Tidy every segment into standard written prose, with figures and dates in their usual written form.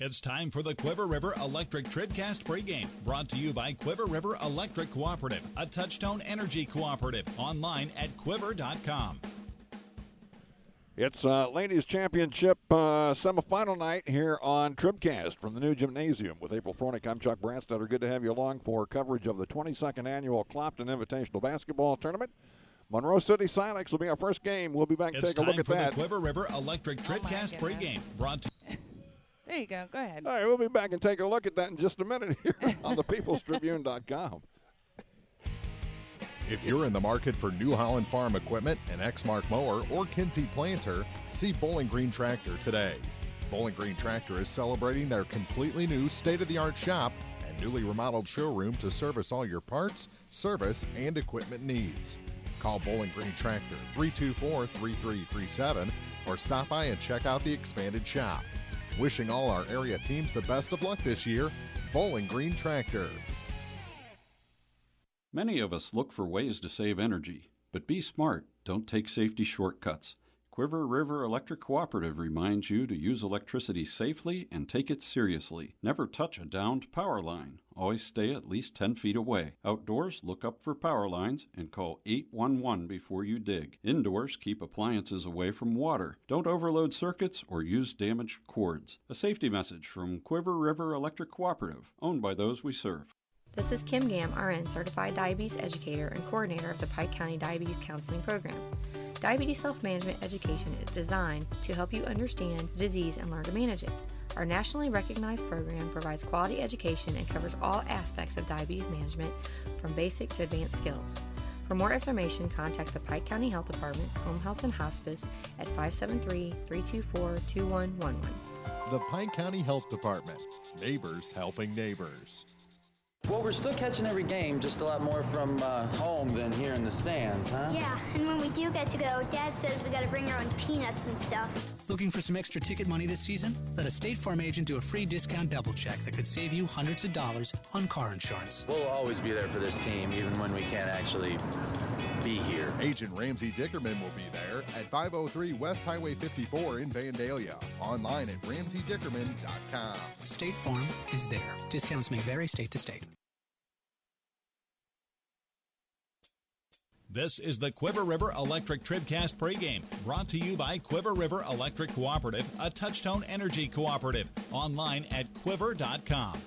It's time for the Quiver River Electric TribCast pregame, brought to you by Quiver River Electric Cooperative, a Touchstone Energy cooperative, online at quiver.com. It's Ladies Championship semifinal night here on TribCast from the new gymnasium. With April Fornick, I'm Chuck Branstetter. Good to have you along for coverage of the 22nd annual Clopton Invitational Basketball Tournament. Monroe City Silex will be our first game. We'll be back and take a look at that. It's time for the Quiver River Electric TribCast pregame, brought to There you go. Go ahead. All right, we'll be back and take a look at that in just a minute here on thepeoplestribune.com. If you're in the market for New Holland Farm equipment, an Exmark mower, or Kinsey planter, see Bowling Green Tractor today. Bowling Green Tractor is celebrating their completely new state-of-the-art shop and newly remodeled showroom to service all your parts, service, and equipment needs. Call Bowling Green Tractor 324-3337 or stop by and check out the expanded shop. Wishing all our area teams the best of luck this year, Bowling Green Tractor. Many of us look for ways to save energy, but be smart. Don't take safety shortcuts. Quiver River Electric Cooperative reminds you to use electricity safely and take it seriously. Never touch a downed power line. Always stay at least 10 feet away. Outdoors, look up for power lines and call 811 before you dig. Indoors, keep appliances away from water. Don't overload circuits or use damaged cords. A safety message from Quiver River Electric Cooperative, owned by those we serve. This is Kim Gam, RN, Certified Diabetes Educator and Coordinator of the Pike County Diabetes Counseling Program. Diabetes self-management education is designed to help you understand the disease and learn to manage it. Our nationally recognized program provides quality education and covers all aspects of diabetes management, from basic to advanced skills. For more information, contact the Pike County Health Department, Home Health and Hospice at 573-324-2111. The Pike County Health Department. Neighbors helping neighbors. Well, we're still catching every game, just a lot more from home than here in the stands, huh? Yeah, and when we do get to go, Dad says we got to bring our own peanuts and stuff. Looking for some extra ticket money this season? Let a State Farm agent do a free discount double check that could save you hundreds of dollars on car insurance. We'll always be there for this team, even when we can't actually be here. Agent Ramsey Dickerman will be there at 503 West Highway 54 in Vandalia. Online at RamseyDickerman.com. State Farm is there. Discounts may vary state to state. This is the Quiver River Electric TribCast pregame, brought to you by Quiver River Electric Cooperative, a Touchstone Energy cooperative, online at quiver.com.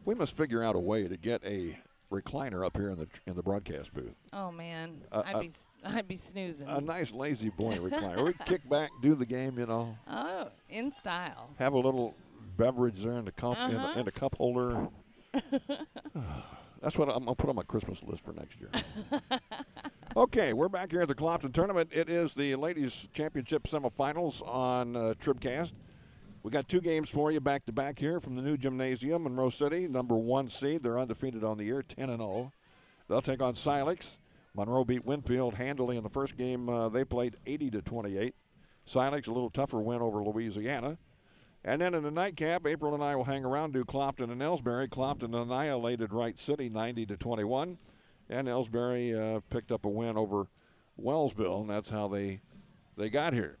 We must figure out a way to get a recliner up here in the broadcast booth. Oh man, I'd be snoozing. A nice lazy boy recliner. We kick back, do the game, you know. Oh, in style. Have a little beverage there in the cup in a cup holder. That's what I'm going to put on my Christmas list for next year. Okay, we're back here at the Clopton Tournament. It is the Ladies Championship Semifinals on TribCast. We got two games for you back-to-back here from the new gymnasium, Monroe City, number 1 seed. They're undefeated on the year, 10-0. They'll take on Silex. Monroe beat Winfield handily in the first game. They played 80-28. Silex, a little tougher win over Louisiana. And then in the nightcap, April and I will hang around, do Clopton and Elsberry. Clopton annihilated Wright City 90-21. And Elsberry picked up a win over Wellsville, and that's how they got here.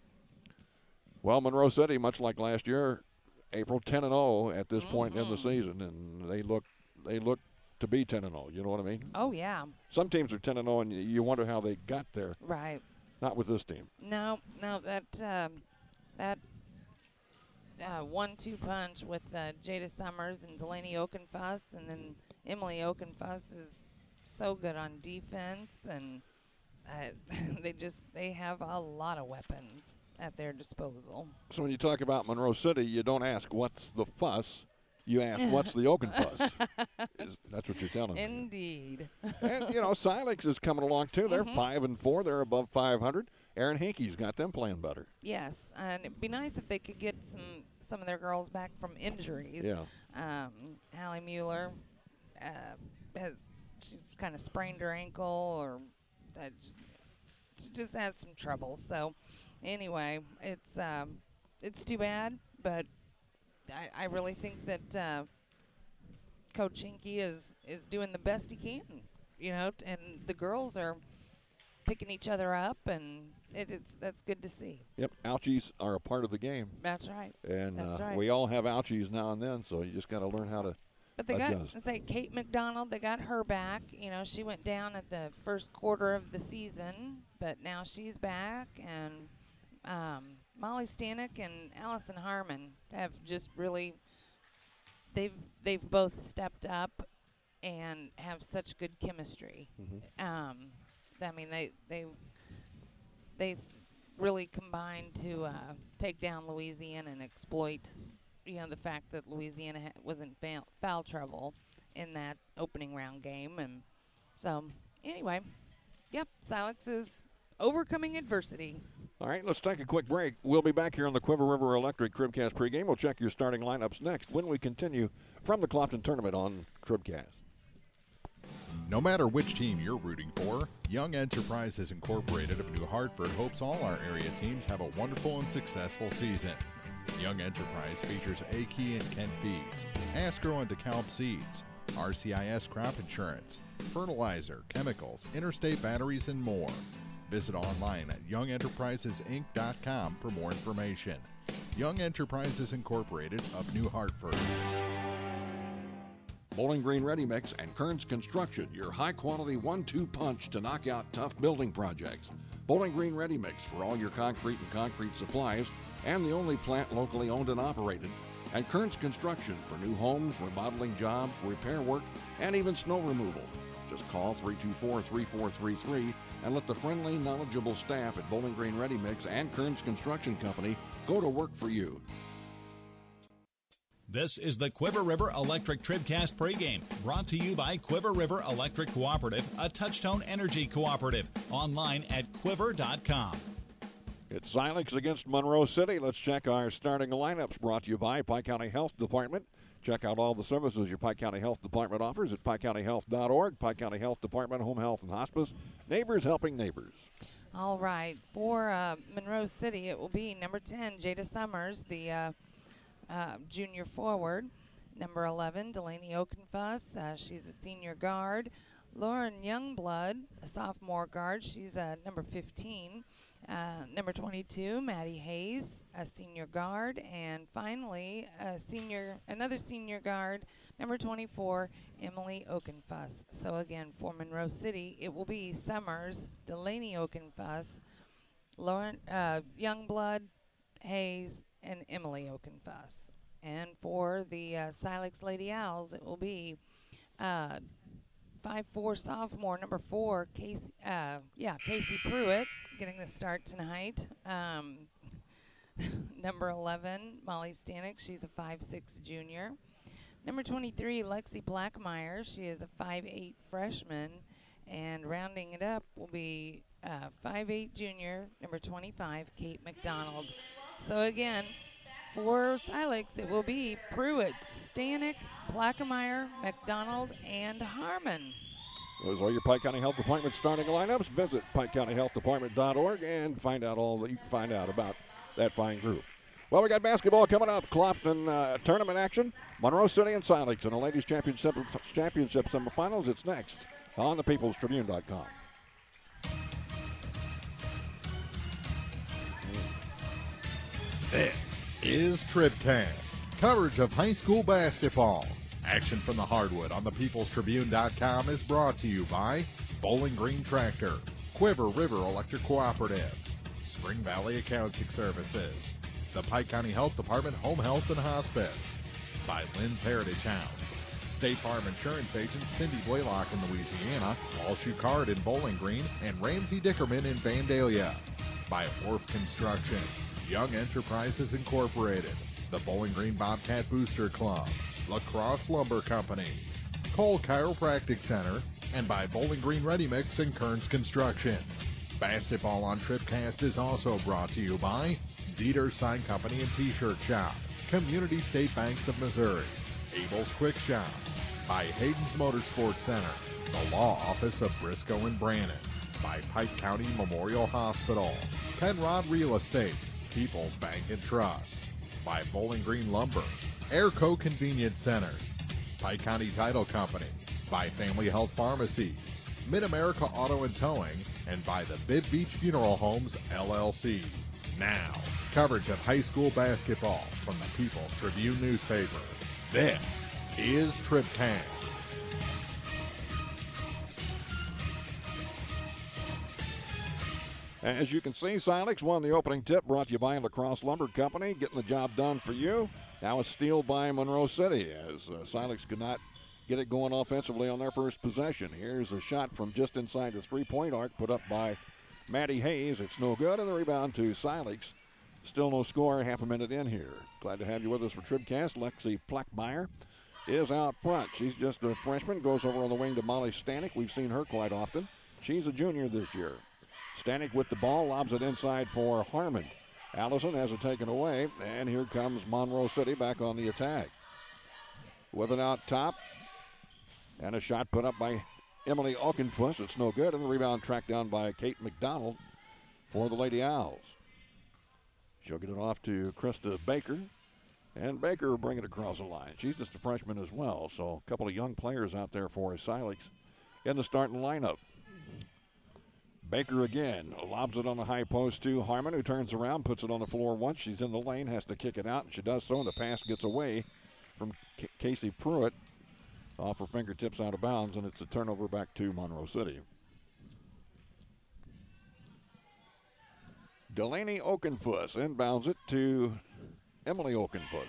Well, Monroe City, much like last year, April 10-0 at this point in the season, and they look to be 10-0. You know what I mean? Oh yeah. Some teams are 10-0, and you wonder how they got there. Right. Not with this team. No, that 1-2 punch with Jada Summers and Delaney Oakenfuss, and then Emily Oakenfuss is so good on defense, and they have a lot of weapons at their disposal. So when you talk about Monroe City, you don't ask what's the fuss, you ask what's the Oakenfuss. That's what you're telling me. Indeed. And you know, Silex is coming along too. They're 5-4. They're above 500. Aaron Hinkey's got them playing better. Yes, and it'd be nice if they could get some of their girls back from injuries. Yeah. Hallie Mueller she's kind of sprained her ankle, or she just has some trouble. So anyway, it's too bad, but I really think that Coach Hinkey is doing the best he can, you know, and the girls are picking each other up, and that's good to see. Yep, ouchies are a part of the game. That's right. And That's right. we all have ouchies now and then, so you just got to learn how to But they adjust. got, say, Kate McDonald, they got her back. You know, she went down at the first quarter of the season, but now she's back. And Molly Stanek and Allison Harmon have just really, they've both stepped up and have such good chemistry. I mean, they really combined to take down Louisiana and exploit, the fact that Louisiana was in foul trouble in that opening round game. And so, anyway, yep, Silex is overcoming adversity. All right, let's take a quick break. We'll be back here on the Quiver River Electric TribCast pregame. We'll check your starting lineups next when we continue from the Clopton tournament on TribCast. No matter which team you're rooting for, Young Enterprises Incorporated of New Hartford hopes all our area teams have a wonderful and successful season. Young Enterprise features A-Key and Kent Feeds, Asgrow and DeKalb Seeds, RCIS Crop Insurance, fertilizer, chemicals, interstate batteries, and more. Visit online at youngenterprisesinc.com for more information. Young Enterprises Incorporated of New Hartford. Bowling Green Ready Mix and Kearns Construction, your high-quality 1-2 punch to knock out tough building projects. Bowling Green Ready Mix for all your concrete and concrete supplies, and the only plant locally owned and operated. And Kearns Construction for new homes, remodeling jobs, repair work, and even snow removal. Just call 324-3433 and let the friendly, knowledgeable staff at Bowling Green Ready Mix and Kearns Construction Company go to work for you. This is the Quiver River Electric TribCast pregame, brought to you by Quiver River Electric Cooperative, a Touchtone Energy cooperative. Online at quiver.com. It's Silex against Monroe City. Let's check our starting lineups, brought to you by Pike County Health Department. Check out all the services your Pike County Health Department offers at pikecountyhealth.org. Pike County Health Department, Home Health and Hospice. Neighbors helping neighbors. All right. For Monroe City, it will be number 10, Jada Summers, the junior forward. Number 11, Delaney Oakenfuss. She's a senior guard. Lauren Youngblood, a sophomore guard. She's number 15. Number 22, Maddie Hayes, a senior guard. And finally, another senior guard, number 24, Emily Oakenfuss. So again, for Monroe City, it will be Summers, Delaney Oakenfuss, Lauren Youngblood, Hayes, and Emily Oakenfuss. And for the Silex Lady Owls, it will be 5'4" sophomore, number 4, Casey Pruitt, getting the start tonight. Number 11, Molly Stanek, she's a 5'6" junior. Number 23, Lexi Blackmeyer, she is a 5'8" freshman. And rounding it up will be 5'8" junior, number 25, Kate McDonald. So again, for Silex, it will be Pruitt, Stanek, Blackmeyer, McDonald, and Harmon. Those are your Pike County Health Department starting lineups. Visit pikecountyhealthdepartment.org and find out all that you can find out about that fine group. Well, we got basketball coming up. Clopton tournament action. Monroe City and Silex in the Ladies Championship Semifinals. It's next on thepeoplestribune.com. This is TribCast, coverage of high school basketball. Action from the hardwood on thepeoplestribune.com is brought to you by Bowling Green Tractor, Quiver River Electric Cooperative, Spring Valley Accounting Services, the Pike County Health Department Home Health and Hospice, by Lynn's Heritage House, State Farm Insurance agent Cindy Blaylock in Louisiana, Walsh Card in Bowling Green, and Ramsey Dickerman in Vandalia, by Orff Construction, Young Enterprises Incorporated, the Bowling Green Bobcat Booster Club, La Crosse Lumber Company, Cole Chiropractic Center, and by Bowling Green Ready Mix and Kearns Construction. Basketball on TribCast is also brought to you by Dieter's Sign Company and T-Shirt Shop, Community State Banks of Missouri, Abel's Quick Shops, by Hayden's Motorsports Center, the Law Office of Briscoe and Brannon, by Pike County Memorial Hospital, Penrod Real Estate, People's Bank and Trust, by Bowling Green Lumber, Airco Convenience Centers, Pike County Title Company, by Family Health Pharmacies, Mid-America Auto and Towing, and by the Bib Beach Funeral Homes, LLC. Now, coverage of high school basketball from the People's Tribune newspaper. This is TribCast. As you can see, Silex won the opening tip, brought to you by Lacrosse Lumber Company, getting the job done for you. Now a steal by Monroe City as Silex could not get it going offensively on their first possession. Here's a shot from just inside the three-point arc put up by Maddie Hayes. It's no good, and the rebound to Silex. Still no score, half a minute in here. Glad to have you with us for TribCast. Lexi Plackmeyer is out front. She's just a freshman, goes over on the wing to Molly Stanek. We've seen her quite often. She's a junior this year. Stanek with the ball, lobs it inside for Harmon. Allison has it taken away, and here comes Monroe City back on the attack. With it out top, and a shot put up by Emily Aukenfuss. It's no good, and the rebound tracked down by Kate McDonald for the Lady Owls. She'll get it off to Krista Baker, and Baker will bring it across the line. She's just a freshman as well, so a couple of young players out there for Silex in the starting lineup. Baker again lobs it on the high post to Harmon, who turns around, puts it on the floor once. She's in the lane, has to kick it out, and she does so, and the pass gets away from Casey Pruitt off her fingertips out of bounds, and it's a turnover back to Monroe City. Delaney Aukenfuss inbounds it to Emily Aukenfuss.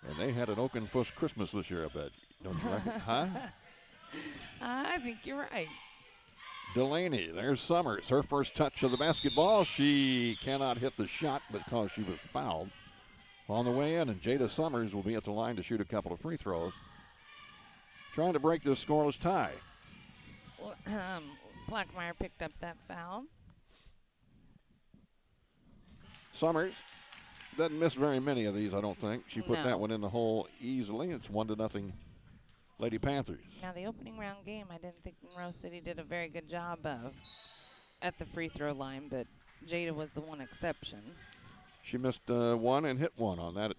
And they had an Aukenfuss Christmas this year, I bet. Don't you reckon? Huh? I think you're right. Delaney, there's Summers. Her first touch of the basketball. She cannot hit the shot because she was fouled on the way in, and Jada Summers will be at the line to shoot a couple of free throws, trying to break this scoreless tie. Well, Plackmeyer picked up that foul. Summers doesn't miss very many of these, I don't think. She put No. that one in the hole easily. It's 1-0 Lady Panthers. Now, the opening round game, I didn't think Monroe City did a very good job of at the free throw line, but Jada was the one exception. She missed one and hit one on that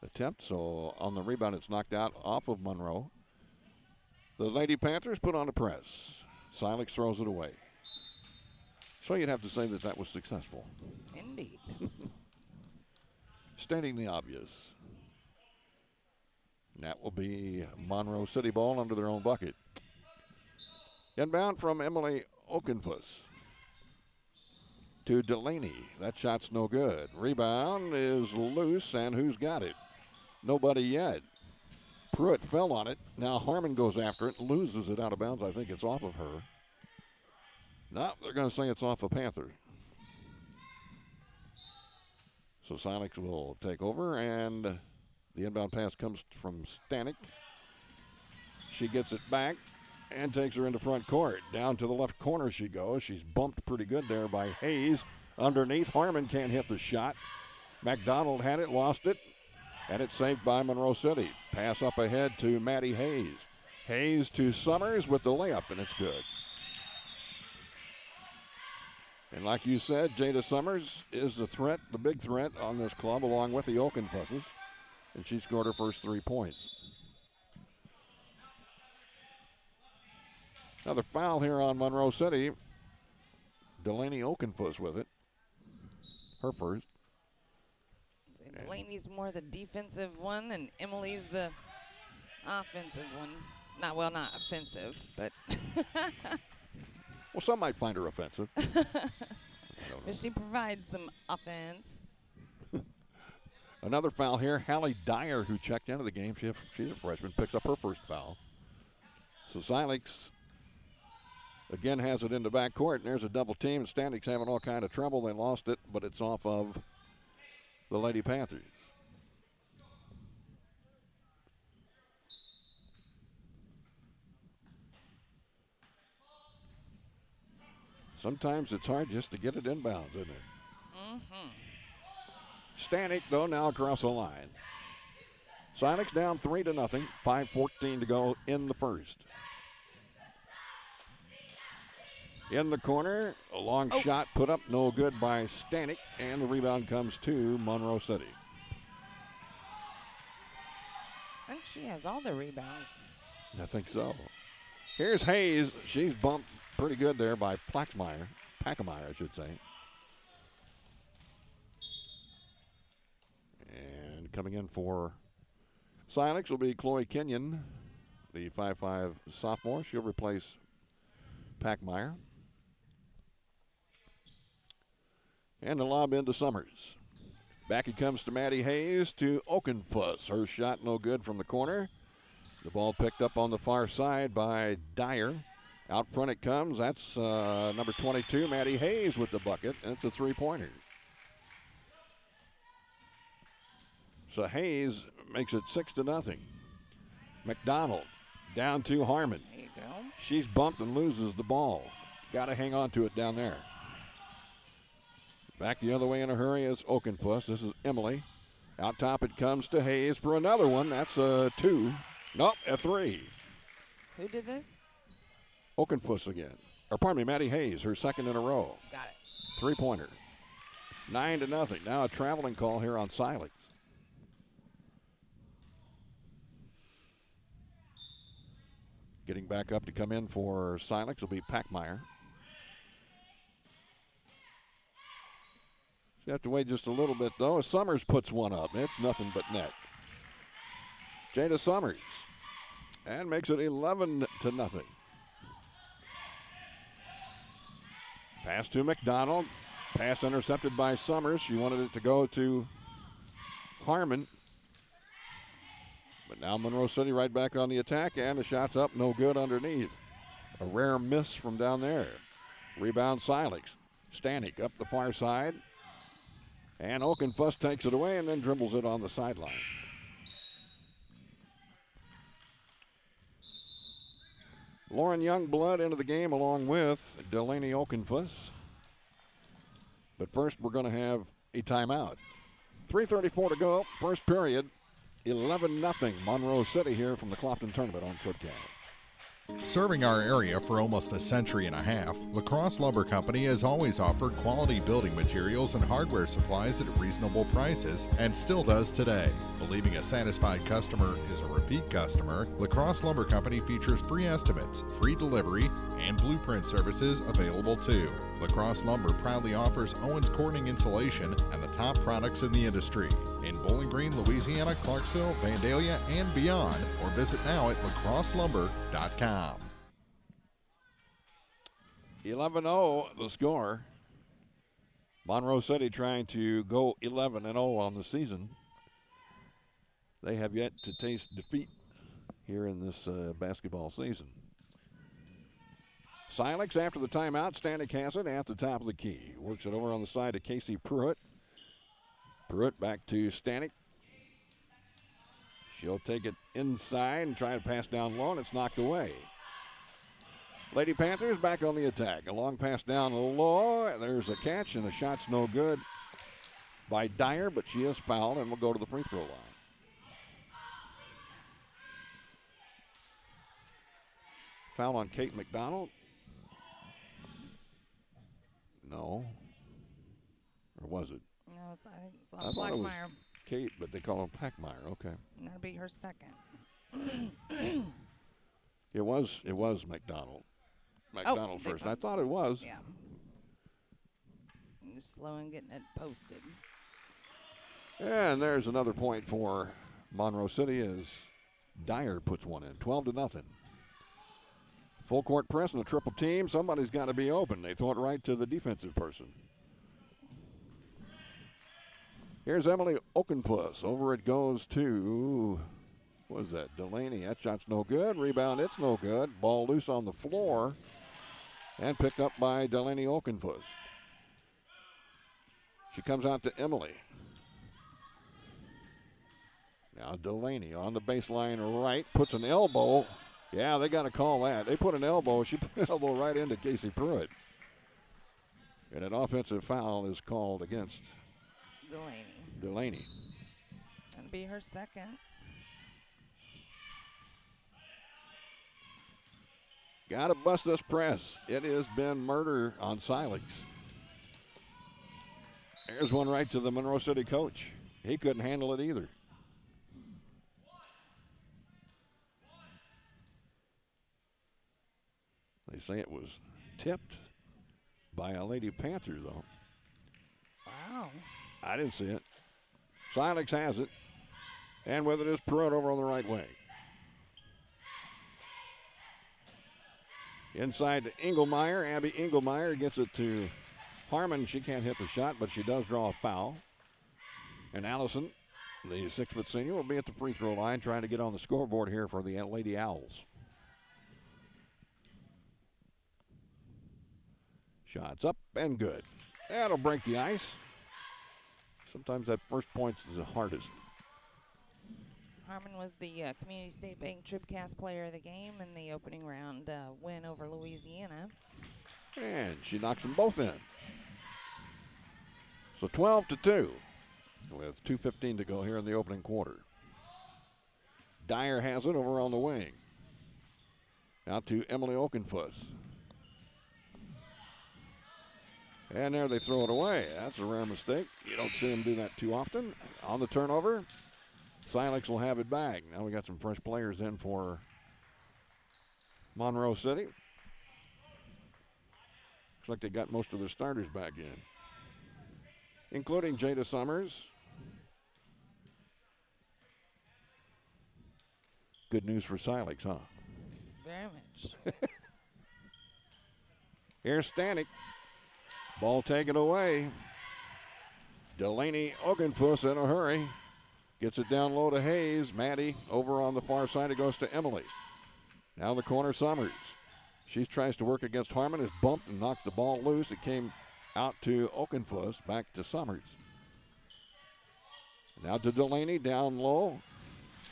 attempt, so on the rebound it's knocked out off of Monroe. The Lady Panthers put on a press. Silex throws it away. So you'd have to say that that was successful. Indeed. Stating the obvious. And that will be Monroe City ball under their own bucket. Inbound from Emily Aukenfuss to Delaney. That shot's no good. Rebound is loose, and who's got it? Nobody yet. Pruitt fell on it. Now Harmon goes after it, loses it out of bounds. I think it's off of her. No, they're going to say it's off a Panther. So Silex will take over, and the inbound pass comes from Stanek. She gets it back and takes her into front court. Down to the left corner she goes. She's bumped pretty good there by Hayes. Underneath, Harmon can't hit the shot. McDonald had it, lost it, and it's saved by Monroe City. Pass up ahead to Maddie Hayes. Hayes to Summers with the layup, and it's good. And like you said, Jada Summers is the threat, the big threat on this club, along with the Aukenfusses. And she scored her first 3 points. Another foul here on Monroe City. Delaney Aukenfuss with it. Her first. Delaney's more the defensive one, and Emily's the offensive one. Not offensive, but. Well, some might find her offensive. But she provides some offense. Another foul here. Hallie Dyer, who checked into the game, she's a freshman, picks up her first foul. So Silex again has it in the backcourt, and there's a double team. Stanek's having all kind of trouble. They lost it, but it's off of the Lady Panthers. Sometimes it's hard just to get it inbounds, isn't it? Stanek, though, now across the line. Silex down 3-0, 5:14 to go in the first. In the corner, a long shot put up, no good by Stanek, and the rebound comes to Monroe City. I think she has all the rebounds. I think so. Here's Hayes. She's bumped pretty good there by Pachmeyer, I should say. And coming in for Silex will be Chloe Kenyon, the 5'5" sophomore. She'll replace Pachmeyer. And the lob into Summers. Back it comes to Maddie Hayes to Oakenfuss. Her shot no good from the corner. The ball picked up on the far side by Dyer. Out front it comes. That's number 22, Maddie Hayes with the bucket. And it's a three-pointer. So Hayes makes it 6-0. McDonald down to Harmon. There you go. She's bumped and loses the ball. Got to hang on to it down there. Back the other way in a hurry is Oakenfuss. This is Emily. Out top it comes to Hayes for another one. That's a 2. Nope, a 3. Who did this? Oakenfuss again. Or pardon me, Maddie Hayes, her second in a row. Got it. Three-pointer. 9-0. Now a traveling call here on Silex. Getting back up to come in for Silex will be Pachmeyer. You have to wait just a little bit, though. Summers puts one up. It's nothing but net. Jada Summers. And makes it 11-0. Pass to McDonald. Pass intercepted by Summers. She wanted it to go to Harmon. But now Monroe City right back on the attack, and the shot's up, no good underneath. A rare miss from down there. Rebound Silex. Stanek up the far side. And Oakenfuss takes it away and then dribbles it on the sideline. Lauren Youngblood into the game along with Delaney Oakenfuss. But first we're going to have a timeout. 3:34 to go, first period. 11-0 Monroe City here from the Clopton tournament on TribCast. Serving our area for almost a century and a half, La Crosse Lumber Company has always offered quality building materials and hardware supplies at reasonable prices and still does today. Believing a satisfied customer is a repeat customer, La Crosse Lumber Company features free estimates, free delivery, and blueprint services available too. La Crosse Lumber proudly offers Owens Corning insulation and the top products in the industry. In Bowling Green, Louisiana, Clarksville, Vandalia, and beyond, or visit now at lacrosselumber.com. 11-0 the score. Monroe City trying to go 11-0 on the season. They have yet to taste defeat here in this basketball season. Silex after the timeout. Stanek has it at the top of the key. Works it over on the side to Casey Pruitt. Pruitt back to Stanek. She'll take it inside and try to pass down low, and it's knocked away. Lady Panthers back on the attack. A long pass down low. There's a catch, and the shot's no good by Dyer, but she is fouled and will go to the free throw line. Foul on Kate McDonald. No. Or was it? No, I think it's I on thought it was Blackmeyer. Kate, but they call him Pachmeyer. Okay. That'll be her second. It was McDonald. McDonald first. I thought it was. Yeah. You're slow in getting it posted. And there's another point for Monroe City as Dyer puts one in. 12-0. Full court press and a triple team. Somebody's got to be open. They throw it right to the defensive person. Here's Emily Oakenfuss. Over it goes to, what is that, Delaney. That shot's no good. Rebound, it's no good. Ball loose on the floor and picked up by Delaney Oakenfuss. She comes out to Emily. Now Delaney on the baseline right, puts an elbow. Yeah, they got to call that. They put an elbow. She put an elbow right into Casey Pruitt. And an offensive foul is called against Delaney. That'll be her second. Got to bust this press. It has been murder on Silex. There's one right to the Monroe City coach. He couldn't handle it either. say it was tipped by a Lady Panther, though. Wow. I didn't see it. Silex has it. And with it is Pruitt over on the right wing. Inside to Engelmeyer. Abby Engelmeyer gets it to Harmon. She can't hit the shot, but she does draw a foul. And Allison, the 6-foot senior, will be at the free throw line trying to get on the scoreboard here for the Lady Owls. Shots up and good. That'll break the ice. Sometimes that first point is the hardest. Harmon was the Community State Bank TribCast player of the game in the opening round win over Louisiana. And she knocks them both in. So 12-2 with 2:15 to go here in the opening quarter. Dyer has it over on the wing. Out to Emily Okenfuss. And there they throw it away. That's a rare mistake. You don't see them do that too often. On the turnover, Silex will have it back. Now we got some fresh players in for Monroe City. Looks like they got most of their starters back in, including Jada Summers. Good news for Silex, huh? Very much. Here's Stanek. Ball taken away. Delaney Ogenfuss in a hurry. Gets it down low to Hayes. Maddie over on the far side. It goes to Emily. Now the corner, Summers. She tries to work against Harmon. Is bumped and knocked the ball loose. It came out to Okenfuss. Back to Summers. Now to Delaney down low.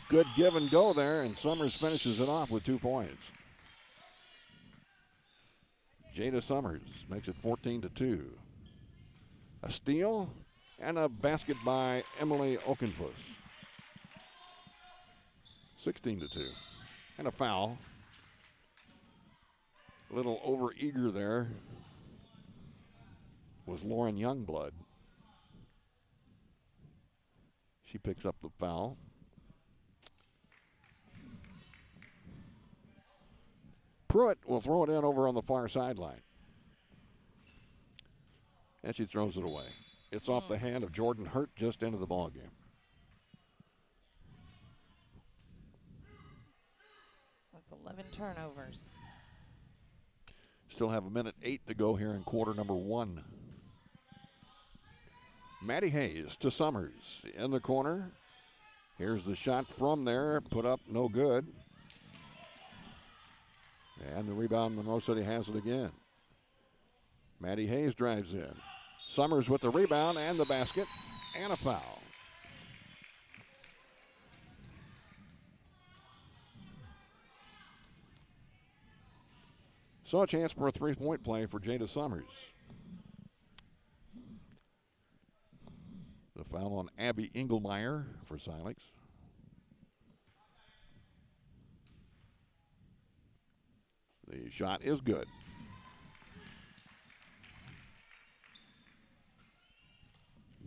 Good give and go there, and Summers finishes it off with 2 points. Jada Summers makes it 14-2. A steal and a basket by Emily Okenfuss. 16-2. And a foul. A little over-eager there was Lauren Youngblood. She picks up the foul. Pruitt will throw it in over on the far sideline. And she throws it away. It's off the hand of Jordan Hurt just into the ball game. That's 11 turnovers. Still have 1:08 to go here in quarter number 1. Maddie Hayes to Summers in the corner. Here's the shot from there. Put up, no good. And the rebound, Monroe City has it again. Maddie Hayes drives in. Summers with the rebound and the basket and a foul. So a chance for a three-point play for Jada Summers. The foul on Abby Engelmeyer for Silex. The shot is good.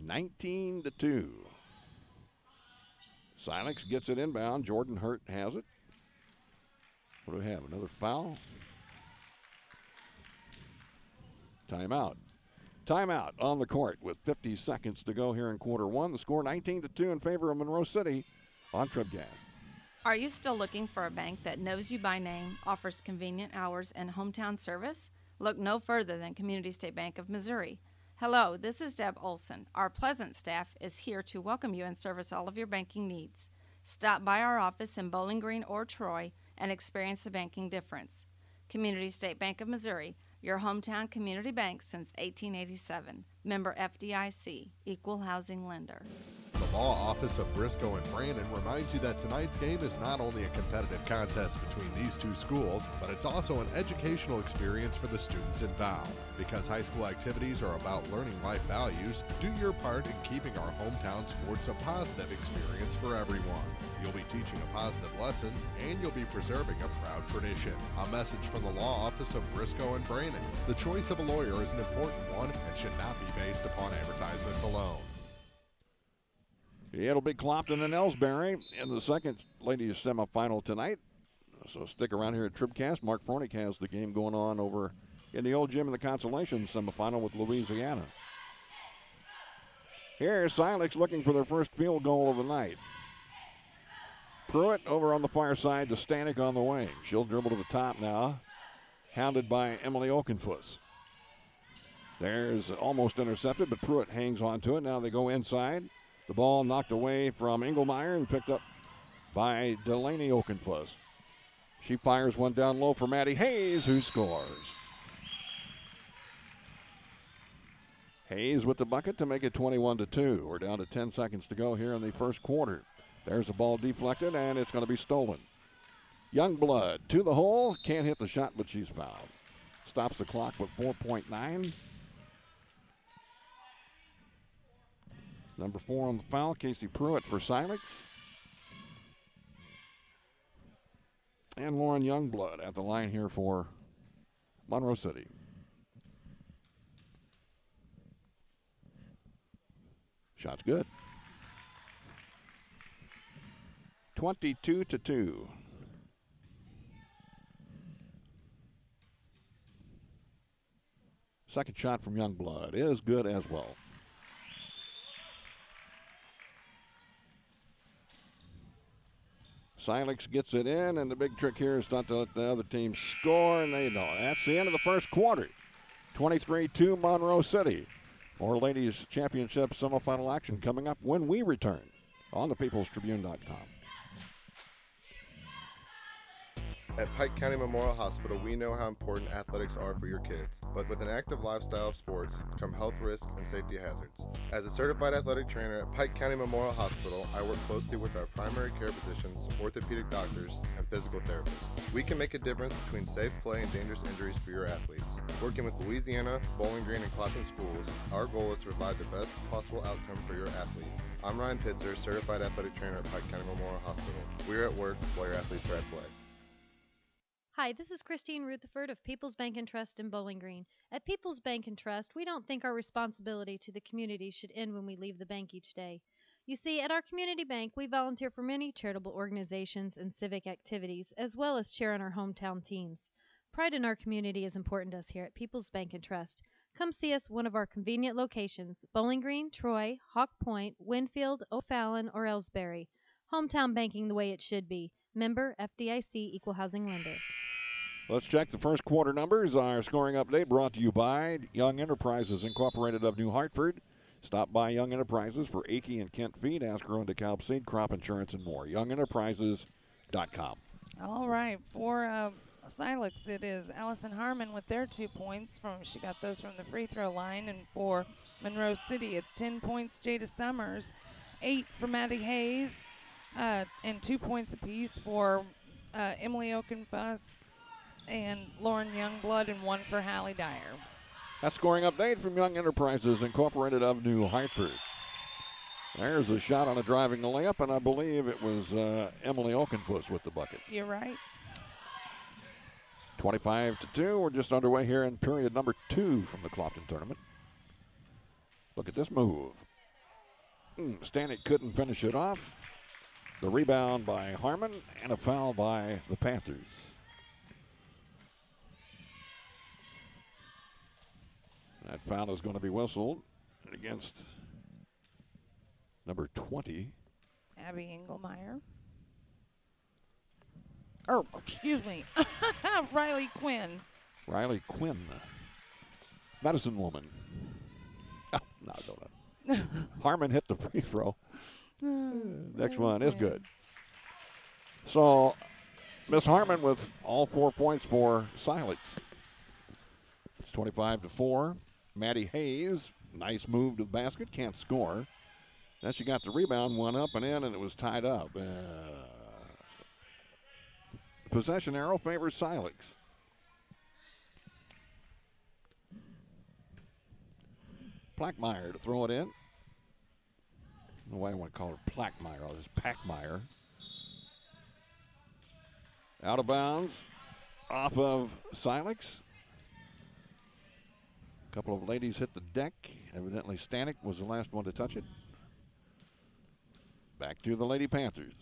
(19-2). Silex gets it inbound. Jordan Hurt has it. What do we have? Another foul? Timeout. Timeout on the court with 50 seconds to go here in quarter 1. The score 19-2 in favor of Monroe City on TribCast. Are you still looking for a bank that knows you by name, offers convenient hours, and hometown service? Look no further than Community State Bank of Missouri. Hello, this is Deb Olson. Our pleasant staff is here to welcome you and service all of your banking needs. Stop by our office in Bowling Green or Troy and experience the banking difference. Community State Bank of Missouri, your hometown community bank since 1887. Member FDIC, Equal Housing Lender. The Law Office of Briscoe and Brandon reminds you that tonight's game is not only a competitive contest between these two schools, but it's also an educational experience for the students involved. Because high school activities are about learning life values, do your part in keeping our hometown sports a positive experience for everyone. You'll be teaching a positive lesson, and you'll be preserving a proud tradition. A message from the Law Office of Briscoe and Brandon. The choice of a lawyer is an important one and should not be based upon advertisements alone. It'll be Clopton and Elsberry in the second ladies semifinal tonight. So stick around here at TribCast. Mark Fornick has the game going on over in the old gym in the consolation semifinal with Louisiana. Here's Silex looking for their first field goal of the night. Pruitt over on the far side to Stanek on the wing. She'll dribble to the top now, hounded by Emily Okenfuss. There's almost intercepted, but Pruitt hangs on to it. Now they go inside. The ball knocked away from Engelmeyer and picked up by Delaney Okenfuss. She fires one down low for Maddie Hayes, who scores. Hayes with the bucket to make it 21-2. We're down to 10 seconds to go here in the first quarter. There's the ball deflected, and it's going to be stolen. Youngblood to the hole. Can't hit the shot, but she's fouled. Stops the clock with 4.9. Number 4 on the foul, Casey Pruitt for Silex. And Lauren Youngblood at the line here for Monroe City. Shot's good. 22-2. Second shot from Youngblood is good as well. Silex gets it in, and the big trick here is not to let the other team score, and they don't. That's the end of the first quarter. 23-2 Monroe City. More ladies championship semifinal action coming up when we return on thepeoplestribune.com. At Pike County Memorial Hospital, we know how important athletics are for your kids. But with an active lifestyle of sports come health risks and safety hazards. As a certified athletic trainer at Pike County Memorial Hospital, I work closely with our primary care physicians, orthopedic doctors, and physical therapists. We can make a difference between safe play and dangerous injuries for your athletes. Working with Louisiana, Bowling Green, and Clopton schools, our goal is to provide the best possible outcome for your athlete. I'm Ryan Pitzer, certified athletic trainer at Pike County Memorial Hospital. We're at work while your athletes are at play. Hi, this is Christine Rutherford of People's Bank and Trust in Bowling Green. At People's Bank and Trust, we don't think our responsibility to the community should end when we leave the bank each day. You see, at our community bank, we volunteer for many charitable organizations and civic activities, as well as cheer on our hometown teams. Pride in our community is important to us here at People's Bank and Trust. Come see us at one of our convenient locations, Bowling Green, Troy, Hawk Point, Winfield, O'Fallon, or Elsberry. Hometown banking the way it should be. Member FDIC Equal Housing Lender. Let's check the first quarter numbers. Our scoring update brought to you by Young Enterprises Incorporated of New Hartford. Stop by Young Enterprises for Akey and Kent Feed, Asker and DeKalb Seed, crop insurance, and more. YoungEnterprises.com. All right, for Silex, it is Allison Harmon with their 2 points. She got those from the free throw line. And for Monroe City, it's 10 points, Jada Summers, 8 for Maddie Hayes, and 2 points apiece for Emily Okenfuss and Lauren Youngblood, and 1 for Hallie Dyer. That scoring update from Young Enterprises Incorporated of New Hartford. There's a shot on a driving layup, and I believe it was Emily Okenfuss with the bucket. You're right. 25-2. We're just underway here in period number 2 from the Clopton tournament. Look at this move. Stanek couldn't finish it off. The rebound by Harmon, and a foul by the Panthers. That foul is going to be whistled against number 20. Abby Engelmeyer. Oh, excuse me. Riley Quinn. Riley Quinn. Medicine woman. Oh, no, don't. Harmon hit the free throw. Next one is good. So, Miss Harmon with all 4 points for Silex. It's 25-4. Maddie Hayes, nice move to the basket, can't score. Then she got the rebound, one up and in, and it was tied up. Possession arrow favors Silex. Plackmeyer to throw it in. I don't know why I want to call her Plackmeyer. I'll just Packmeyer. Out of bounds, off of Silex. A couple of ladies hit the deck. Evidently Stanek was the last one to touch it. Back to the Lady Panthers.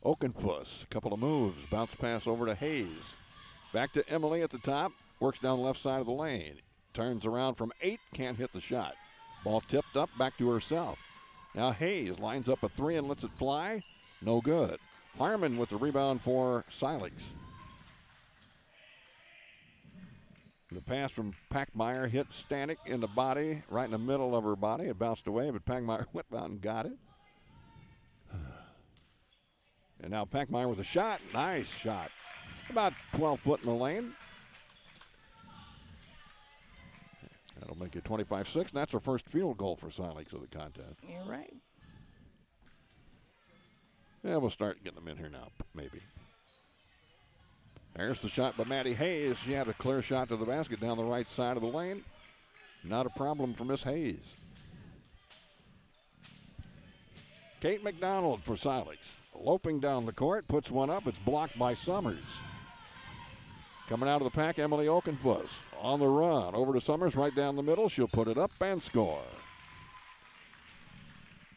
Oakenfuss, a couple of moves. Bounce pass over to Hayes. Back to Emily at the top. Works down the left side of the lane. Turns around from 8. Can't hit the shot. Ball tipped up back to herself. Now Hayes lines up a 3 and lets it fly. No good. Harmon with the rebound for Silex. The pass from Packmeyer hit Stanek in the body, right in the middle of her body. It bounced away, but Packmeyer went out and got it. And now Packmeyer with a shot. Nice shot. About 12 foot in the lane. That'll make it 25-6, and that's her first field goal for Silex of the contest. You're right. Yeah, we'll start getting them in here now, maybe. There's the shot by Maddie Hayes. She had a clear shot to the basket down the right side of the lane. Not a problem for Miss Hayes. Kate McDonald for Silex. Loping down the court, puts one up. It's blocked by Summers. Coming out of the pack, Emily Oakenfuss. On the run, over to Summers, right down the middle. She'll put it up and score.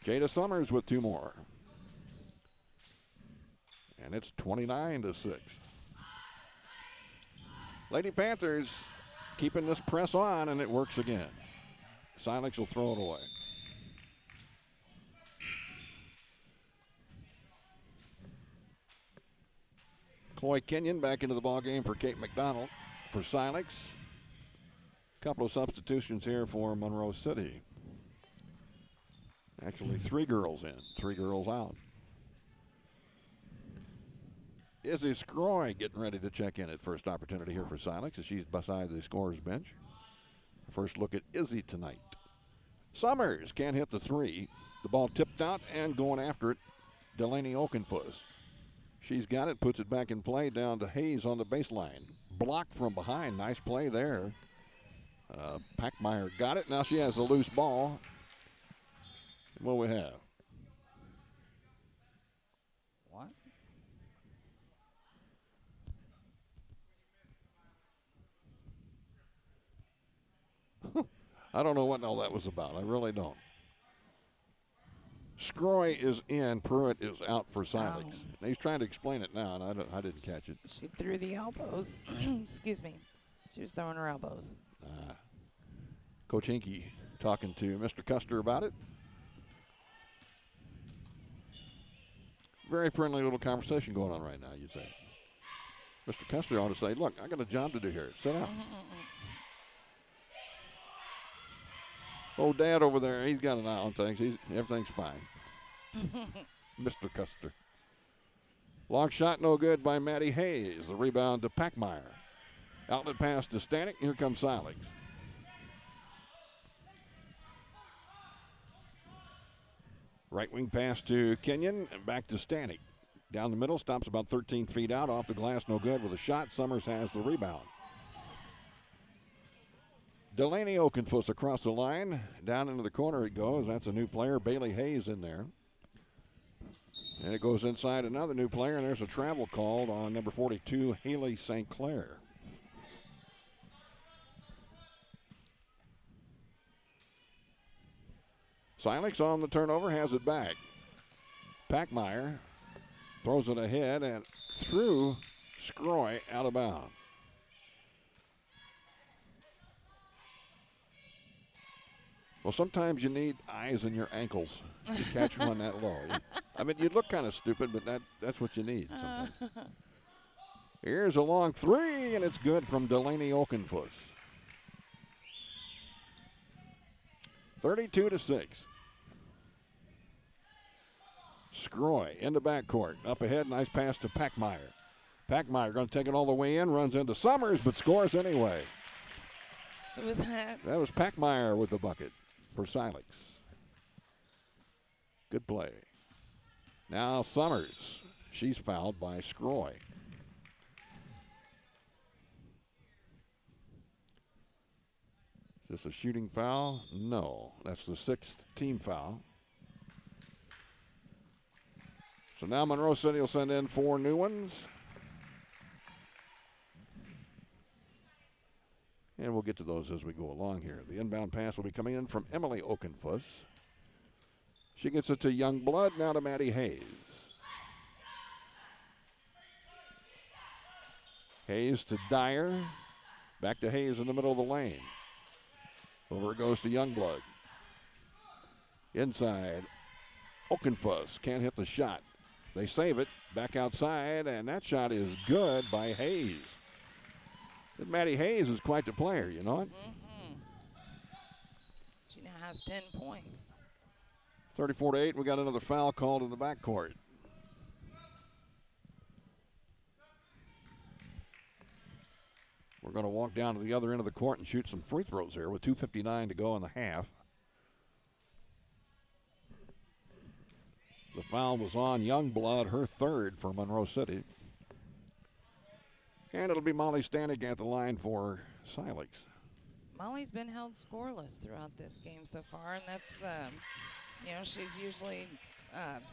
Jada Summers with 2 more. And it's 29-6. Lady Panthers keeping this press on, and it works again. Silex will throw it away. Chloe Kenyon back into the ballgame for Kate McDonald for Silex. Couple of substitutions here for Monroe City. Actually, 3 girls in, 3 girls out. Izzy Scroy getting ready to check in at first opportunity here for Silex as she's beside the scorer's bench. First look at Izzy tonight. Summers can't hit the 3. The ball tipped out and going after it, Delaney Oakenfuss. She's got it, puts it back in play down to Hayes on the baseline. Blocked from behind, nice play there. Packmeyer got it, now she has the loose ball. What do we have? What? I don't know what all that was about. I really don't. Scroy is in. Pruitt is out for Silex. Oh. He's trying to explain it now, and I didn't catch it. She threw the elbows. Excuse me. She was throwing her elbows. Coach Hinkie talking to Mr. Custer about it. Very friendly little conversation going on right now, you'd say. Mr. Custer ought to say, look, I got a job to do here. Sit down. Old Dad over there, he's got an eye on things. Everything's fine. Mr. Custer. Long shot, no good by Maddie Hayes. The rebound to Packmeyer. Outlet pass to Stanek. Here comes Silex. Right wing pass to Kenyon and back to Stanek. Down the middle, stops about 13 feet out. Off the glass, no good with a shot. Summers has the rebound. Delaney Oakenfuss across the line. Down into the corner it goes. That's a new player, Bailey Hayes, in there. And it goes inside another new player, and there's a travel called on number 42, Haley St. Clair. Silex on the turnover, has it back. Packmeyer throws it ahead and through Scroy out of bounds. Well, sometimes you need eyes in your ankles to catch one that low. I mean, you look kind of stupid, but that's what you need sometimes. Here's a long 3, and it's good from Delaney Oakenfuss. 32-6. Scroy in the backcourt. Up ahead, nice pass to Packmeyer. Packmeyer going to take it all the way in, runs into Summers, but scores anyway. Who was that? That was Packmeyer with the bucket for Silex. Good play. Now Summers. She's fouled by Scroy. Is this a shooting foul? No. That's the 6th team foul. So now Monroe City will send in 4 new ones. And we'll get to those as we go along here. The inbound pass will be coming in from Emily Oakenfuss. She gets it to Youngblood, now to Maddie Hayes. Hayes to Dyer. Back to Hayes in the middle of the lane. Over it goes to Youngblood. Inside. Okenfuss can't hit the shot. They save it. Back outside, and that shot is good by Hayes. Maddie Hayes is quite the player, you know it? Mm-hmm. She now has 10 points. 34-8. We got another foul called in the backcourt. We're going to walk down to the other end of the court and shoot some free throws here with 2:59 to go in the half. The foul was on Youngblood, her third for Monroe City. And it'll be Molly Stanek at the line for Silex. Molly's been held scoreless throughout this game so far, and that's, she's usually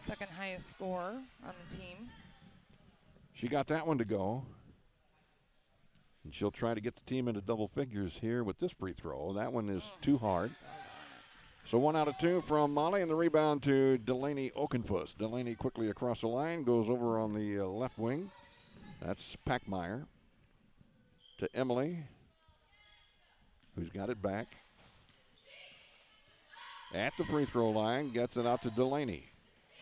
second highest scorer on the team. She got that one to go. And she'll try to get the team into double figures here with this free throw. That one is too hard. So 1 out of 2 from Molly, and the rebound to Delaney Okenfuss. Delaney quickly across the line, goes over on the left wing. That's Packmeyer to Emily, who's got it back. At the free throw line, gets it out to Delaney.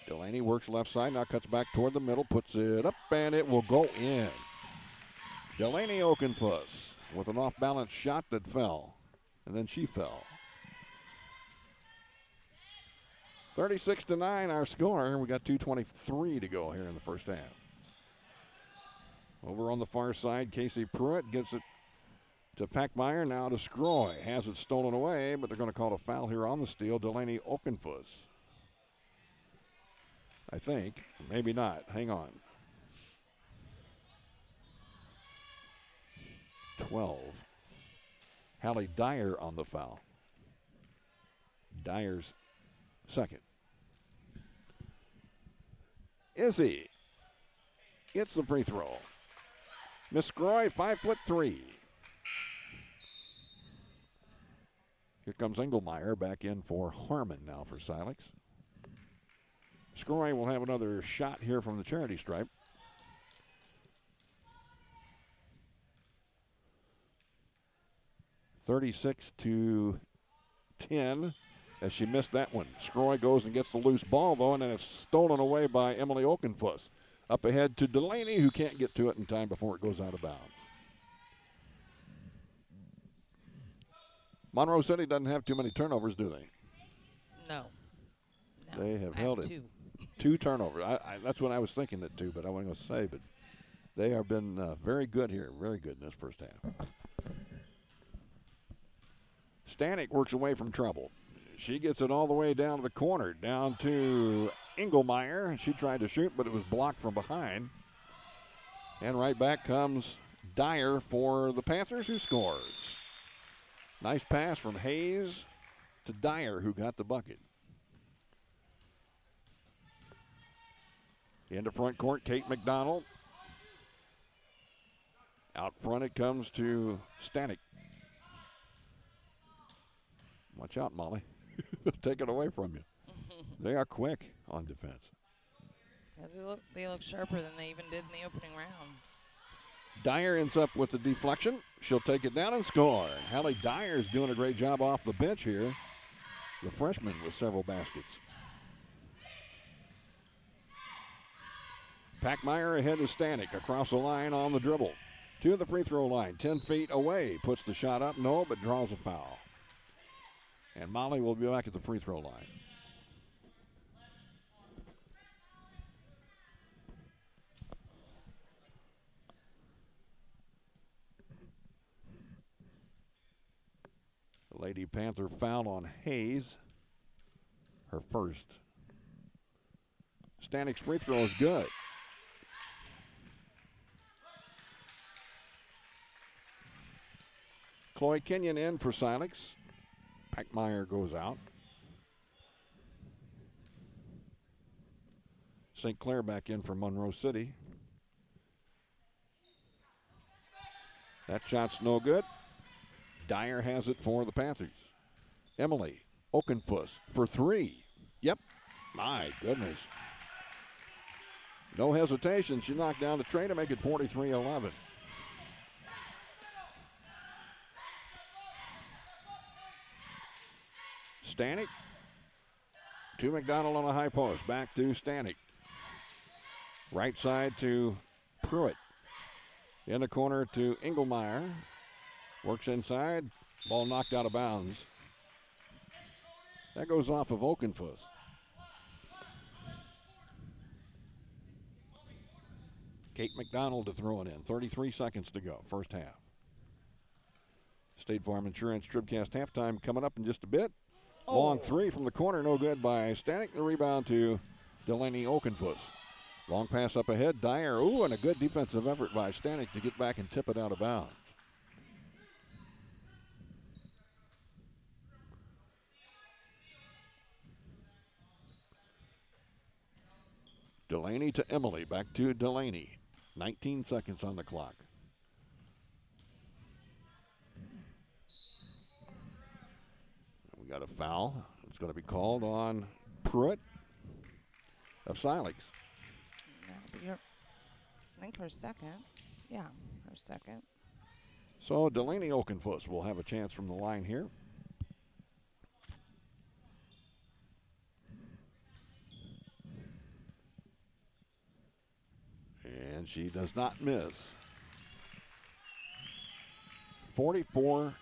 Delaney works left side, now cuts back toward the middle, puts it up, and it will go in. Delaney Okenfuss with an off-balance shot that fell, and then she fell. 36-9 our score. We got 2:23 to go here in the first half. Over on the far side, Casey Pruitt gets it to Packmeyer, now to Scroy. Has it stolen away, but they're going to call a foul here on the steal. Delaney Okenfuss. I think. Maybe not. Hang on. 12. Hallie Dyer on the foul. Dyer's second. Izzy gets the free throw. Miss Scroy, 5'3". Here comes Engelmeyer back in for Harmon now for Silex. Scroy will have another shot here from the charity stripe. (36-10) as she missed that one. Scroy goes and gets the loose ball, though, and then it's stolen away by Emily Okenfuss. Up ahead to Delaney, who can't get to it in time before it goes out of bounds. Monroe City doesn't have too many turnovers, do they? No. They have held it. 2 turnovers. That's what I was thinking at 2, but I wasn't going to say. But they have been very good here, very good in this first half. Stanek works away from trouble. She gets it all the way down to the corner, down to Engelmeyer. She tried to shoot, but it was blocked from behind. And right back comes Dyer for the Panthers, who scores. Nice pass from Hayes to Dyer, who got the bucket. Into front court, Kate McDonald. Out front it comes to Stanek. Watch out, Molly. Take it away from you. They are quick on defense. Yeah, they look sharper than they even did in the opening round. Dyer ends up with the deflection. She'll take it down and score. Hallie Dyer's doing a great job off the bench here. The freshman with several baskets. Packmeyer ahead to Stanek across the line on the dribble. To the free throw line, 10 feet away. Puts the shot up, no, but draws a foul. And Molly will be back at the free throw line. The Lady Panther foul on Hayes. Her first. Stanek's free throw is good. Chloe Kenyon in for Silex. Packmeyer goes out. St. Clair back in for Monroe City. That shot's no good. Dyer has it for the Panthers. Emily Okenfuss for 3. Yep. My goodness. No hesitation. She knocked down the tray to make it 43-11. Stanek to McDonald on a high post. Back to Stanek. Right side to Pruitt. In the corner to Engelmeyer. Works inside. Ball knocked out of bounds. That goes off of Okenfuss. Kate McDonald to throw it in. 33 seconds to go, first half. State Farm Insurance TribCast halftime coming up in just a bit. Long three from the corner, no good by Stanek. The rebound to Delaney Okenfuss. Long pass up ahead. Dyer, and a good defensive effort by Stanek to get back and tip it out of bounds. Delaney to Emily. Back to Delaney. 19 seconds on the clock. We got a foul. It's going to be called on Pruitt of Silex. I think her second. Yeah, her second. So Delaney Okenfuss will have a chance from the line here. And she does not miss. 44-11.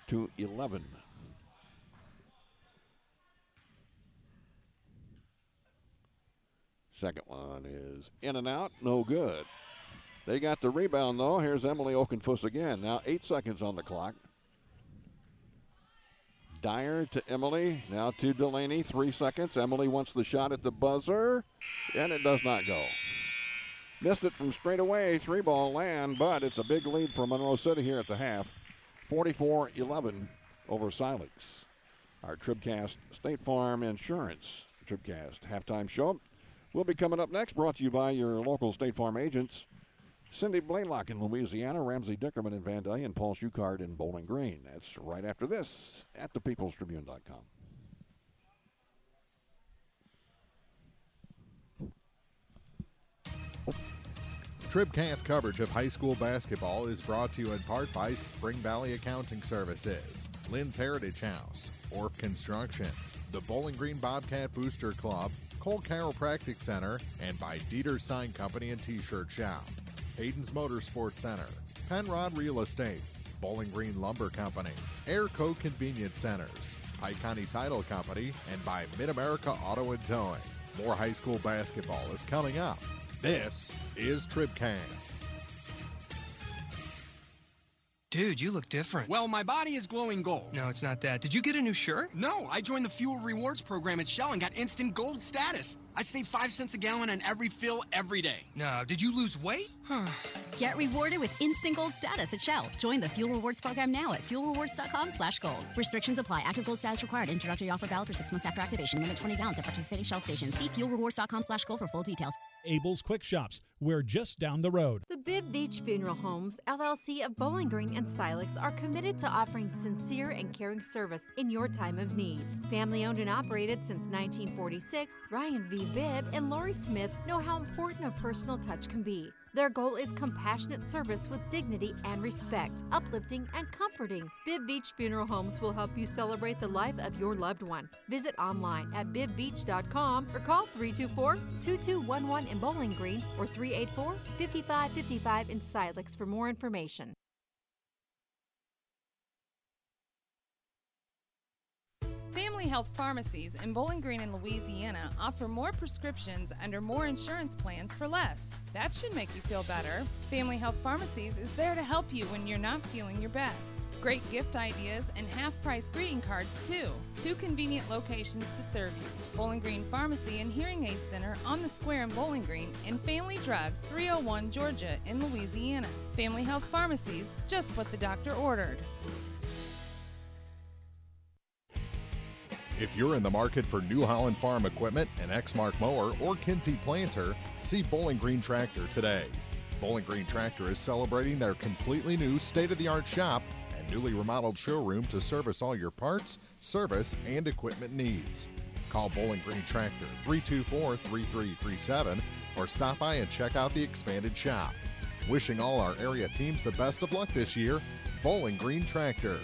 Second one is in and out, no good. They got the rebound though. Here's Emily Okenfuss again. Now 8 seconds on the clock. Dyer to Emily, now to Delaney, 3 seconds. Emily wants the shot at the buzzer, and it does not go. Missed it from straight away, 3-ball land, but it's a big lead for Monroe City here at the half. 44-11 over Silex. Our TribCast State Farm Insurance TribCast halftime show will be coming up next, brought to you by your local State Farm agents. Cindy Blaylock in Louisiana, Ramsey Dickerman in Vandalia, and Paul Schuchard in Bowling Green. That's right after this at thepeoplestribune.com. TribCast coverage of high school basketball is brought to you in part by Spring Valley Accounting Services, Lynn's Heritage House, Orff Construction, the Bowling Green Bobcat Booster Club, Cole Chiropractic Center, and by Dieter Sign Company and T-Shirt Shop, Hayden's Motorsports Center, Penrod Real Estate, Bowling Green Lumber Company, Airco Convenience Centers, Pike County Title Company, and by Mid-America Auto and Towing. More high school basketball is coming up. This is TribCast. Dude, you look different. Well, my body is glowing gold. No, it's not that. Did you get a new shirt? No, I joined the Fuel Rewards program at Shell and got instant gold status. I save 5 cents a gallon on every fill every day. No, did you lose weight? Get rewarded with instant gold status at Shell. Join the Fuel Rewards program now at fuelrewards.com/gold. Restrictions apply. Active gold status required. Introductory offer valid for 6 months after activation. Limit 20 gallons at participating Shell stations. See fuelrewards.com/gold for full details. Abel's Quick Shops. We're just down the road. The Bibb Beach Funeral Homes, LLC of Bowling Green and Silex are committed to offering sincere and caring service in your time of need. Family owned and operated since 1946, Ryan V. Bibb and Lori Smith know how important a personal touch can be. Their goal is compassionate service with dignity and respect, uplifting and comforting. Bibb Beach Funeral Homes will help you celebrate the life of your loved one. Visit online at bibbbeach.com or call 324-2211 in Bowling Green or 384-5555 in Silex for more information. Family Health Pharmacies in Bowling Green and Louisiana offer more prescriptions under more insurance plans for less. That should make you feel better. Family Health Pharmacies is there to help you when you're not feeling your best. Great gift ideas and half-price greeting cards, too. 2 convenient locations to serve you. Bowling Green Pharmacy and Hearing Aid Center on the Square in Bowling Green, and Family Drug, 301 Georgia in Louisiana. Family Health Pharmacies, just what the doctor ordered. If you're in the market for New Holland Farm equipment, an Exmark mower, or Kinsey planter, see Bowling Green Tractor today. Bowling Green Tractor is celebrating their completely new state-of-the-art shop and newly remodeled showroom to service all your parts, service, and equipment needs. Call Bowling Green Tractor 324-3337 or stop by and check out the expanded shop. Wishing all our area teams the best of luck this year, Bowling Green Tractor.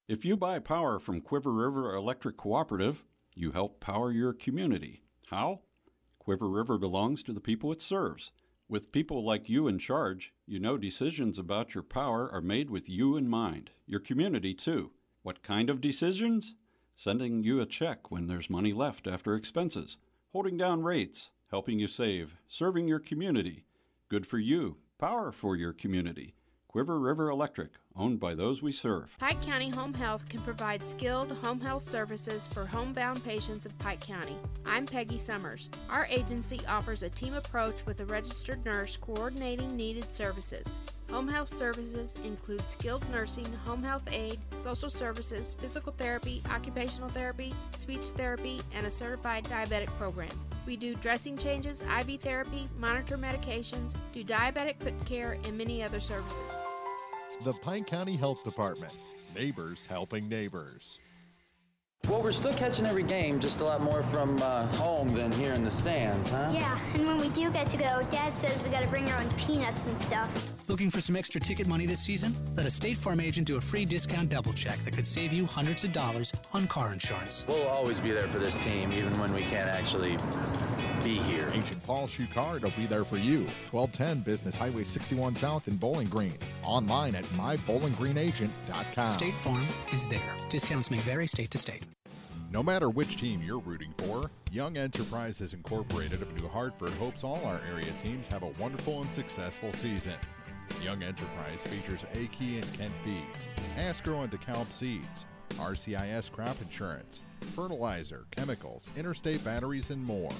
If you buy power from Quiver River Electric Cooperative, you help power your community. How? Quiver River belongs to the people it serves. With people like you in charge, you know decisions about your power are made with you in mind, your community too. What kind of decisions? Sending you a check when there's money left after expenses, holding down rates, helping you save, serving your community. Good for you, power for your community. Quiver River Electric, owned by those we serve. Pike County Home Health can provide skilled home health services for homebound patients of Pike County. I'm Peggy Summers. Our agency offers a team approach with a registered nurse coordinating needed services. Home health services include skilled nursing, home health aid, social services, physical therapy, occupational therapy, speech therapy, and a certified diabetic program. We do dressing changes, IV therapy, monitor medications, do diabetic foot care, and many other services. The Pike County Health Department. Neighbors helping neighbors. Well, we're still catching every game, just a lot more from home than here in the stands, huh? Yeah, and when we do get to go, Dad says we gotta bring our own peanuts and stuff. Looking for some extra ticket money this season? Let a State Farm agent do a free discount double check that could save you hundreds of dollars on car insurance. We'll always be there for this team, even when we can't actually be here. Agent Paul Shucard will be there for you. 1210 Business Highway 61 South in Bowling Green. Online at mybowlinggreenagent.com. State Farm is there. Discounts may vary state to state. No matter which team you're rooting for, Young Enterprises Incorporated of New Hartford hopes all our area teams have a wonderful and successful season. Young Enterprise features A-Key and Kent Feeds, Asgrow and DeKalb Seeds, RCIS Crop Insurance, fertilizer, chemicals, interstate batteries, and more.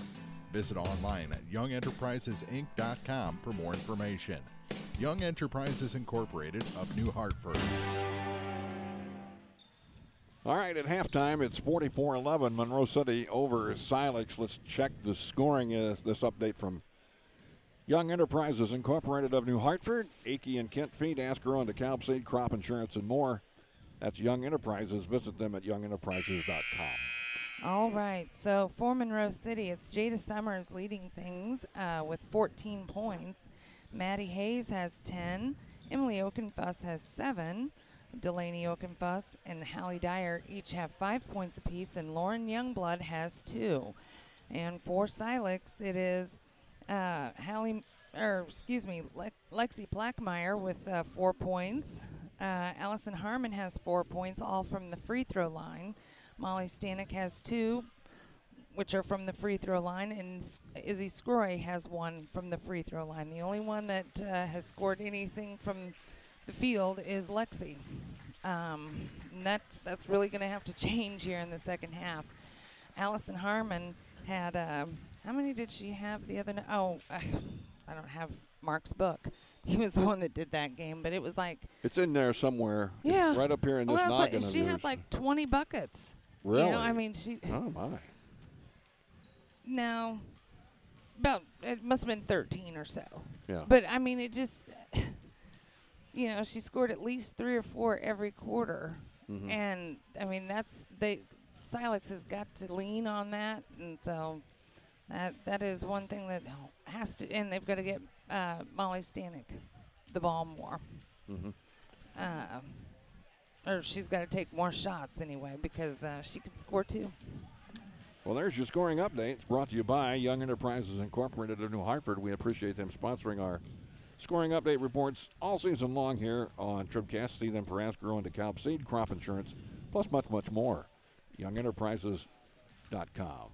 Visit online at youngenterprisesinc.com for more information. Young Enterprises Incorporated of New Hartford. All right, at halftime, it's 44-11, Monroe City over Silex. Let's check the scoring, this update from Young Enterprises Incorporated of New Hartford, Akey and Kent Feed, Asgrow and DeKalb Seed, Crop Insurance, and more. That's Young Enterprises. Visit them at youngenterprises.com. All right, so for Monroe City, it's Jada Summers leading things with 14 points. Maddie Hayes has 10. Emily Oakenfuss has 7. Delaney Oakenfuss and Hallie Dyer each have 5 points apiece, and Lauren Youngblood has 2. And for Silex, it is Lexi Blackmeyer with 4 points. Allison Harmon has 4 points, all from the free throw line. Molly Stanek has 2, which are from the free throw line, and Izzy Scroy has 1 from the free throw line. The only one that has scored anything from the field is Lexi. And that's really going to have to change here in the second half. Allison Harmon had, how many did she have the other night? Oh, I don't have Mark's book. He was the one that did that game, but it was like... It's in there somewhere. Yeah. It's right up here in this noggin of she yours. had like 20 buckets. Really? You know, I mean, she... Oh, my. No. It must have been 13 or so. Yeah. But, I mean, it just... You know, she scored at least 3 or 4 every quarter. Mm-hmm. And, I mean, Silex has got to lean on that. And so that is one thing that has to, and they've got to get Molly Stanek the ball more. Mm-hmm. Or she's got to take more shots anyway, because she can score too. Well, there's your scoring update. It's brought to you by Young Enterprises Incorporated of New Hartford. We appreciate them sponsoring our scoring update reports all season long here on TribCast. See them for Asgrow and DeKalb Seed, Crop Insurance, plus much, much more. youngenterprises.com.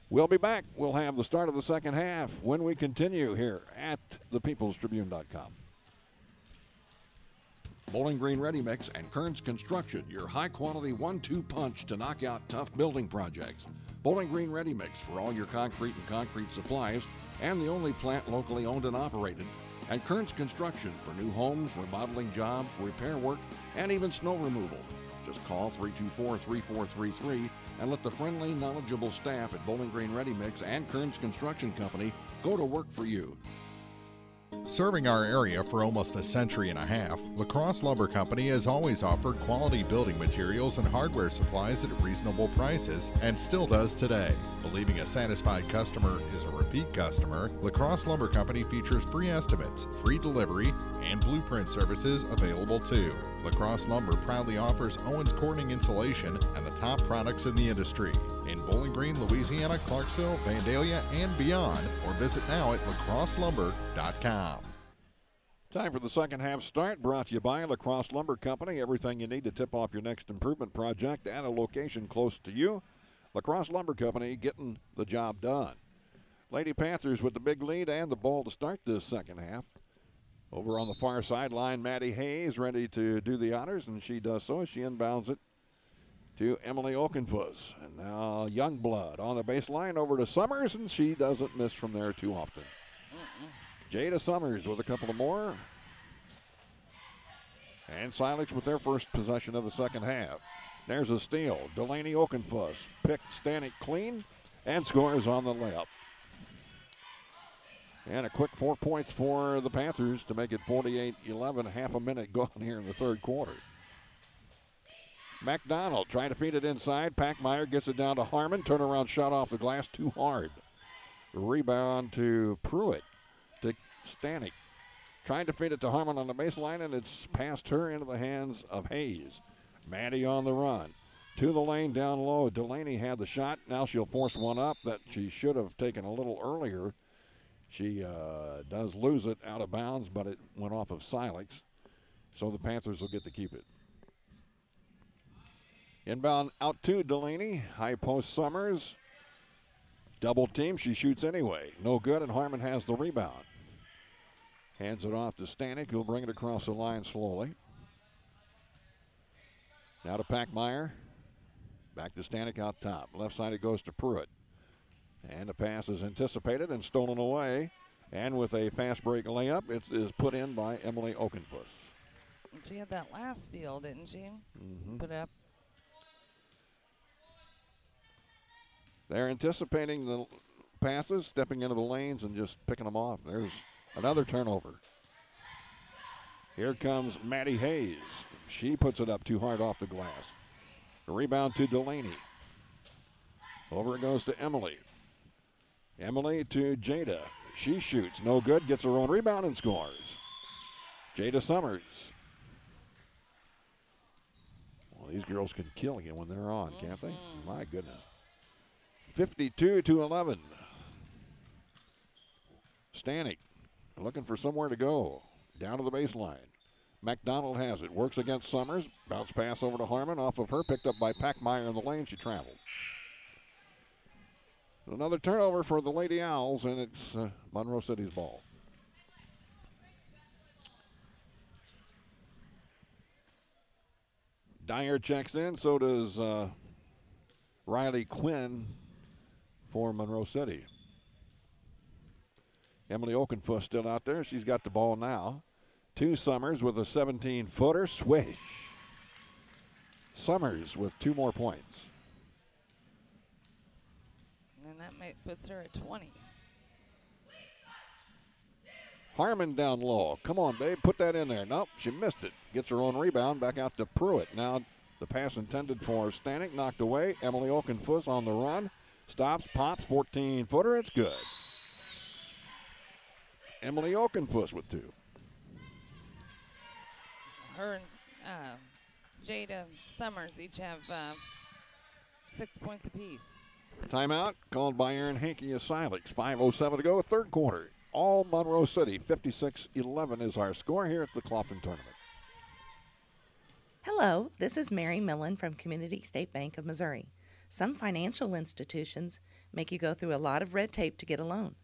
We'll be back. We'll have the start of the second half when we continue here at thepeoplestribune.com. Bowling Green Ready Mix and Kearns Construction, your high-quality 1-2 punch to knock out tough building projects. Bowling Green Ready Mix for all your concrete and concrete supplies, and the only plant locally owned and operated. And Kearns Construction for new homes, remodeling jobs, repair work, and even snow removal. Just call 324-3433 and let the friendly, knowledgeable staff at Bowling Green Ready Mix and Kearns Construction Company go to work for you. Serving our area for almost a century and a half, La Crosse Lumber Company has always offered quality building materials and hardware supplies at reasonable prices, and still does today. Believing a satisfied customer is a repeat customer, La Crosse Lumber Company features free estimates, free delivery, and blueprint services available too. LaCrosse Lumber proudly offers Owens Corning insulation and the top products in the industry. In Bowling Green, Louisiana, Clarksville, Vandalia, and beyond, or visit now at lacrosselumber.com. Time for the second half start, brought to you by LaCrosse Lumber Company. Everything you need to tip off your next improvement project at a location close to you. LaCrosse Lumber Company getting the job done. Lady Panthers with the big lead and the ball to start this second half. Over on the far sideline, Maddie Hayes ready to do the honors, and she does so. She inbounds it to Emily Okenfuss. And now Youngblood on the baseline over to Summers, and she doesn't miss from there too often. Jada Summers with a couple of more. And Silex with their first possession of the second half. There's a steal. Delaney Okenfuss picked Stanek clean and scores on the layup. And a quick 4 points for the Panthers to make it 48-11. Half a minute gone here in the third quarter. McDonald trying to feed it inside. Packmeyer gets it down to Harmon. Turnaround shot off the glass too hard. Rebound to Pruitt. To Stanek. Trying to feed it to Harmon on the baseline, and it's past her into the hands of Hayes. Maddie on the run. To the lane down low. Delaney had the shot. Now she'll force one up that she should have taken a little earlier. She does lose it out of bounds, but it went off of Silex. So the Panthers will get to keep it. Inbound out to Delaney. High post Summers. Double team. She shoots anyway. No good, and Harmon has the rebound. Hands it off to Stanek, who'll bring it across the line slowly. Now to Packmeyer. Back to Stanek out top. Left side it goes to Pruitt. And the pass is anticipated and stolen away. And with a fast break layup, it is put in by Emily Okenfuss. She had that last steal, didn't she? Mm-hmm. Put up. They're anticipating the passes, stepping into the lanes and just picking them off. There's another turnover. Here comes Maddie Hayes. She puts it up too hard off the glass. The rebound to Delaney. Over it goes to Emily. Emily to Jada. She shoots. No good. Gets her own rebound and scores. Jada Summers. Well, these girls can kill you when they're on, can't they? My goodness. 52-11. Stanek looking for somewhere to go. Down to the baseline. McDonald has it. Works against Summers. Bounce pass over to Harmon. Off of her. Picked up by Packmeyer in the lane. She traveled. Another turnover for the Lady Owls, and it's Monroe City's ball. Dyer checks in. So does Riley Quinn for Monroe City. Emily Okenfuss still out there. She's got the ball now. To Summers with a 17-footer. Swish. Summers with 2 more points. And that puts her at 20. Harmon down low. Come on, babe. Put that in there. Nope, she missed it. Gets her own rebound. Back out to Pruitt. Now the pass intended for Stanek. Knocked away. Emily Okenfuss on the run. Stops, pops, 14-footer. It's good. Emily Okenfuss with 2. Her and Jada Summers each have 6 points apiece. Timeout called by Aaron Hankey of Silex. 5:07 to go, third quarter. All Monroe City. 56-11 is our score here at the Clopton tournament. Hello, this is Mary Millen from Community State Bank of Missouri. Some financial institutions make you go through a lot of red tape to get a loan.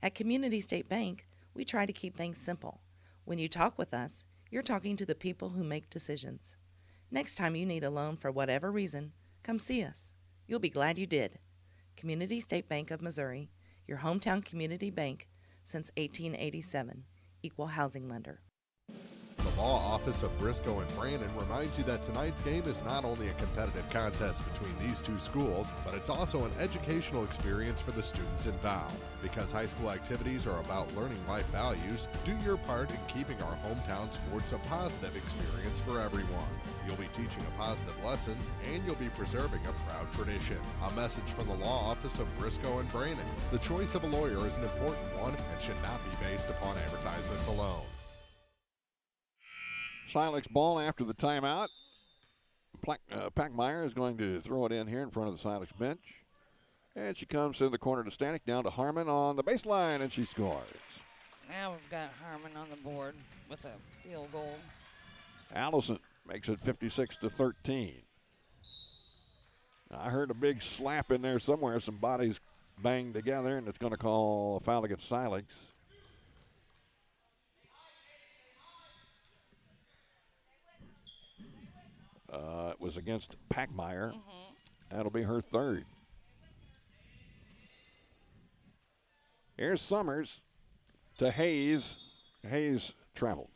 At Community State Bank, we try to keep things simple. When you talk with us, you're talking to the people who make decisions. Next time you need a loan for whatever reason, come see us. You'll be glad you did. Community State Bank of Missouri, your hometown community bank since 1887, equal housing lender. The Law Office of Briscoe and Brandon reminds you that tonight's game is not only a competitive contest between these two schools, but it's also an educational experience for the students involved. Because high school activities are about learning life values, do your part in keeping our hometown sports a positive experience for everyone. You'll be teaching a positive lesson, and you'll be preserving a proud tradition. A message from the Law Office of Briscoe and Brandon. The choice of a lawyer is an important one and should not be based upon advertisements alone. Silex ball after the timeout. Packmeyer is going to throw it in here in front of the Silex bench. And she comes to the corner to Stanek, down to Harmon on the baseline, and she scores. Now we've got Harmon on the board with a field goal. Allison makes it 56-13. I heard a big slap in there somewhere. Some bodies banged together, and it's going to call a foul against Silex. It was against Packmeyer. That'll be her third. Here's Summers to Hayes. Hayes traveled.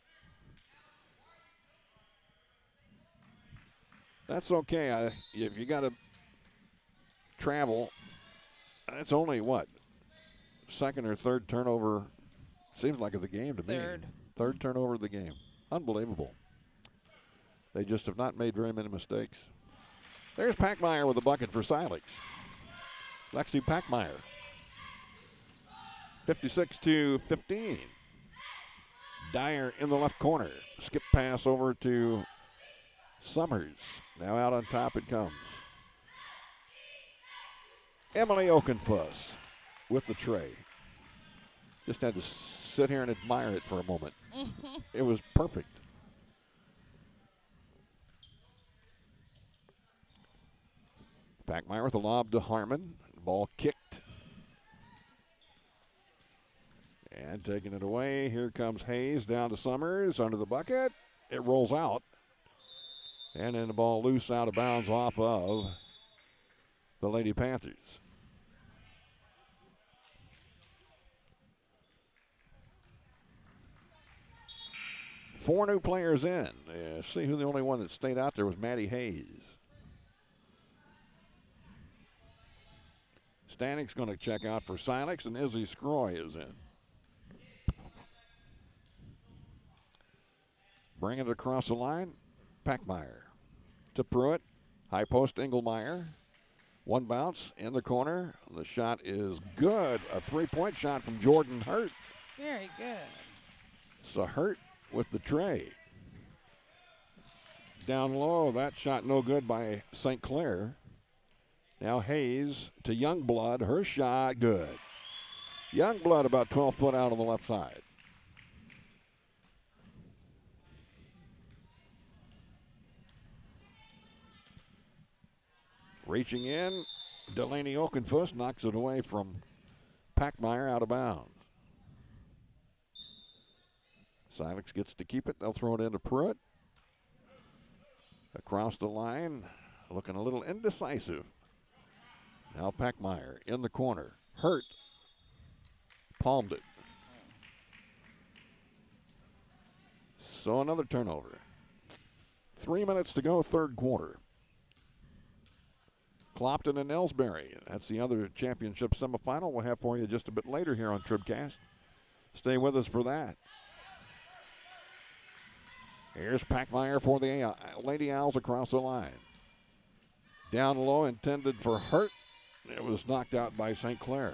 That's okay. If you got to travel, that's only what? Second or third turnover. Seems like of the game to me. Third turnover of the game. Unbelievable. They just have not made very many mistakes. There's Packmeyer with a bucket for Silex. Lexi Packmeyer. 56-15. Dyer in the left corner. Skip pass over to Summers. Now out on top it comes. Emily Okenfuss with the tray. Just had to sit here and admire it for a moment. It was perfect. Packmeyer with a lob to Harmon. Ball kicked. And taking it away, here comes Hayes down to Summers under the bucket. It rolls out. And then the ball loose out of bounds off of the Lady Panthers. Four new players in. See who the only one that stayed out there was Maddie Hayes. Stanek's going to check out for Silex, and Izzy Scroy is in. Bring it across the line. Packmeyer to Pruitt. High post Engelmeyer. One bounce in the corner. The shot is good. A three-point shot from Jordan Hurt. Very good. So Hurt with the tray. Down low, that shot no good by St. Clair. Now Hayes to Youngblood. Her shot good. Youngblood about 12 foot out on the left side. Reaching in, Delaney Okenfuss knocks it away from Packmeyer out of bounds. Silex gets to keep it. They'll throw it into Pruitt. Across the line, looking a little indecisive. Now Packmeyer in the corner. Hurt. Palmed it. So another turnover. 3 minutes to go, third quarter. Clopton and Elsberry. That's the other championship semifinal we'll have for you just a bit later here on TribCast. Stay with us for that. Here's Packmeyer for the Lady Owls across the line. Down low, intended for Hurt. It was knocked out by St. Clair.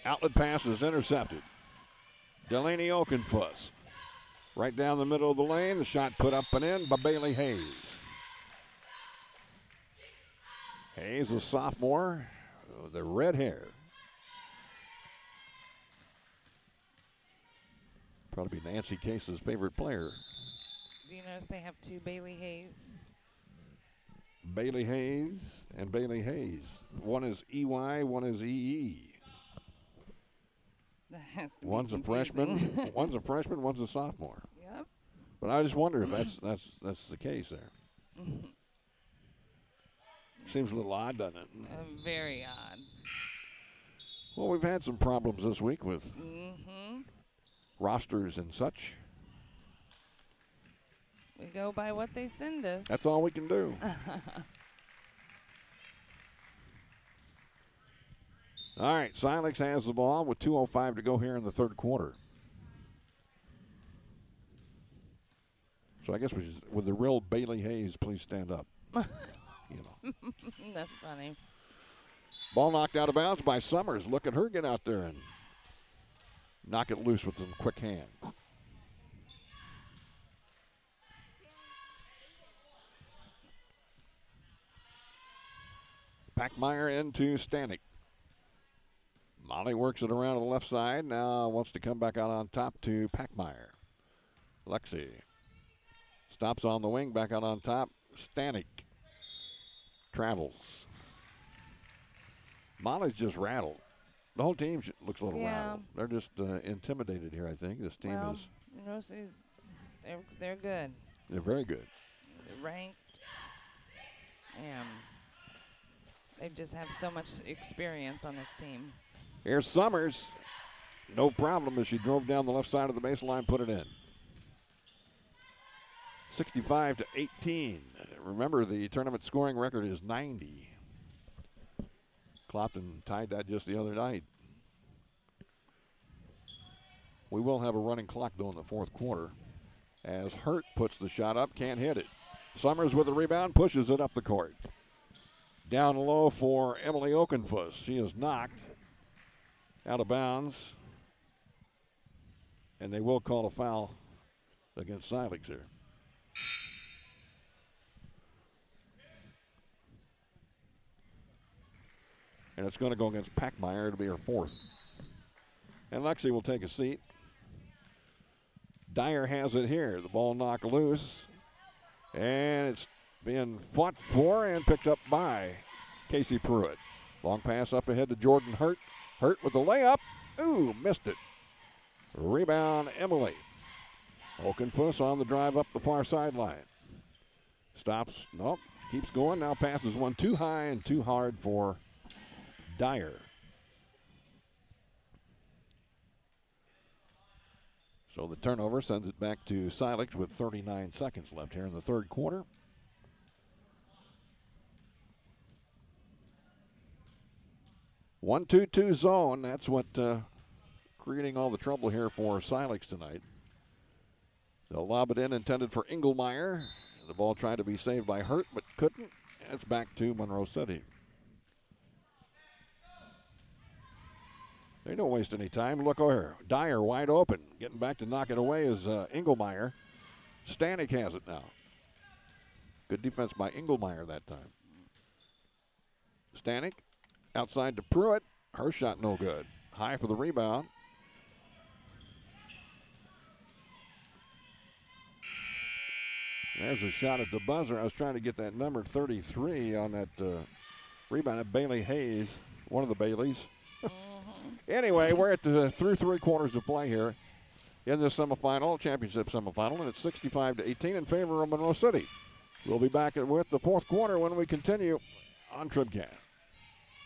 Outlet pass is intercepted. Delaney Okenfuss. Right down the middle of the lane. The shot put up and in by Bailey Hayes. Hayes, a sophomore, with the red hair. Probably Nancy Case's favorite player. Do you notice they have two Bailey Hayes? Bailey Hayes and Bailey Hayes. One is EY, one is EE. That has to One's be a freshman. One's a freshman. One's a sophomore. Yep. But I just wonder if that's the case there. Seems a little odd, doesn't it? Very odd. Well, we've had some problems this week with rosters and such. We go by what they send us. That's all we can do. All right, Silex has the ball with 2:05 to go here in the third quarter. So I guess we should, with the real Bailey Hayes, please stand up. You know. That's funny. Ball knocked out of bounds by Summers. Look at her get out there and knock it loose with some quick hand. Packmeyer into Stanek. Molly works it around to the left side. Now wants to come back out on top to Packmeyer. Lexi stops on the wing, back out on top. Stanek travels. Molly's just rattled. The whole team looks a little rattled. They're just intimidated here, I think. This team is. Monroe City's, they're good. They're very good. They're ranked. And they just have so much experience on this team. Here's Summers. No problem as she drove down the left side of the baseline, put it in. 65-18. Remember, the tournament scoring record is 90. Clopton tied that just the other night. We will have a running clock, though, in the fourth quarter. As Hurt puts the shot up, can't hit it. Summers with the rebound, pushes it up the court. Down low for Emily Okenfuss. She is knocked out of bounds. And they will call a foul against Silex here. And it's going to go against Packmeyer. It'll be her fourth. And Lexi will take a seat. Dyer has it here. The ball knocked loose. And it's being fought for and picked up by Casey Pruitt. Long pass up ahead to Jordan Hurt. Hurt with the layup. Ooh, missed it. Rebound, Emily. Okenfuss on the drive up the far sideline. Stops. Nope. Keeps going. Now passes one too high and too hard for Dyer. So the turnover sends it back to Silex with 39 seconds left here in the third quarter. One, 2-2 zone. That's what creating all the trouble here for Silex tonight. They'll lob it in, intended for Engelmeyer. The ball tried to be saved by Hurt, but couldn't. It's back to Monroe City. They don't waste any time. Look over. Dyer wide open. Getting back to knock it away is Engelmeyer. Stanek has it now. Good defense by Engelmeyer that time. Stanek outside to Pruitt. Her shot no good. High for the rebound. There's a shot at the buzzer. I was trying to get that number 33 on that rebound at Bailey Hayes, one of the Baileys. Anyway, we're at the through three quarters of play here in the semifinal, championship semifinal, and it's 65-18 in favor of Monroe City. We'll be back with the fourth quarter when we continue on TribCast.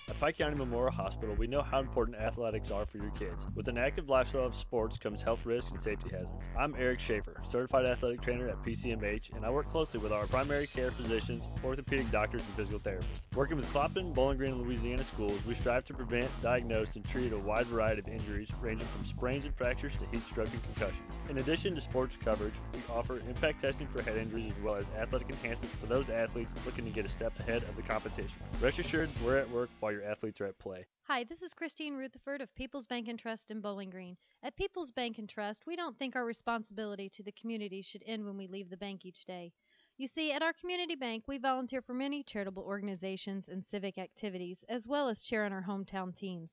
At Pike County Memorial Hospital, we know how important athletics are for your kids. With an active lifestyle of sports comes health risks and safety hazards. I'm Eric Schaefer, certified athletic trainer at PCMH, and I work closely with our primary care physicians, orthopedic doctors, and physical therapists. Working with Clopton, Bowling Green, and Louisiana schools, we strive to prevent, diagnose, and treat a wide variety of injuries, ranging from sprains and fractures to heat stroke and concussions. In addition to sports coverage, we offer impact testing for head injuries as well as athletic enhancement for those athletes looking to get a step ahead of the competition. Rest assured, we're at work while your athletes are at play. Hi, this is Christine Rutherford of People's Bank and Trust in Bowling Green. At People's Bank and Trust, we don't think our responsibility to the community should end when we leave the bank each day. You see, at our community bank, we volunteer for many charitable organizations and civic activities, as well as cheer on our hometown teams.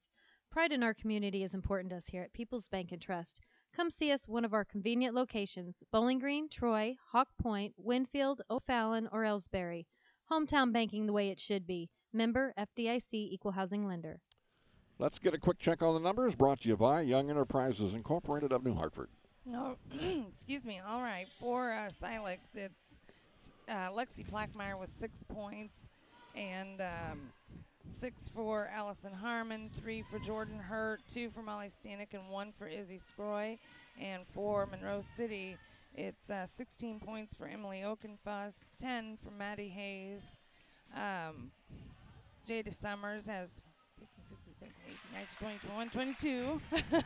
Pride in our community is important to us here at People's Bank and Trust. Come see us at one of our convenient locations, Bowling Green, Troy, Hawk Point, Winfield, O'Fallon, or Elsberry. Hometown banking the way it should be. Member FDIC Equal Housing Lender. Let's get a quick check on the numbers, brought to you by Young Enterprises Incorporated of New Hartford. No, excuse me. All right, for Silex, it's Lexi Plackmeyer with 6 points, and 6 for Allison Harmon, 3 for Jordan Hurt, 2 for Molly Stanek, and 1 for Izzy Scroy. And for Monroe City, it's 16 points for Emily Okenfuss, 10 for Maddie Hayes. Jada Summers has 15, 16, 17, 18, 19, 20, 21,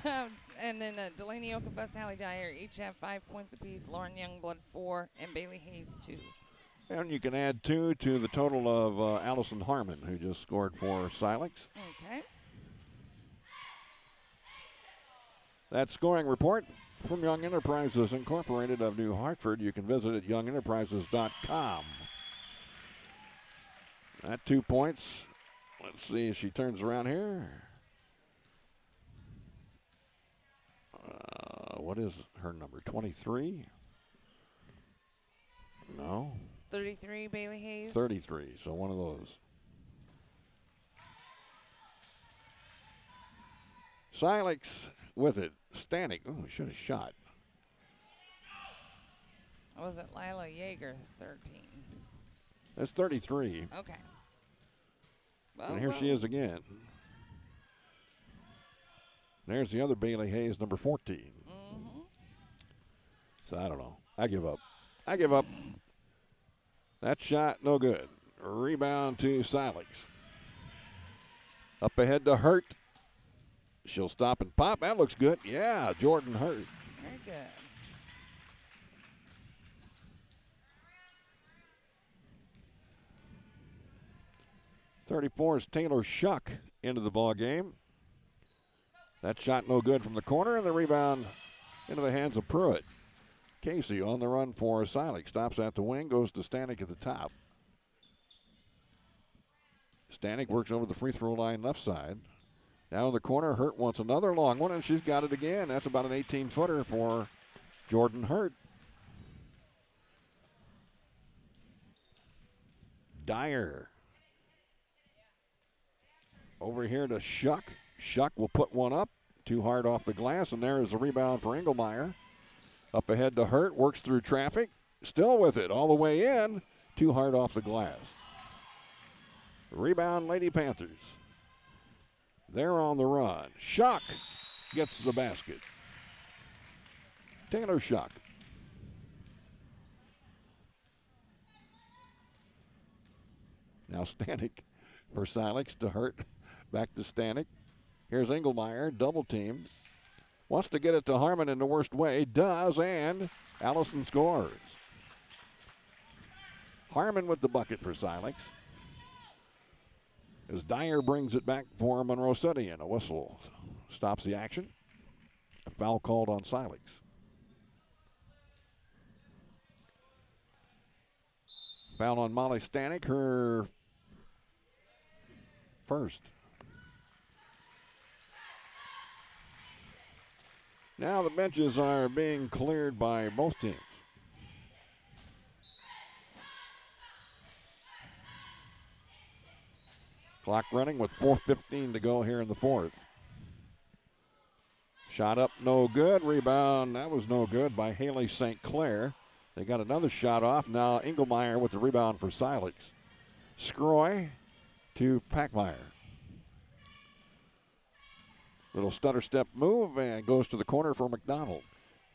22. And then Delaney Okenfuss, Hallie Dyer each have 5 points apiece. Lauren Youngblood 4, and Bailey Hayes 2. And you can add 2 to the total of Allison Harmon, who just scored for Silex. Okay. That scoring report from Young Enterprises Incorporated of New Hartford. You can visit at youngenterprises.com. That 2 points. Let's see if she turns around here. What is her number? 23? No. 33, Bailey Hayes. 33, so one of those. Silex with it. Stanek. Oh, should have shot. Was it Lila Yeager, 13? That's 33. Okay. And here she is again. There's the other Bailey Hayes, number 14. Mm-hmm. So I don't know. I give up. I give up. That shot, no good. Rebound to Silex. Up ahead to Hurt. She'll stop and pop. That looks good. Yeah, Jordan Hurt. Very good. .34 is Taylor Shuck into the ball game. That shot no good from the corner, and the rebound into the hands of Pruitt. Casey on the run for Silex. Stops at the wing, goes to Stanek at the top. Stanek works over the free throw line left side. Now in the corner, Hurt wants another long one, and she's got it again. That's about an 18-footer for Jordan Hurt. Dyer. Over here to Shuck. Shuck will put one up. Too hard off the glass, and there is a rebound for Engelmeyer. Up ahead to Hurt, works through traffic. Still with it, all the way in. Too hard off the glass. Rebound, Lady Panthers. They're on the run. Shuck gets the basket. Taylor Shuck. Now Stanek for Silex to Hurt. Back to Stanek. Here's Engelmeyer, double teamed. Wants to get it to Harmon in the worst way. Does, and Allison scores. Harmon with the bucket for Silex. As Dyer brings it back for Monroe City, and a whistle stops the action. A foul called on Silex. Foul on Molly Stanek, her first. Now the benches are being cleared by both teams. Clock running with 4:15 to go here in the fourth. Shot up, no good. Rebound, that was no good by Haley St. Clair. They got another shot off. Now Engelmeyer with the rebound for Silex. Scroy to Packmeyer. Little stutter step move and goes to the corner for McDonald.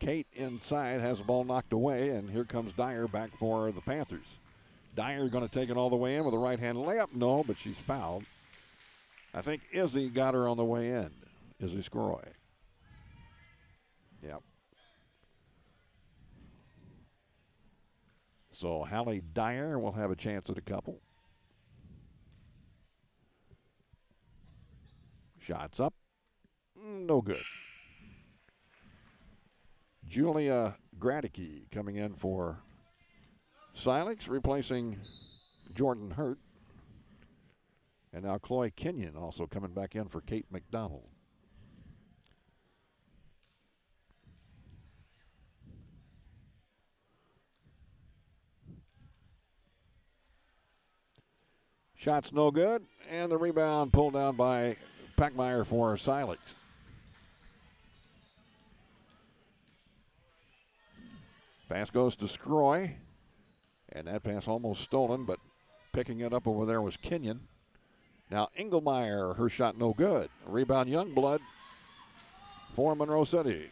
Kate inside has the ball knocked away, and here comes Dyer back for the Panthers. Dyer going to take it all the way in with a right-hand layup. No, but she's fouled. I think Izzy got her on the way in. Izzy Scroy. Yep. So Hallie Dyer will have a chance at a couple. Shots up. No good. Julia Gradicke coming in for Silex, replacing Jordan Hurt. And now Chloe Kenyon also coming back in for Kate McDonald. Shots no good, and the rebound pulled down by Packmeyer for Silex. Pass goes to Scroy, and that pass almost stolen, but picking it up over there was Kenyon. Now Engelmeyer, her shot no good. Rebound Youngblood for Monroe City.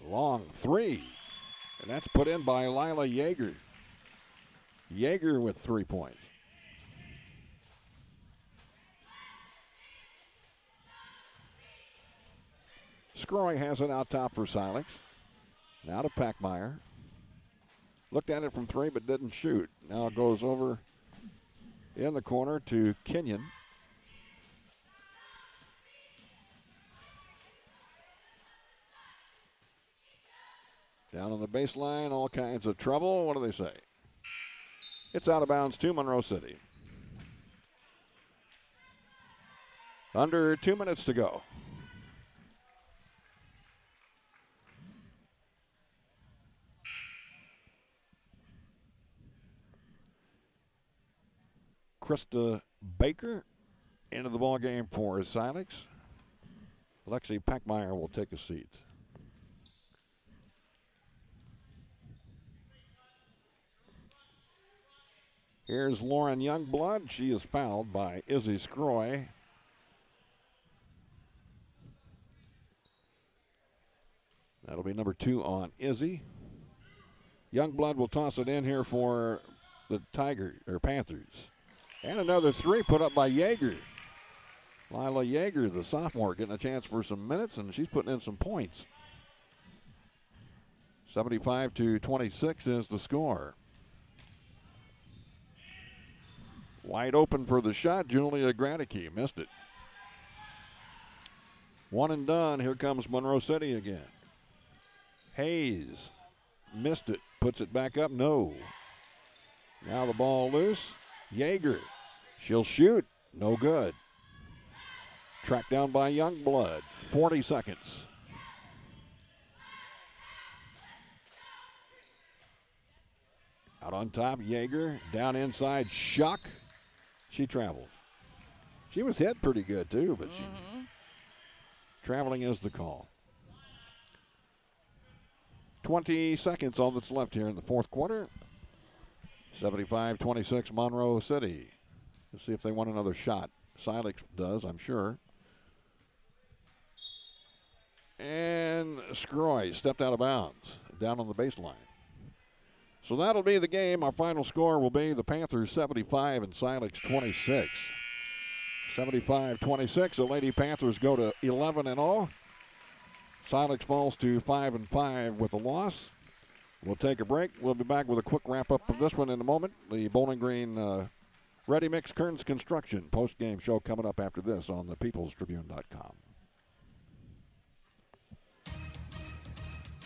Long three, and that's put in by Lila Yeager. Yeager with 3 points. Scroy has it out top for Silex. Now to Packmeyer. Looked at it from three but didn't shoot. Now it goes over in the corner to Kenyon. Down on the baseline, all kinds of trouble. What do they say? It's out of bounds to Monroe City. Under 2 minutes to go. Krista Baker into the ball game for Silex. Alexi Packmeyer will take a seat. Here's Lauren Youngblood. She is fouled by Izzy Scroy. That'll be number 2 on Izzy. Youngblood will toss it in here for the Panthers. And another 3 put up by Yeager. Lila Yeager, the sophomore, getting a chance for some minutes, and she's putting in some points. 75-26 is the score. Wide open for the shot, Julia Gradicke missed it. One and done. Here comes Monroe City again. Hayes missed it, puts it back up, no. Now the ball loose. Yeager, she'll shoot, no good. Tracked down by Youngblood, 40 seconds. Out on top, Yeager, down inside, Shuck. She travels. She was hit pretty good too, but traveling is the call. 20 seconds, all that's left here in the fourth quarter. 75-26 Monroe City. Let's see if they want another shot. Silex does, I'm sure. And Scroy stepped out of bounds down on the baseline. So that'll be the game. Our final score will be the Panthers 75 and Silex 26. 75-26. The Lady Panthers go to 11-0. Silex falls to 5-5 with a loss. We'll take a break. We'll be back with a quick wrap-up of this one in a moment. The Bowling Green Ready Mix Kearns Construction post-game show coming up after this on the peoplestribune.com.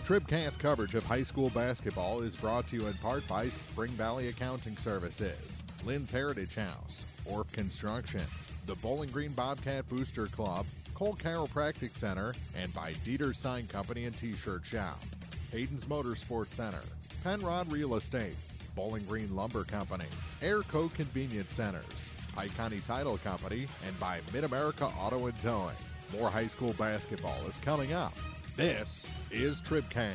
TribCast coverage of high school basketball is brought to you in part by Spring Valley Accounting Services, Lynn's Heritage House, Orff Construction, the Bowling Green Bobcat Booster Club, Cole Chiropractic Center, and by Dieter Sign Company and T-Shirt Shop, Hayden's Motorsports Center, Penrod Real Estate, Bowling Green Lumber Company, Airco Convenience Centers, Pike County Title Company, and by Mid-America Auto and Towing. More high school basketball is coming up. This is TribCast.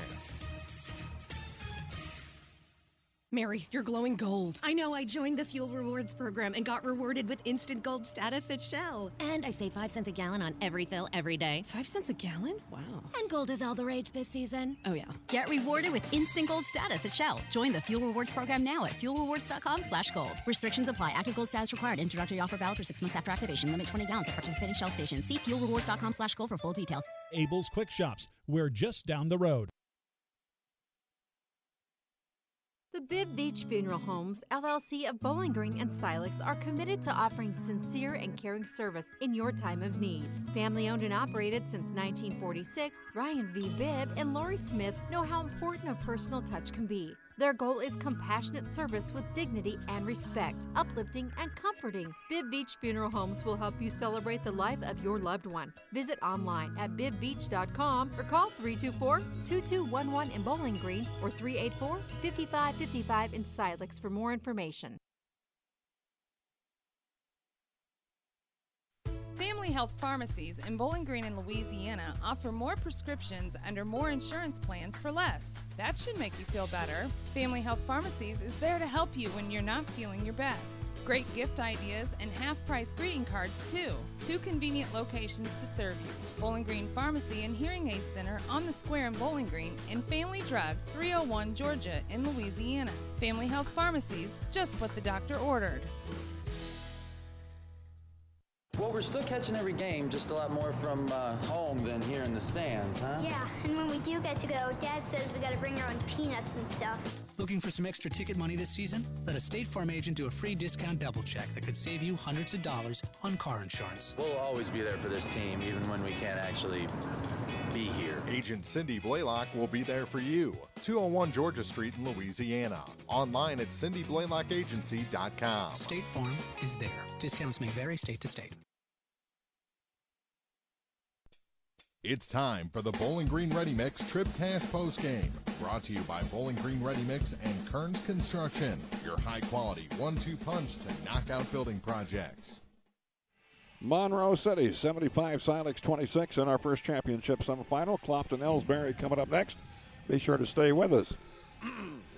Mary, you're glowing gold. I know. I joined the Fuel Rewards program and got rewarded with instant gold status at Shell. And I save 5 cents a gallon on every fill every day. 5 cents a gallon? Wow. And gold is all the rage this season. Oh, yeah. Get rewarded with instant gold status at Shell. Join the Fuel Rewards program now at fuelrewards.com/gold. Restrictions apply. Active gold status required. Introductory offer valid for 6 months after activation. Limit 20 gallons at participating Shell stations. See fuelrewards.com/gold for full details. Abel's Quick Shops. We're just down the road. The Bibb Beach Funeral Homes, LLC of Bowling Green and Silex are committed to offering sincere and caring service in your time of need. Family owned and operated since 1946, Ryan V. Bibb and Lori Smith know how important a personal touch can be. Their goal is compassionate service with dignity and respect, uplifting and comforting. Bibb Beach Funeral Homes will help you celebrate the life of your loved one. Visit online at bibbbeach.com or call 324-2211 in Bowling Green or 384-5555 in Silex for more information. Family Health Pharmacies in Bowling Green and Louisiana offer more prescriptions under more insurance plans for less. That should make you feel better. Family Health Pharmacies is there to help you when you're not feeling your best. Great gift ideas and half-price greeting cards, too. 2 convenient locations to serve you. Bowling Green Pharmacy and Hearing Aid Center on the Square in Bowling Green, and Family Drug, 301 Georgia in Louisiana. Family Health Pharmacies, just what the doctor ordered. But we're still catching every game, just a lot more from home than here in the stands, huh? Yeah, and when we do get to go, Dad says we gotta bring our own peanuts and stuff. Looking for some extra ticket money this season? Let a State Farm agent do a free discount double check that could save you hundreds of dollars on car insurance. We'll always be there for this team, even when we can't actually be here. Agent Cindy Blaylock will be there for you. 201 Georgia Street in Louisiana. Online at cindyblaylockagency.com. State Farm is there. Discounts may vary state to state. It's time for the Bowling Green Ready Mix TribCast postgame. Brought to you by Bowling Green Ready Mix and Kearns Construction, your high-quality 1-2 punch to knock out building projects. Monroe City, 75, Silex 26 in our first championship semifinal. Clopton, Elsberry coming up next. Be sure to stay with us.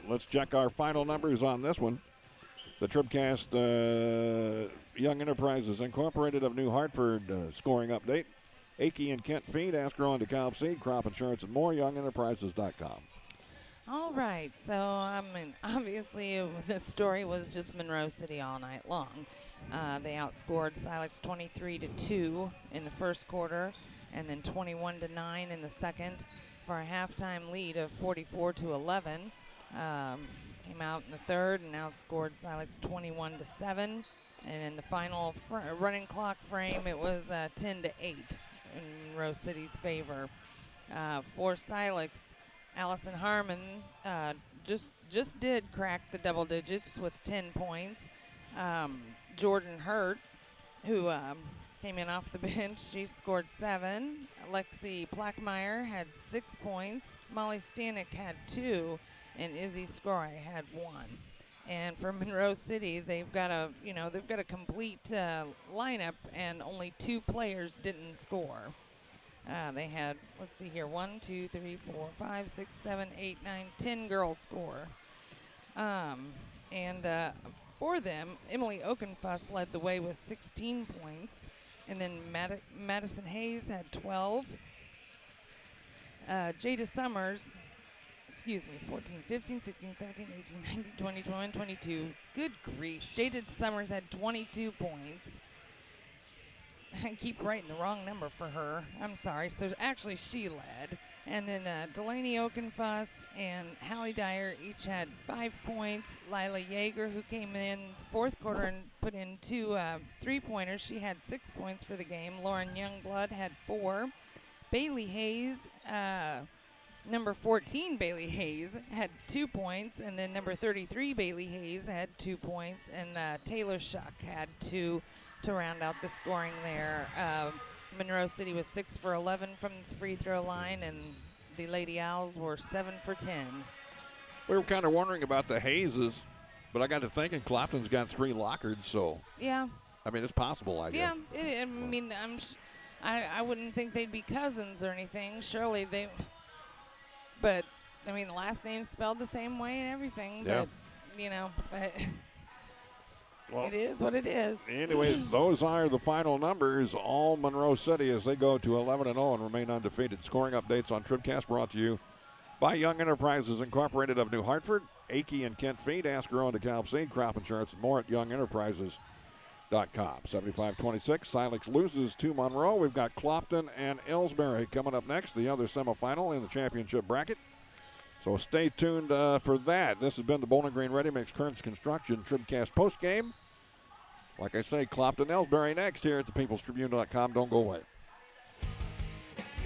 Let's check our final numbers on this one. The TribCast Young Enterprises Incorporated of New Hartford scoring update. Akey and Kent Feed, Asker on DeKalb Seed, Crop Insurance, and more, youngenterprises.com. All right, so obviously the story was just Monroe City all night long. They outscored Silex 23-2 in the first quarter, and then 21-9 in the second for a halftime lead of 44-11. Came out in the third and outscored Silex 21-7, and in the final running clock frame, it was 10-8 in Monroe City's favor. For Silex, Allison Harmon just did crack the double digits with 10 points. Jordan Hurt, who came in off the bench, she scored 7. Lexi Plackmeyer had 6 points. Molly Stanek had 2, and Izzy Skroy had 1. And for Monroe City, they've got a complete lineup, and only 2 players didn't score. They had, let's see here, 1, 2, 3, 4, 5, 6, 7, 8, 9, 10 girls score. For them, Emily Oakenfuss led the way with 16 points, and then Madison Hayes had 12. Jada Summers, 14, 15, 16, 17, 18, 19, 20, 21, 22. Good grief. Jada Summers had 22 points. I keep writing the wrong number for her. I'm sorry. So actually she led. And then Delaney Oakenfuss and Hallie Dyer each had 5 points. Lila Yeager, who came in fourth quarter and put in 2 3-pointers, she had 6 points for the game. Lauren Youngblood had 4. Bailey Hayes, number 14, Bailey Hayes, had 2 points. And then number 33, Bailey Hayes, had 2 points. And Taylor Shuck had 2 to round out the scoring there. Monroe City was 6 for 11 from the free throw line, and the Lady Owls were 7 for 10. We were kind of wondering about the Hayeses, but I got to thinking Clopton's got 3 Lockards, so. Yeah. I mean, it's possible, I guess. Yeah, I wouldn't think they'd be cousins or anything. Surely they, but, I mean, the last name's spelled the same way and everything, yeah. but. Well, it is what it is. Anyway, those are the final numbers. All Monroe City as they go to 11-0 and remain undefeated. Scoring updates on TribCast brought to you by Young Enterprises Incorporated of New Hartford. Akey and Kent Feed, Asker on DeKalb Seed, Crop Insurance, and more at youngenterprises.com. 75-26, Silex loses to Monroe. We've got Clopton and Elsberry coming up next, the other semifinal in the championship bracket. So stay tuned for that. This has been the Bowling Green Ready Mix Kearns Construction TribCast postgame. Like I say, Clopton Elsberry next here at thepeoplestribune.com. Don't go away.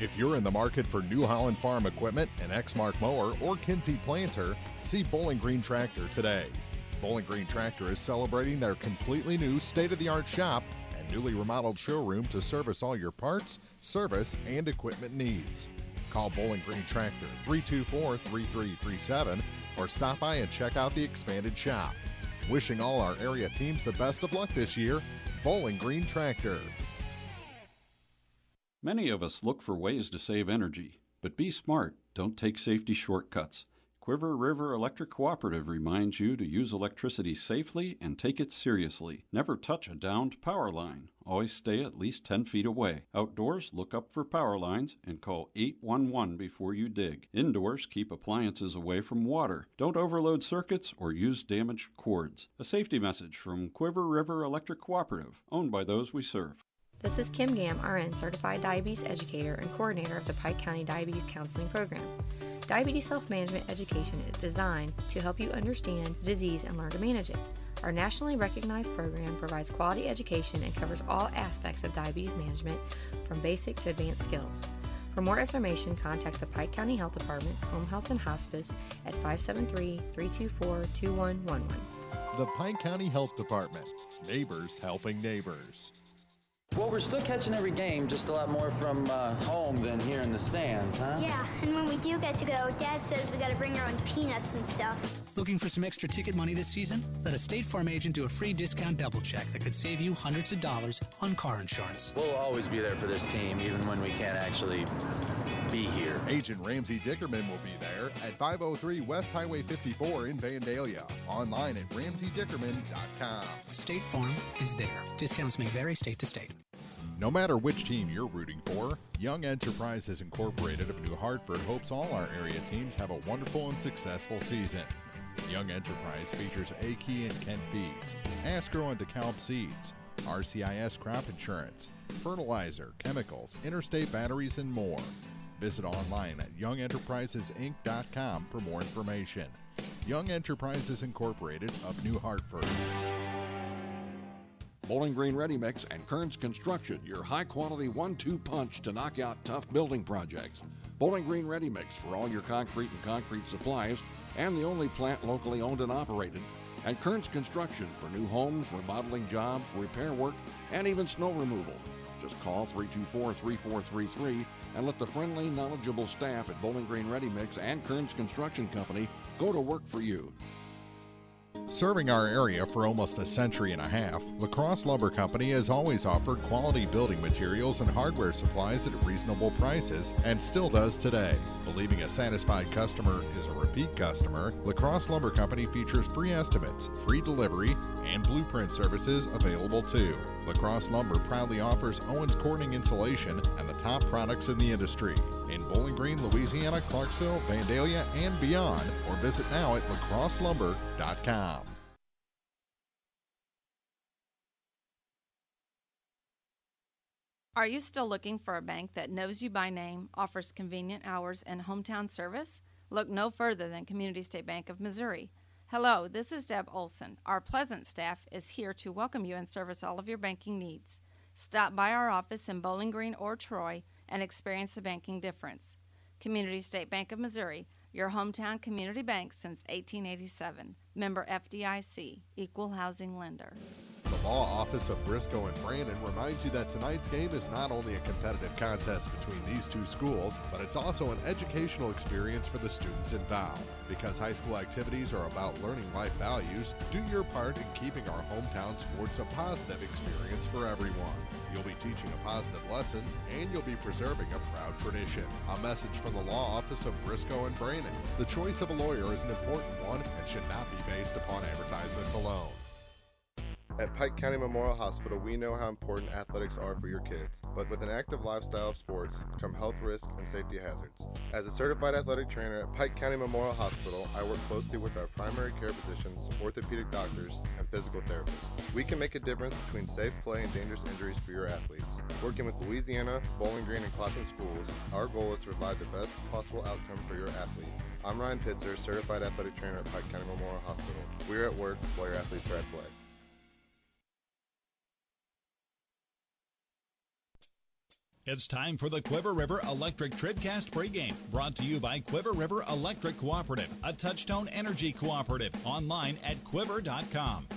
If you're in the market for New Holland Farm equipment, an Exmark mower, or Kinsey planter, see Bowling Green Tractor today. Bowling Green Tractor is celebrating their completely new state-of-the-art shop and newly remodeled showroom to service all your parts, service, and equipment needs. Call Bowling Green Tractor 324-3337 or stop by and check out the expanded shop. Wishing all our area teams the best of luck this year, Bowling Green Tractor. Many of us look for ways to save energy, but be smart. Don't take safety shortcuts. Quiver River Electric Cooperative reminds you to use electricity safely and take it seriously. Never touch a downed power line. Always stay at least 10 feet away. Outdoors, look up for power lines and call 811 before you dig. Indoors, keep appliances away from water. Don't overload circuits or use damaged cords. A safety message from Quiver River Electric Cooperative, owned by those we serve. This is Kim Gam, RN, Certified Diabetes Educator and Coordinator of the Pike County Diabetes Counseling Program. Diabetes self-management education is designed to help you understand the disease and learn to manage it. Our nationally recognized program provides quality education and covers all aspects of diabetes management, from basic to advanced skills. For more information, contact the Pike County Health Department, Home Health and Hospice at 573-324-2111. The Pike County Health Department. Neighbors helping neighbors. Well, we're still catching every game, just a lot more from home than here in the stands, huh? Yeah, and when we do get to go, Dad says we gotta bring our own peanuts and stuff. Looking for some extra ticket money this season? Let a State Farm agent do a free discount double check that could save you hundreds of dollars on car insurance. We'll always be there for this team, even when we can't actually be here. Agent Ramsey Dickerman will be there at 503 West Highway 54 in Vandalia. Online at RamseyDickerman.com. State Farm is there. Discounts may vary state to state. No matter which team you're rooting for, Young Enterprises Incorporated of New Hartford hopes all our area teams have a wonderful and successful season. Young Enterprise features A-Key and Kent Feeds, Asgrow and DeKalb Seeds, RCIS Crop Insurance, fertilizer, chemicals, interstate batteries, and more. Visit online at youngenterprisesinc.com for more information. Young Enterprises Incorporated of New Hartford. Bowling Green Ready Mix and Kearns Construction, your high-quality 1-2 punch to knock out tough building projects. Bowling Green Ready Mix for all your concrete and concrete supplies, and the only plant locally owned and operated. And Kearns Construction for new homes, remodeling jobs, repair work, and even snow removal. Just call 324-3433 and let the friendly, knowledgeable staff at Bowling Green Ready Mix and Kearns Construction Company go to work for you. Serving our area for almost a century and a half, La Crosse Lumber Company has always offered quality building materials and hardware supplies at reasonable prices, and still does today. Believing a satisfied customer is a repeat customer, La Crosse Lumber Company features free estimates, free delivery, and blueprint services available too. La Crosse Lumber proudly offers Owens Corning insulation and the top products in the industry. In Bowling Green, Louisiana, Clarksville, Vandalia, and beyond, or visit now at lacrosselumber.com. Are you still looking for a bank that knows you by name, offers convenient hours, and hometown service? Look no further than Community State Bank of Missouri. Hello, this is Deb Olson. Our pleasant staff is here to welcome you and service all of your banking needs. Stop by our office in Bowling Green or Troy and experience the banking difference. Community State Bank of Missouri, your hometown community bank since 1887. Member FDIC, equal housing lender. The Law Office of Briscoe and Brandon reminds you that tonight's game is not only a competitive contest between these two schools, but it's also an educational experience for the students involved. Because high school activities are about learning life values, do your part in keeping our hometown sports a positive experience for everyone. You'll be teaching a positive lesson, and you'll be preserving a proud tradition. A message from the Law Office of Briscoe and Brandon. The choice of a lawyer is an important one and should not be based upon advertisements alone. At Pike County Memorial Hospital, we know how important athletics are for your kids, but with an active lifestyle of sports come health risks and safety hazards. As a certified athletic trainer at Pike County Memorial Hospital, I work closely with our primary care physicians, orthopedic doctors, and physical therapists. We can make a difference between safe play and dangerous injuries for your athletes. Working with Louisiana, Bowling Green, and Clopton schools, our goal is to provide the best possible outcome for your athlete. I'm Ryan Pitzer, certified athletic trainer at Pike County Memorial Hospital. We're at work while your athletes are at play. It's time for the Quiver River Electric TribCast pregame, brought to you by Quiver River Electric Cooperative, a Touchstone Energy cooperative, online at quiver.com.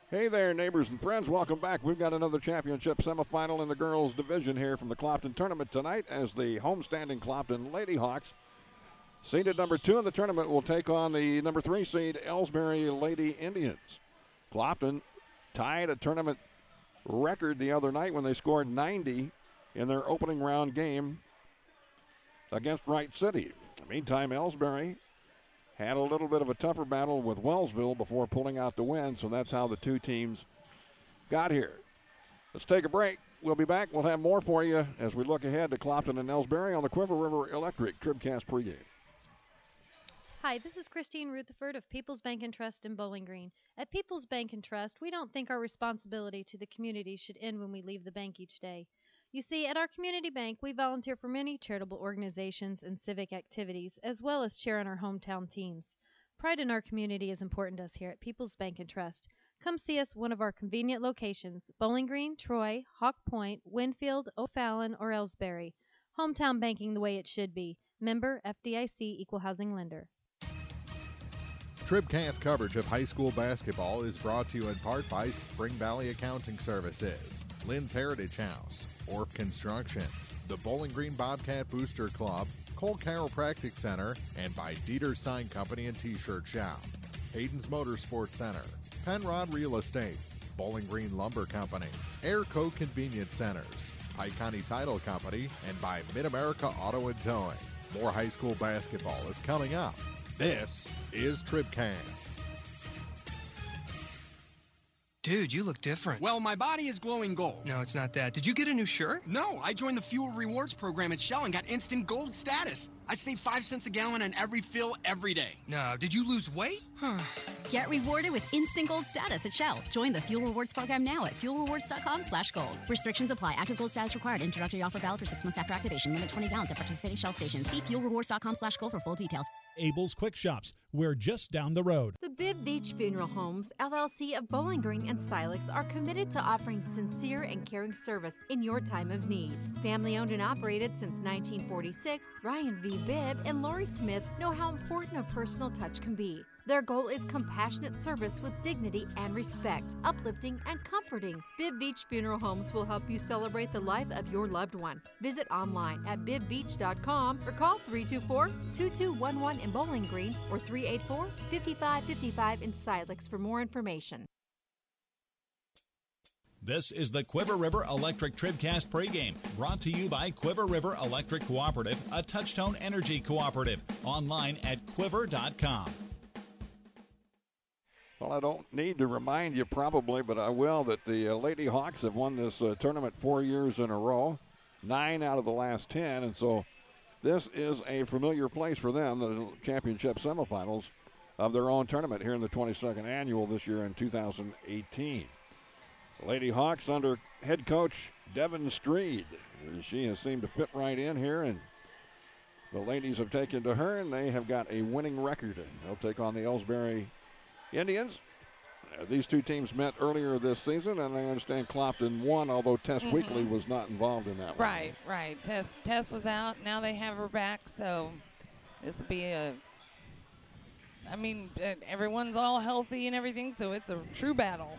Hey there, neighbors and friends. Welcome back. We've got another championship semifinal in the girls' division here from the Clopton tournament tonight, as the homestanding Clopton Lady Hawks, seeded number 2 in the tournament, will take on the number 3 seed Elsberry Lady Indians. Clopton tied a tournament record the other night when they scored 90 in their opening round game against Wright City. Meantime, Elsberry had a little bit of a tougher battle with Wellsville before pulling out the win, so that's how the two teams got here. Let's take a break. We'll be back. We'll have more for you as we look ahead to Clopton and Elsberry on the Quiver River Electric TribCast pregame. Hi, this is Christine Rutherford of People's Bank and Trust in Bowling Green. At People's Bank and Trust, we don't think our responsibility to the community should end when we leave the bank each day. You see, at our community bank, we volunteer for many charitable organizations and civic activities, as well as cheer on our hometown teams. Pride in our community is important to us here at People's Bank and Trust. Come see us at one of our convenient locations, Bowling Green, Troy, Hawk Point, Winfield, O'Fallon, or Elsberry. Hometown banking the way it should be. Member FDIC Equal Housing Lender. TribCast coverage of high school basketball is brought to you in part by Spring Valley Accounting Services, Lynn's Heritage House, Orff Construction, the Bowling Green Bobcat Booster Club, Cole Chiropractic Center, and by Dieter Sign Company and T-Shirt Shop, Hayden's Motorsports Center, Penrod Real Estate, Bowling Green Lumber Company, Airco Convenience Centers, Pike County Title Company, and by Mid-America Auto and Towing. More high school basketball is coming up. This is TribCast. Dude, you look different. Well, my body is glowing gold. No, it's not that. Did you get a new shirt? No, I joined the Fuel Rewards program at Shell and got instant gold status. I save 5 cents a gallon on every fill every day. No, did you lose weight? Get rewarded with instant gold status at Shell. Join the Fuel Rewards program now at fuelrewards.com/gold. Restrictions apply. Active gold status required. Introductory offer valid for 6 months after activation. Limit 20 gallons at participating Shell stations. See fuelrewards.com/gold for full details. Abel's Quick Shops. We're just down the road. The Bibb Beach Funeral Homes, LLC of Bowling Green and Silex are committed to offering sincere and caring service in your time of need. Family owned and operated since 1946, Ryan V. Bibb and Lori Smith know how important a personal touch can be. Their goal is compassionate service with dignity and respect, uplifting and comforting. Bibb Beach Funeral Homes will help you celebrate the life of your loved one. Visit online at bibbbeach.com or call 324-2211 in Bowling Green or 384-5555 in Silex for more information. This is the Quiver River Electric TribCast pregame, brought to you by Quiver River Electric Cooperative, a Touchtone Energy cooperative. Online at quiver.com. Well, I don't need to remind you probably, but I will, that the Lady Hawks have won this tournament 4 years in a row, 9 out of the last 10, and so this is a familiar place for them, the championship semifinals of their own tournament here in the 22nd annual this year in 2018. The Lady Hawks under head coach Devin Streed. She has seemed to fit right in here, and the ladies have taken to her, and they have got a winning record. They'll take on the Elsberry Indians. These two teams met earlier this season, and I understand Clopton won, although Tess Weekly was not involved in that one. Right. Tess was out. Now they have her back, so this will be everyone's all healthy and everything, so it's a true battle.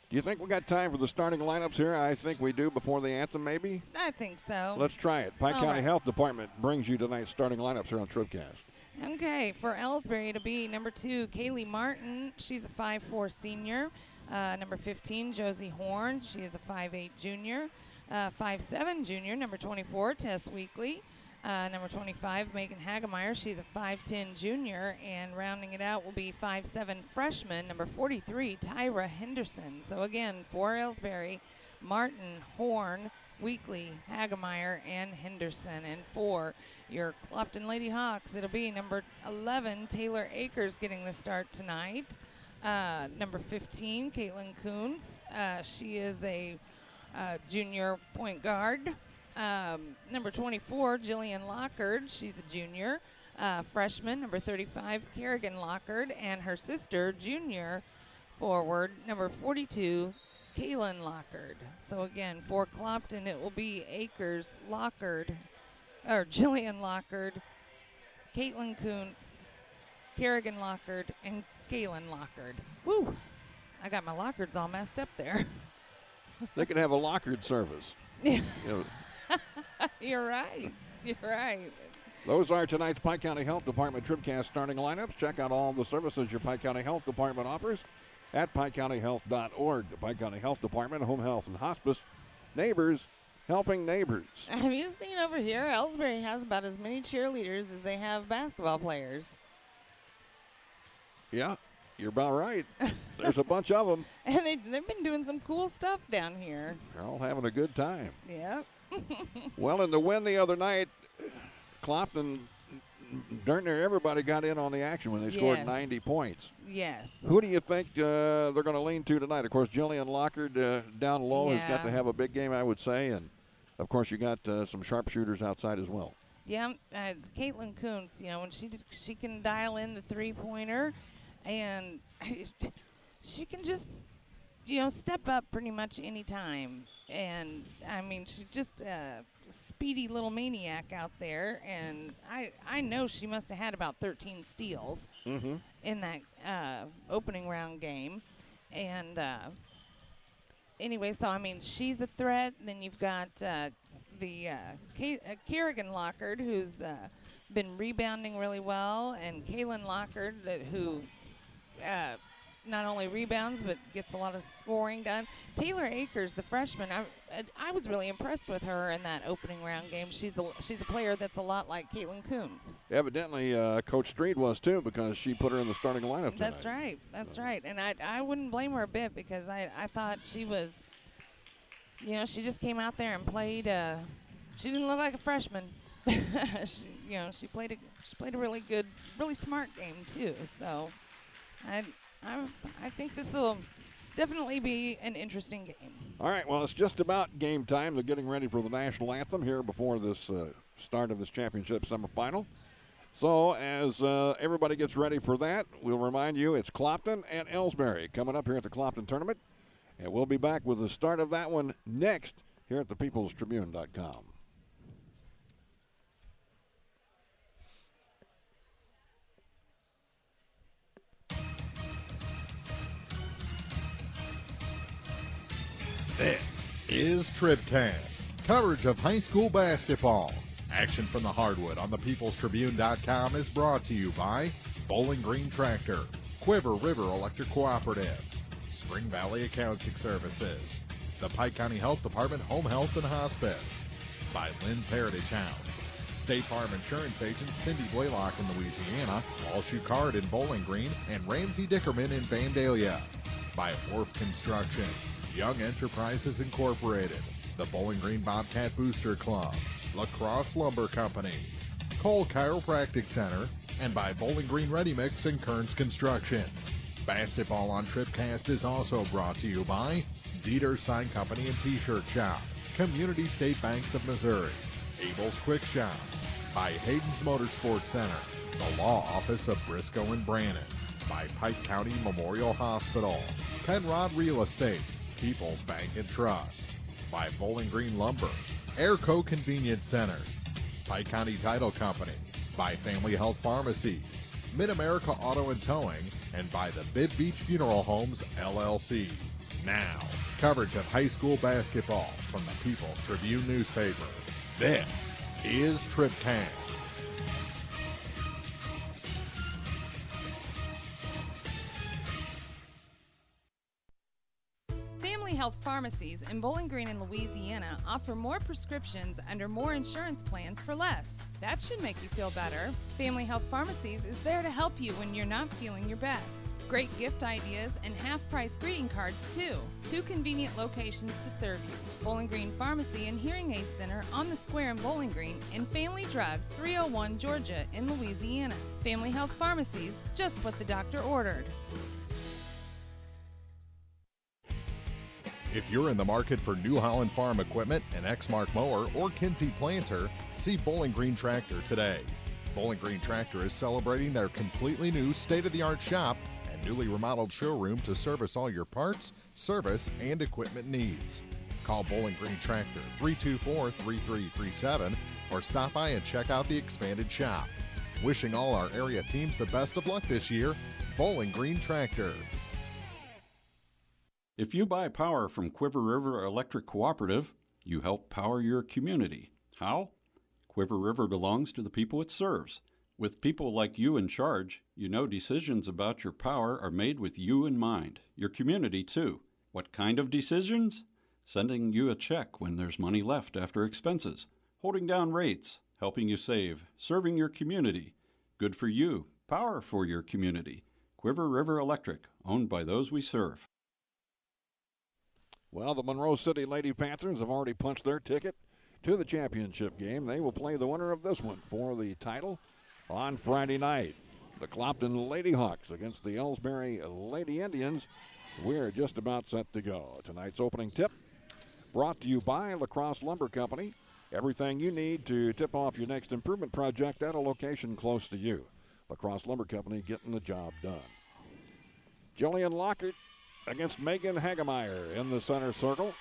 Do you think we got time for the starting lineups here? I think we do before the anthem, maybe. I think so. Let's try it. Pike County Health Department brings you tonight's starting lineups here on TribCast. Okay, for Elsberry to be number 2, Kaylee Martin. She's a 5'4" senior. Number 15, Josie Horn. She is a 5'8" junior. 5'7" junior, number 24, Tess Weekly. Number 25, Megan Hagemeyer. She's a 5'10" junior. And rounding it out will be 5'7" freshman, number 43, Tyra Henderson. So again, for Elsberry, Martin, Horn, Weekly, Hagemeyer, and Henderson. And for your Clopton Lady Hawks, it'll be number 11, Taylor Akers, getting the start tonight. Number 15, Caitlin Coons. She is a junior point guard. Number 24, Jillian Lockard. She's a junior. Freshman, number 35, Kerrigan Lockard. And her sister, junior forward, number 42, Kaylin Lockard. So again, for Clopton, it will be Akers, Lockard, or Jillian Lockard, Caitlin Kuntz, Kerrigan Lockard, and Kaylin Lockard. Woo! I got my Lockards all messed up there. They could have a Lockard service. You're right. Those are tonight's Pike County Health Department TribCast starting lineups. Check out all the services your Pike County Health Department offers at PikeCountyHealth.org. The Pike County Health Department, Home Health and Hospice, neighbors helping neighbors. Have you seen over here? Elsberry has about as many cheerleaders as they have basketball players. Yeah, you're about right. There's a bunch of them. And they've been doing some cool stuff down here. They're all having a good time. Yep. Well, in the win the other night, Clopton darn near everybody got in on the action when they scored 90 points. Yes. Who do you think they're going to lean to tonight? Of course, Jillian Lockard down low has got to have a big game, I would say. And, of course, you got some sharpshooters outside as well. Yeah, Caitlin Kuntz, when she can dial in the three-pointer, and she can just, step up pretty much any time. And, I mean, she's just a speedy little maniac out there, and I know she must have had about 13 steals in that opening round game. And anyway, so, I mean, she's a threat. Then you've got Kerrigan Lockard, who's been rebounding really well, and Kaylin Lockard, who not only rebounds but gets a lot of scoring done. Taylor Akers, the freshman, I was really impressed with her in that opening round game. She's a player that's a lot like Caitlin Kuntz. Evidently, Coach Street was too, because she put her in the starting lineup tonight. That's right. That's right. And I wouldn't blame her a bit, because I thought she was, she just came out there and played. She didn't look like a freshman. She played a really good, really smart game too. So, I think this will definitely be an interesting game. All right, well, it's just about game time. They're getting ready for the national anthem here before this start of this championship semifinal. So as everybody gets ready for that, we'll remind you it's Clopton and Elsberry coming up here at the Clopton tournament. And we'll be back with the start of that one next here at thepeoplestribune.com. This is TribCast, coverage of high school basketball. Action from the hardwood on thepeoplestribune.com is brought to you by Bowling Green Tractor, Quiver River Electric Cooperative, Spring Valley Accounting Services, the Pike County Health Department Home Health and Hospice, by Lynn's Heritage House, State Farm Insurance agent Cindy Blaylock in Louisiana, Walsh Card in Bowling Green, and Ramsey Dickerman in Vandalia, by Wharf Construction, Young Enterprises Incorporated, the Bowling Green Bobcat Booster Club, La Crosse Lumber Company, Cole Chiropractic Center, and by Bowling Green Ready Mix and Kearns Construction. Basketball on TribCast is also brought to you by Dieter Sign Company and T-Shirt Shop, Community State Banks of Missouri, Abel's Quick Shops, by Hayden's Motorsports Center, the Law Office of Briscoe and Brannon, by Pike County Memorial Hospital, Penrod Real Estate, People's Bank and Trust, by Bowling Green Lumber, Airco Convenience Centers, Pike County Title Company, by Family Health Pharmacies, Mid-America Auto and Towing, and by the Bid Beach Funeral Homes, LLC. Now, coverage of high school basketball from the People's Tribune newspaper. This is TribCast. Family Health Pharmacies in Bowling Green and Louisiana offer more prescriptions under more insurance plans for less. That should make you feel better. Family Health Pharmacies is there to help you when you're not feeling your best. Great gift ideas and half-price greeting cards, too. 2 convenient locations to serve you. Bowling Green Pharmacy and Hearing Aid Center on the Square in Bowling Green, and Family Drug, 301 Georgia in Louisiana. Family Health Pharmacies, just what the doctor ordered. If you're in the market for New Holland Farm equipment, an Exmark mower, or Kinsey planter, see Bowling Green Tractor today. Bowling Green Tractor is celebrating their completely new state-of-the-art shop and newly remodeled showroom to service all your parts, service, and equipment needs. Call Bowling Green Tractor 324-3337 or stop by and check out the expanded shop. Wishing all our area teams the best of luck this year, Bowling Green Tractor. If you buy power from Quiver River Electric Cooperative, you help power your community. How? Quiver River belongs to the people it serves. With people like you in charge, you know decisions about your power are made with you in mind, your community too. What kind of decisions? Sending you a check when there's money left after expenses, holding down rates, helping you save, serving your community. Good for you, power for your community. Quiver River Electric, owned by those we serve. Well, the Monroe City Lady Panthers have already punched their ticket to the championship game. They will play the winner of this one for the title on Friday night. The Clopton Lady Hawks against the Elsberry Lady Indians. We're just about set to go. Tonight's opening tip brought to you by Lacrosse Lumber Company. Everything you need to tip off your next improvement project at a location close to you. Lacrosse Lumber Company getting the job done. Jillian Lockhart against Megan Hagemeyer in the center circle.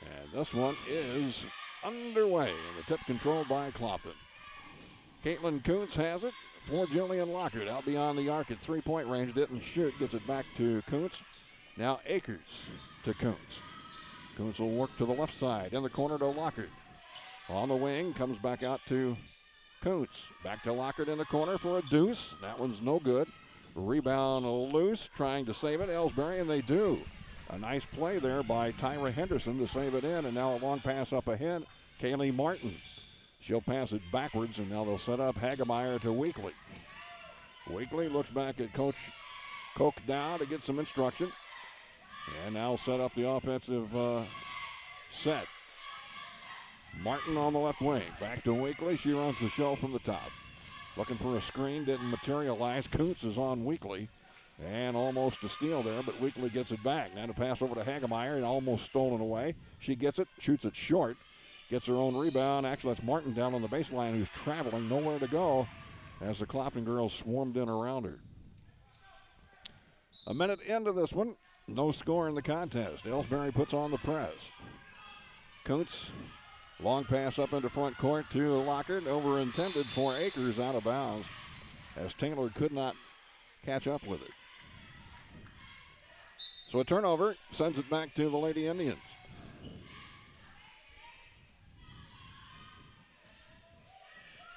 And this one is underway, and the tip controlled by Clopton. Caitlin Kuntz has it for Jillian Lockhart. Out beyond the arc at three-point range, didn't shoot, gets it back to Kuntz. Now Akers to Kuntz. Kuntz will work to the left side, in the corner to Lockhart. On the wing, comes back out to Kuntz. Back to Lockhart in the corner for a deuce. That one's no good. Rebound loose, trying to save it, Elsberry, and they do. A nice play there by Tyra Henderson to save it in, and now a long pass up ahead, Kaylee Martin. She'll pass it backwards, and now they'll set up Hagemeyer to Weekly. Weekly looks back at Coach Koch down to get some instruction. And now set up the offensive set. Martin on the left wing. Back to Weekly. She runs the show from the top. Looking for a screen. Didn't materialize. Kuntz is on Weekly. And almost a steal there, but Weekly gets it back. Now to pass over to Hagemeyer and almost stolen away. She gets it. Shoots it short. Gets her own rebound. Actually, that's Martin down on the baseline who's traveling. Nowhere to go as the Clopton girls swarmed in around her. A minute into this one. No score in the contest. Elsberry puts on the press. Kuntz, long pass up into front court to Lockhart. Over intended for Akers, out of bounds as Taylor could not catch up with it. So a turnover sends it back to the Lady Indians.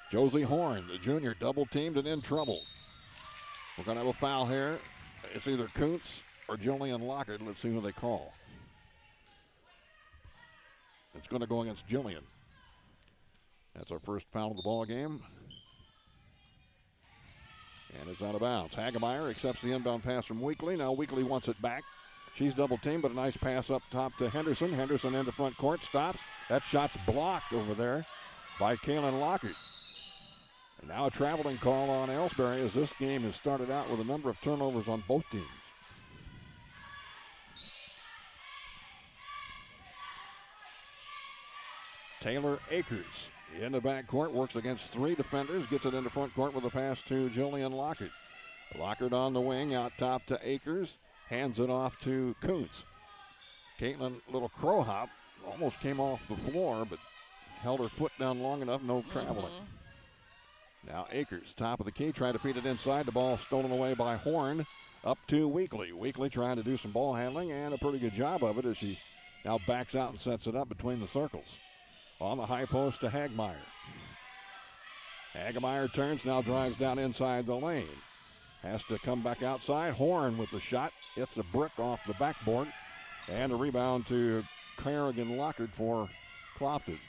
Josie Horn, the junior, double teamed and in trouble. We're going to have a foul here. It's either Kuntz or Jillian Lockhart. Let's see who they call. It's going to go against Jillian. That's our first foul of the ball game. And it's out of bounds. Hagemeyer accepts the inbound pass from Weekly. Now Weekly wants it back. She's double teamed, but a nice pass up top to Henderson. Henderson into front court, stops. That shot's blocked over there by Kaylin Lockhart. And now a traveling call on Elsberry as this game has started out with a number of turnovers on both teams. Taylor Akers in the backcourt, works against three defenders, gets it into front court with a pass to Jillian Lockhart. Lockhart on the wing, out top to Akers, hands it off to Kuntz. Caitlin, little crow hop, almost came off the floor, but held her foot down long enough, no traveling. Now Akers, top of the key, trying to feed it inside. The ball stolen away by Horn, up to Weekly. Weekly trying to do some ball handling, and a pretty good job of it as she now backs out and sets it up between the circles. On the high post to Hagemeyer. Hagemeyer turns, now drives down inside the lane. Has to come back outside. Horn with the shot. Hits a brick off the backboard. And a rebound to Kerrigan Lockhart for Clopton.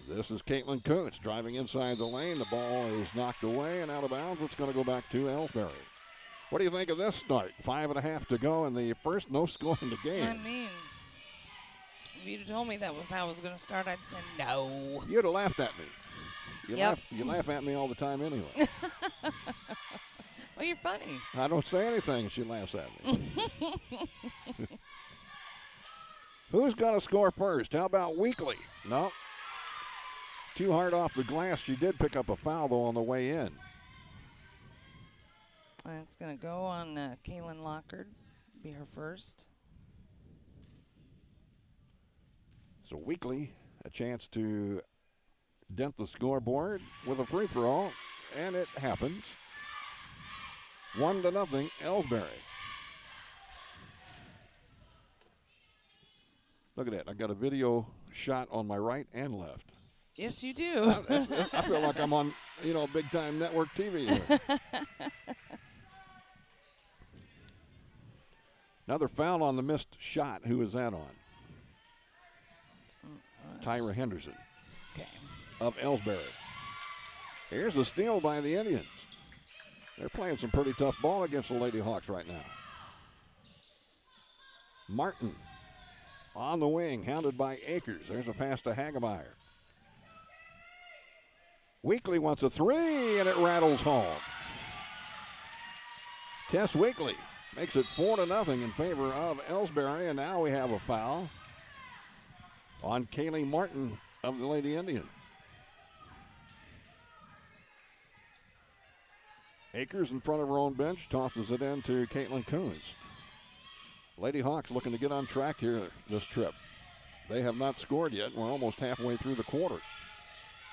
This is Caitlin Kuntz driving inside the lane. The ball is knocked away and out of bounds. It's going to go back to Elsberry. What do you think of this start? 5.5 to go in the first, no score in the game. I mean, if you'd told me that was how it was going to start, I'd say no. You'd have laughed at me. Yep. You laugh at me all the time anyway. Well, you're funny. I don't say anything, she laughs at me. Who's going to score first? How about Weekly? No. Too hard off the glass. She did pick up a foul, though, on the way in. That's going to go on Kaylin Lockhart, be her first. So Weekly, a chance to dent the scoreboard with a free throw, and it happens. 1-0, Elsberry. Look at that. I got a video shot on my right and left. Yes, you do. I feel like I'm on, big-time network TV here. Another foul on the missed shot. Who is that on? Tyra Henderson. Okay. Of Elsberry. Here's a steal by the Indians. They're playing some pretty tough ball against the Lady Hawks right now. Martin on the wing, hounded by Akers. There's a pass to Hagemeyer. Weekly wants a three, and it rattles home. Tess Weekly makes it 4-0 in favor of Elsberry, and now we have a foul on Kaylee Martin of the Lady Indians. Akers in front of her own bench, tosses it in to Caitlin Coons. Lady Hawks looking to get on track here this trip. They have not scored yet. We're almost halfway through the quarter.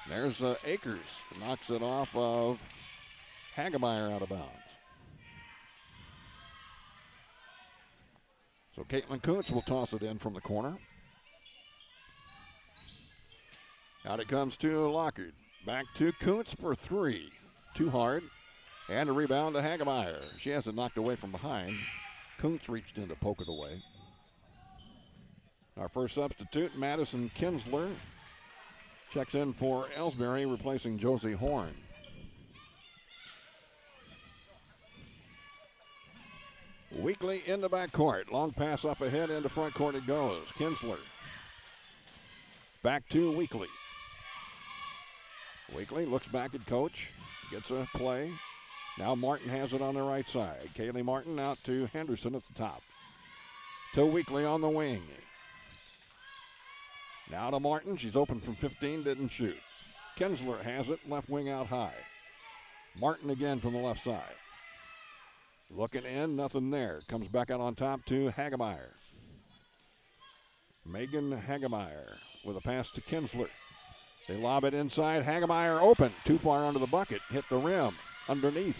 There's Akers, knocks it off of Hagemeyer out of bounds. So Caitlin Kuntz will toss it in from the corner. Out it comes to Lockard. Back to Kuntz for three. Too hard. And a rebound to Hagemeyer. She has it knocked away from behind. Kuntz reached in to poke it away. Our first substitute, Madison Kinsler, checks in for Elsberry, replacing Josie Horn. Weekly in the backcourt. Long pass up ahead, into front court it goes. Kinsler. Back to Weekly. Weekly looks back at coach. Gets a play. Now Martin has it on the right side. Kaylee Martin out to Henderson at the top. To Weekly on the wing. Now to Martin. She's open from 15. Didn't shoot. Kinsler has it. Left wing out high. Martin again from the left side. Looking in. Nothing there. Comes back out on top to Hagemeyer. Megan Hagemeyer with a pass to Kinsler. They lob it inside. Hagemeyer open. Too far under the bucket. Hit the rim. Underneath.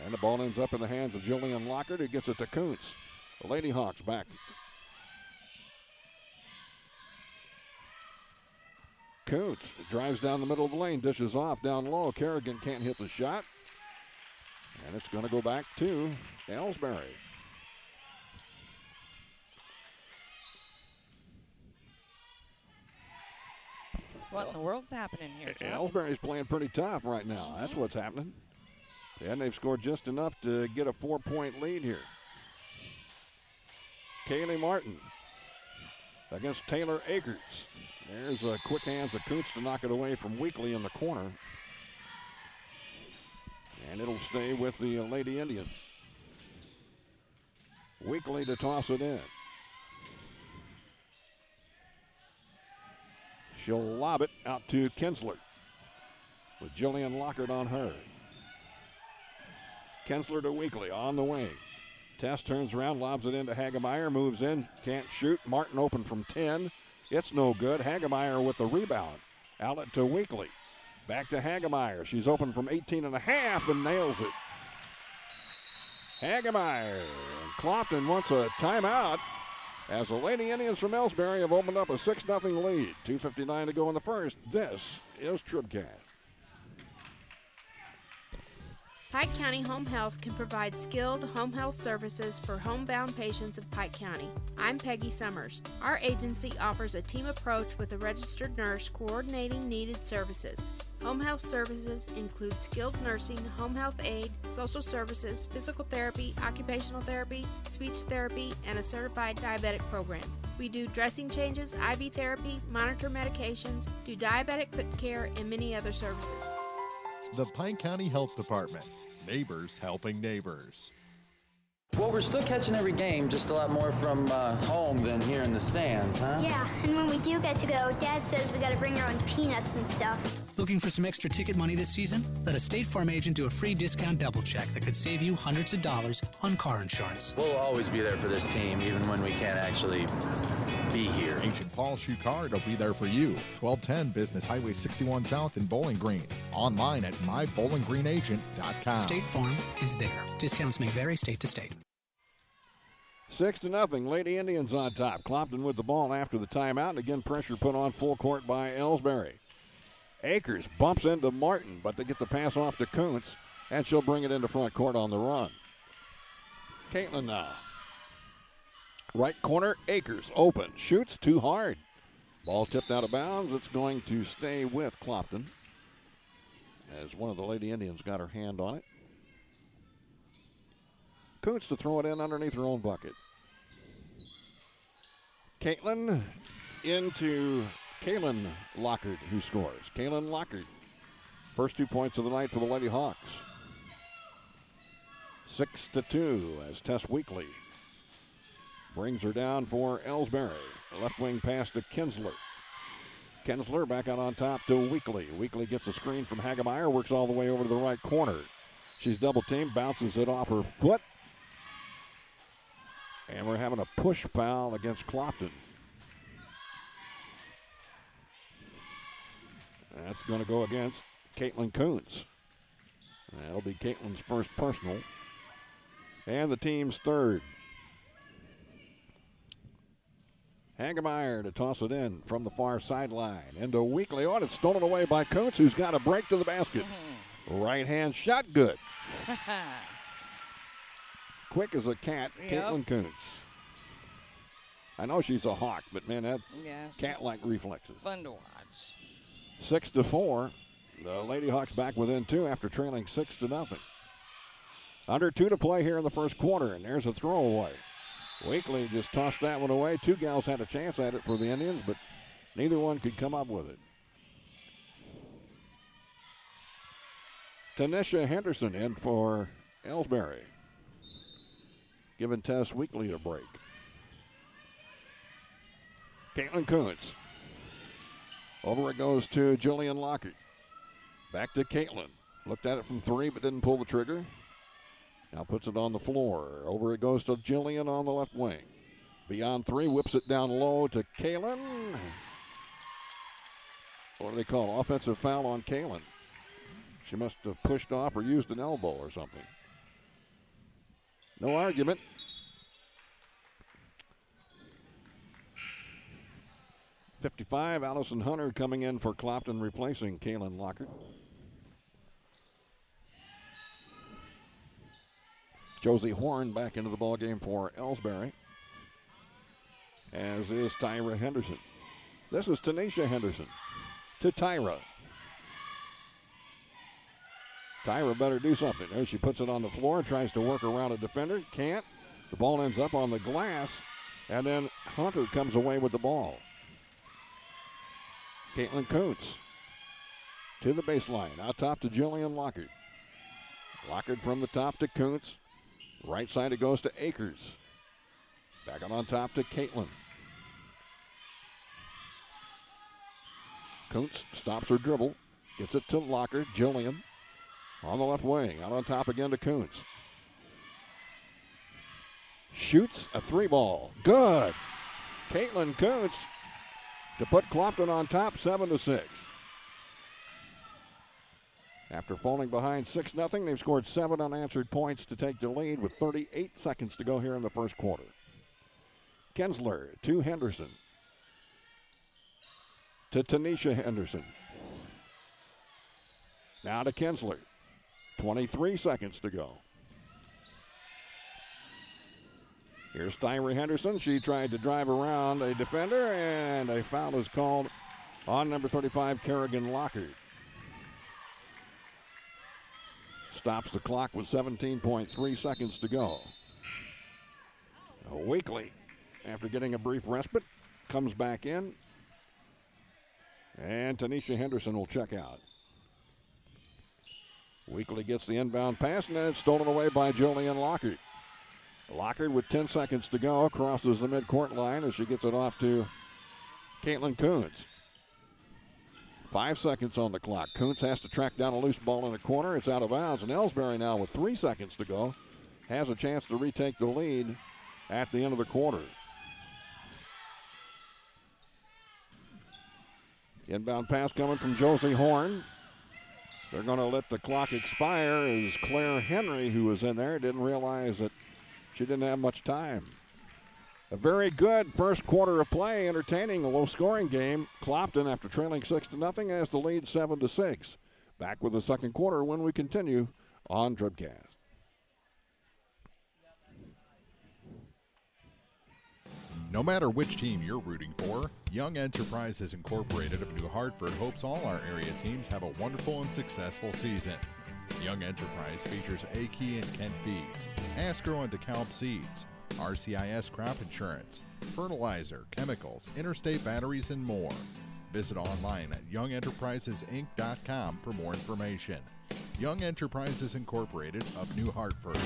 And the ball ends up in the hands of Jillian Lockard, who gets it to Kuntz. The Lady Hawks back. Kuntz drives down the middle of the lane, dishes off down low. Kerrigan can't hit the shot. And it's going to go back to Elsberry. What in the world's happening here, Jeff? Elsberry's playing pretty tough right now. That's what's happening. And they've scored just enough to get a 4-point lead here. Kaylee Martin against Taylor Akers. There's a quick hands of Kuntz to knock it away from Weekly in the corner. And it'll stay with the Lady Indians. Weekly to toss it in. She'll lob it out to Kinsler with Jillian Lockard on her. Kinsler to Weekly on the wing. Tess turns around, lobs it into Hagemeyer, moves in, can't shoot. Martin open from 10. It's no good. Hagemeyer with the rebound. Outlet to Weekly. Back to Hagemeyer. She's open from 18 and a half and nails it. Hagemeyer. Clopton wants a timeout as the Lady Indians from Elsberry have opened up a 6-0 lead. 2:59 to go in the first. This is TribCast. Pike County Home Health can provide skilled home health services for homebound patients of Pike County. I'm Peggy Summers. Our agency offers a team approach with a registered nurse coordinating needed services. Home health services include skilled nursing, home health aid, social services, physical therapy, occupational therapy, speech therapy, and a certified diabetic program. We do dressing changes, IV therapy, monitor medications, do diabetic foot care, and many other services. The Pike County Health Department. Neighbors helping neighbors. Well, we're still catching every game, just a lot more from home than here in the stands, huh? Yeah, and when we do get to go, Dad says we gotta bring our own peanuts and stuff. Looking for some extra ticket money this season? Let a State Farm agent do a free discount double check that could save you hundreds of dollars on car insurance. We'll always be there for this team, even when we can't actually be here. Agent Paul Shucard will be there for you. 1210 Business Highway 61 South in Bowling Green. Online at mybowlinggreenagent.com. State Farm is there. Discounts may vary state to state. 6-0. Lady Indians on top. Clopton with the ball after the timeout. And again, pressure put on full court by Elsberry. Akers bumps into Martin, but they get the pass off to Kuntz, and she'll bring it into front court on the run. Caitlin now. Right corner, Akers open. Shoots too hard. Ball tipped out of bounds. It's going to stay with Clopton as one of the Lady Indians got her hand on it. Kuntz to throw it in underneath her own bucket. Caitlin into Kaylin Lockard, who scores. Kaylin Lockard, first 2 points of the night for the Lady Hawks. 6-2 as Tess Weekly brings her down for Elsberry. Left wing pass to Kinsler. Kinsler back out on top to Weekly. Weekly gets a screen from Hagemeyer, works all the way over to the right corner. She's double teamed, bounces it off her foot. And we're having a push foul against Clopton. That's going to go against Caitlin Coons. That'll be Caitlin's first personal. And the team's third. Hagemeyer to toss it in from the far sideline. Into Weekly. Oh, and it's stolen away by Coons, who's got a break to the basket. Right hand shot, good. Quick as a cat, Caitlin Coons. I know she's a Hawk, but man, that's cat-like reflexes. Fun to watch. 6-4. The Lady Hawks back within 2 after trailing 6-0. Under 2 to play here in the first quarter, and there's a throwaway. Weekly just tossed that one away. 2 gals had a chance at it for the Indians, but neither one could come up with it. Tanisha Henderson in for Elsberry, giving Tess Weekly a break. Caitlin Kuntz. Over it goes to Jillian Lockett. Back to Caitlin. Looked at it from 3 but didn't pull the trigger. Now puts it on the floor. Over it goes to Jillian on the left wing. Beyond 3, whips it down low to Kaylin. What do they call it? Offensive foul on Kaylin. She must have pushed off or used an elbow or something. No argument. .55, Allison Hunter coming in for Clopton, replacing Kaylin Lockett. Josie Horn back into the ballgame for Elsberry, as is Tyra Henderson. This is Tanisha Henderson to Tyra. Tyra better do something. There she puts it on the floor, tries to work around a defender, can't. The ball ends up on the glass, and then Hunter comes away with the ball. Caitlin Coates to the baseline, out top to Jillian Lockard. Lockard from the top to Coates. Right side it goes to Akers. Back on top to Caitlin. Coates stops her dribble, gets it to Lockard. Jillian on the left wing, out on top again to Coates. Shoots a 3-ball. Good. Caitlin Coates to put Clopton on top, 7-6. After falling behind 6-0, they've scored 7 unanswered points to take the lead with 38 seconds to go here in the first quarter. Kinsler to Henderson. To Tanisha Henderson. Now to Kinsler. 23 seconds to go. Here's Tyra Henderson. She tried to drive around a defender, and a foul is called on number 35, Kerrigan Lockard. Stops the clock with 17.3 seconds to go. Weekly, after getting a brief respite, comes back in, and Tanisha Henderson will check out. Weekly gets the inbound pass, and then it's stolen away by Jillian Lockard. Lockard with 10 seconds to go crosses the midcourt line as she gets it off to Caitlin Coons. 5 seconds on the clock. Kuntz has to track down a loose ball in the corner. It's out of bounds, and Elsberry now with 3 seconds to go has a chance to retake the lead at the end of the quarter. Inbound pass coming from Josie Horn. They're going to let the clock expire as Claire Henry, who was in there, didn't realize that she didn't have much time. A very good first quarter of play, entertaining, a low-scoring game. Clopton, after trailing 6-0, has the lead 7-6. Back with the second quarter when we continue on TribCast. No matter which team you're rooting for, Young Enterprises Incorporated of New Hartford hopes all our area teams have a wonderful and successful season. Young Enterprise features A-Key and Kent Feeds, Asco and DeKalb Seeds, RCIS crop insurance, fertilizer, chemicals, interstate batteries, and more. Visit online at youngenterprisesinc.com for more information. Young Enterprises Incorporated of New Hartford.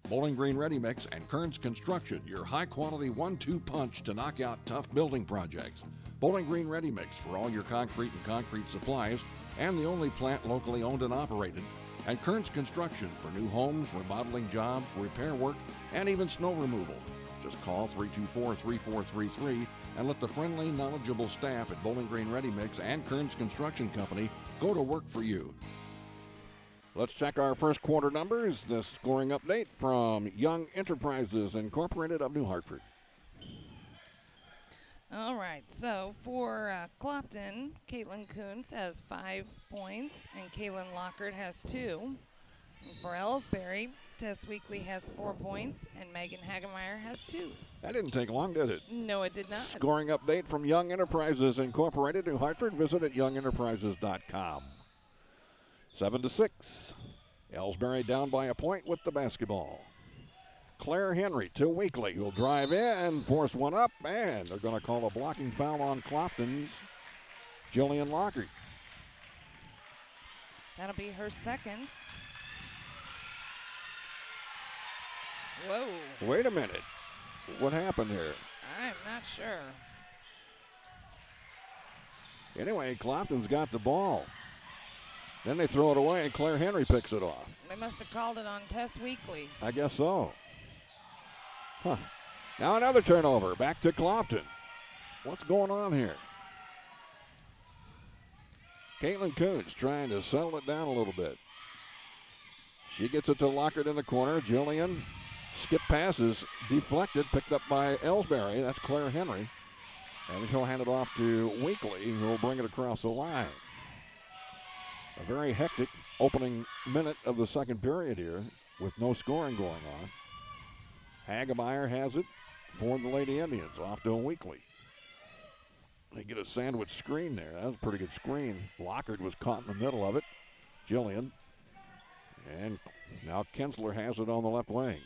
Bowling Green Ready Mix and Kearns Construction, your high-quality 1-2 punch to knock out tough building projects. Bowling Green Ready Mix for all your concrete and concrete supplies, and the only plant locally owned and operated. And Kearns Construction for new homes, remodeling jobs, repair work, and even snow removal. Just call 324-3433 and let the friendly, knowledgeable staff at Bowling Green Ready Mix and Kearns Construction Company go to work for you. Let's check our first quarter numbers. The scoring update from Young Enterprises Incorporated of New Hartford. All right, so for Clopton, Caitlin Kuntz has 5 points, and Kaylin Lockard has 2. And for Elsberry, Tess Weekly has 4 points, and Megan Hagemeyer has 2. That didn't take long, did it? No, it did not. Scoring update from Young Enterprises Incorporated, New Hartford. Visit at youngenterprises.com. 7-6. Elsberry down by a point with the basketball. Claire Henry to Weekly, who'll drive in, force one up, and they're going to call a blocking foul on Clopton's Jillian Lockard. That'll be her second. Whoa. Wait a minute. What happened here? I'm not sure. Anyway, Clopton's got the ball. Then they throw it away, and Claire Henry picks it off. They must have called it on Tess Weekly. I guess so. Huh. Now another turnover. Back to Clopton. What's going on here? Caitlin Kuntz trying to settle it down a little bit. She gets it to Lockard in the corner. Jillian skip passes, deflected, picked up by Elsberry. That's Claire Henry. And she'll hand it off to Weekly, who will bring it across the line. A very hectic opening minute of the second period here with no scoring going on. Hagemeyer has it for the Lady Indians, off to a Weekly. They get a sandwich screen there. That was a pretty good screen. Lockard was caught in the middle of it. Jillian. And now Kinsler has it on the left wing.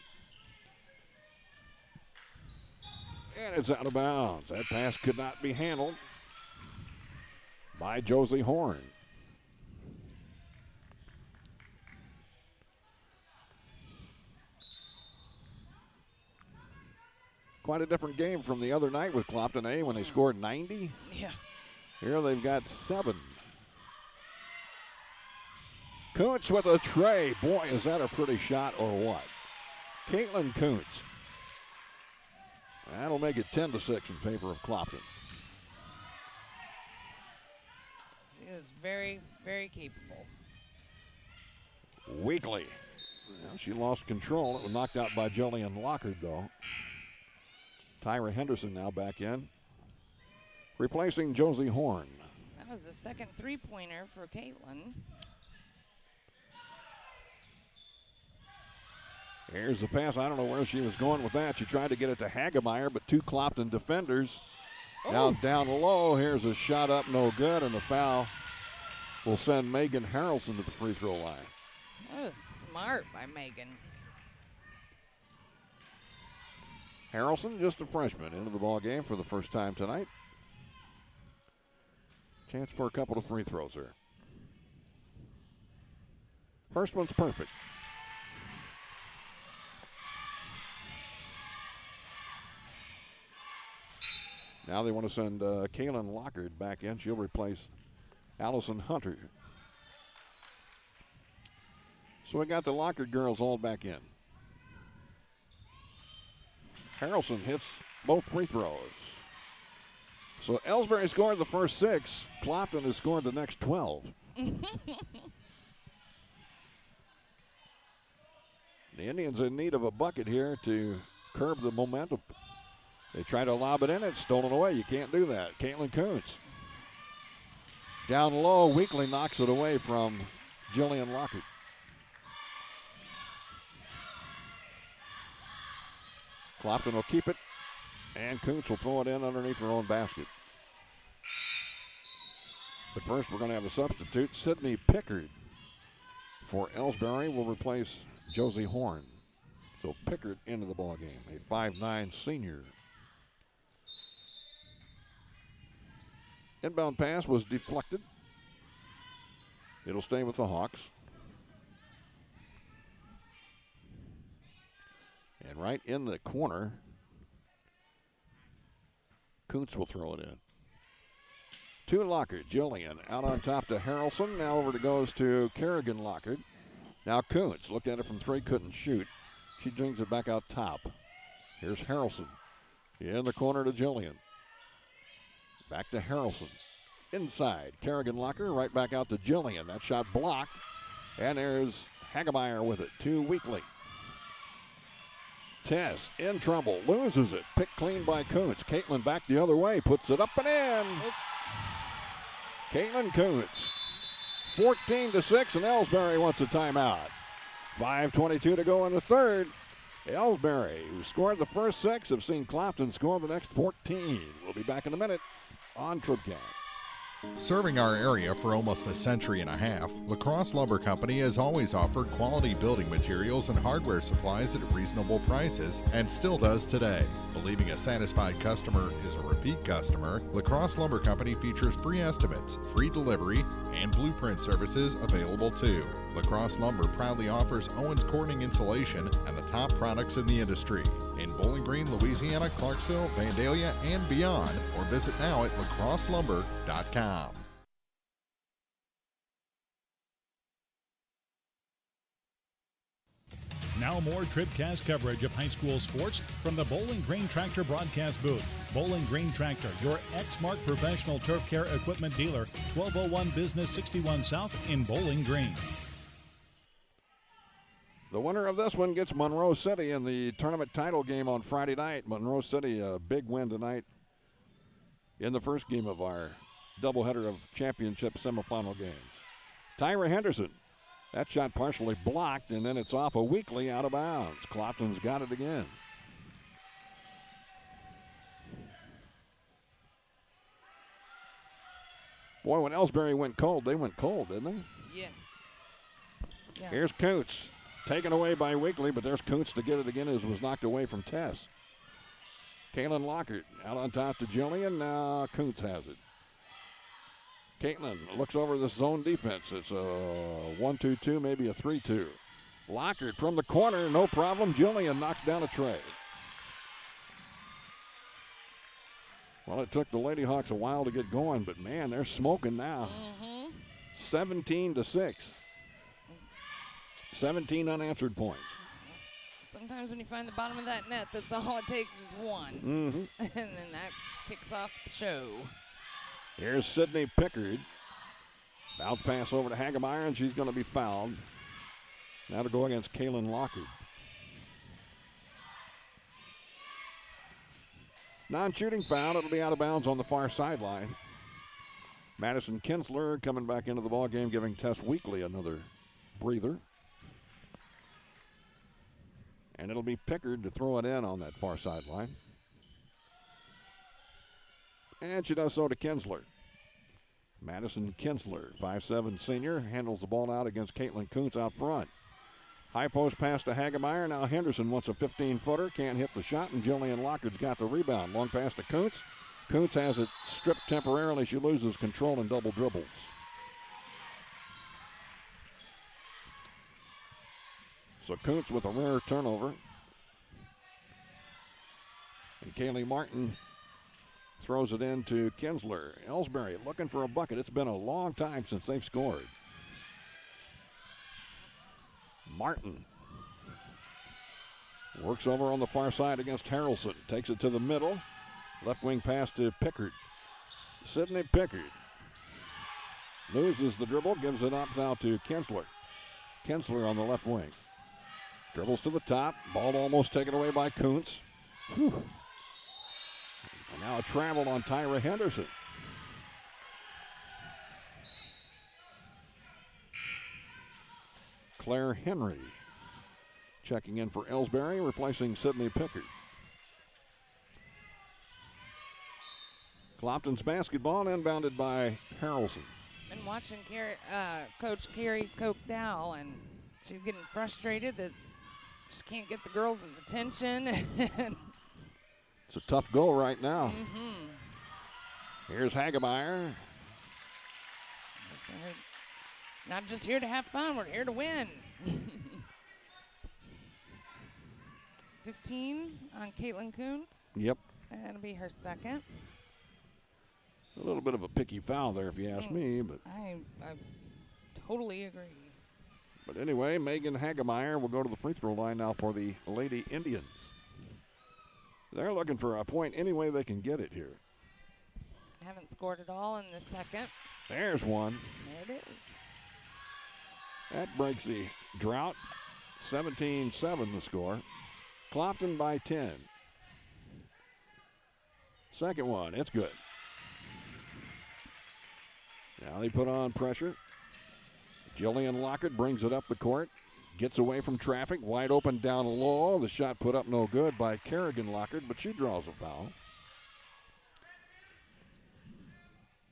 And it's out of bounds. That pass could not be handled by Josie Horn. Quite a different game from the other night with Clopton A when they scored 90. Yeah. Here they've got 7. Kuntz with a tray. Boy, is that a pretty shot or what? Caitlin Kuntz. That'll make it 10-6 in favor of Clopton. He is very, very capable. Weekly. Well, she lost control. It was knocked out by Jillian Lockard, though. Tyra Henderson now back in, replacing Josie Horn. That was the second three-pointer for Caitlin. Here's the pass. I don't know where she was going with that. She tried to get it to Hagemeyer, but 2 Clopton defenders. Now down low. Here's a shot up, no good, and the foul will send Megan Harrelson to the free throw line. That was smart by Megan. Harrelson, just a freshman, into the ball game for the first time tonight. Chance for a couple of free throws here. First one's perfect. Now they want to send Kaylin Lockard back in. She'll replace Allison Hunter. So we got the Lockard girls all back in. Harrelson hits both free throws. So Elsberry scored the first 6. Clopton has scored the next 12. The Indians in need of a bucket here to curb the momentum. They try to lob it in. It's stolen away. You can't do that. Caitlin Kuntz. Down low, Weekly knocks it away from Jillian Lockard. Clopton will keep it, and Kuntz will throw it in underneath her own basket. But first, we're going to have a substitute. Sydney Pickard for Elsberry will replace Josie Horn. So Pickard into the ball game, a 5'9" senior. Inbound pass was deflected. It'll stay with the Hawks. And right in the corner, Kuntz will throw it in. To Lockard, Jillian out on top to Harrelson. Now over it goes to Kerrigan Lockard. Now Kuntz looked at it from 3, couldn't shoot. She brings it back out top. Here's Harrelson. In the corner to Jillian. Back to Harrelson. Inside, Kerrigan Locker, right back out to Jillian. That shot blocked. And there's Hagemeyer with it to Weekly. Tess in trouble, loses it. Picked clean by Kuntz. Caitlin back the other way, puts it up and in. Caitlin Kuntz. 14-6, and Elsberry wants a timeout. 5:22 to go in the third. Elsberry, who scored the first 6, have seen Clopton score the next 14. We'll be back in a minute on TribCast. Serving our area for almost a century and a half, La Crosse Lumber Company has always offered quality building materials and hardware supplies at reasonable prices and still does today. Believing a satisfied customer is a repeat customer, La Crosse Lumber Company features free estimates, free delivery, and blueprint services available too. La Crosse Lumber proudly offers Owens Corning insulation and the top products in the industry. In Bowling Green, Louisiana, Clarksville, Vandalia, and beyond, or visit now at lacrosselumber.com. Now more TribCast coverage of high school sports from the Bowling Green Tractor broadcast booth. Bowling Green Tractor, your Exmark professional turf care equipment dealer, 1201 Business 61 South in Bowling Green. The winner of this one gets Monroe City in the tournament title game on Friday night. Monroe City, a big win tonight in the first game of our doubleheader of championship semifinal games. Tyra Henderson, that shot partially blocked, and then it's off a Weekly out of bounds. Clopton's got it again. Boy, when Elsberry went cold, they went cold, didn't they? Yes. Here's Kuntz. Taken away by Weekly, but there's Kuntz to get it again as it was knocked away from Tess. Caitlin Lockard out on top to Jillian. Now Kuntz has it. Caitlin looks over the zone defense. It's a 1-2-2, maybe a 3-2. Lockard from the corner, no problem. Jillian knocks down a tray. Well, it took the Lady Hawks a while to get going, but man, they're smoking now. 17-6. 17 unanswered points. Sometimes when you find the bottom of that net, that's all it takes is one. And then that kicks off the show. Here's Sydney Pickard. Bounce pass over to Hagemeyer, and she's going to be fouled. Now to go against Kaylin Lockard. Non-shooting foul. It'll be out of bounds on the far sideline. Madison Kinsler coming back into the ballgame, giving Tess Weekly another breather. And it'll be Pickard to throw it in on that far sideline. And she does so to Kinsler. Madison Kinsler, 5'7" senior, handles the ball out against Caitlin Kuntz out front. High post pass to Hagemeyer. Now Henderson wants a 15-footer. Can't hit the shot, and Jillian Lockard's got the rebound. Long pass to Kuntz. Kuntz has it stripped temporarily. She loses control and double dribbles. So Kuntz with a rare turnover. And Kaylee Martin throws it in to Kinsler. Elsberry looking for a bucket. It's been a long time since they've scored. Martin works over on the far side against Harrelson. Takes it to the middle. Left wing pass to Pickard. Sydney Pickard loses the dribble. Gives it up now to Kinsler. Kinsler on the left wing. Dribbles to the top. Ball almost taken away by Kuntz. And now a travel on Tyra Henderson. Claire Henry checking in for Elsberry, replacing Sydney Pickard. Clopton's basketball inbounded by Harrelson. Been watching Coach Carrie Koch Dow, and she's getting frustrated that Just can't get the girls' attention. It's a tough goal right now. Mm-hmm. Here's Hagemeyer. We're not just here to have fun, we're here to win. 15 on Caitlin Kuntz. Yep. That'll be her second. A little bit of a picky foul there, if you ask me, but I totally agree. But anyway, Megan Hagemeyer will go to the free throw line now for the Lady Indians. They're looking for a point any way they can get it here. Haven't scored at all in the second. There's one. There it is. That breaks the drought. 17-7 the score. Clopton by 10. Second one, it's good. Now they put on pressure. Jillian Lockett brings it up the court. Gets away from traffic, wide open down low. The shot put up no good by Kerrigan Lockett, but she draws a foul.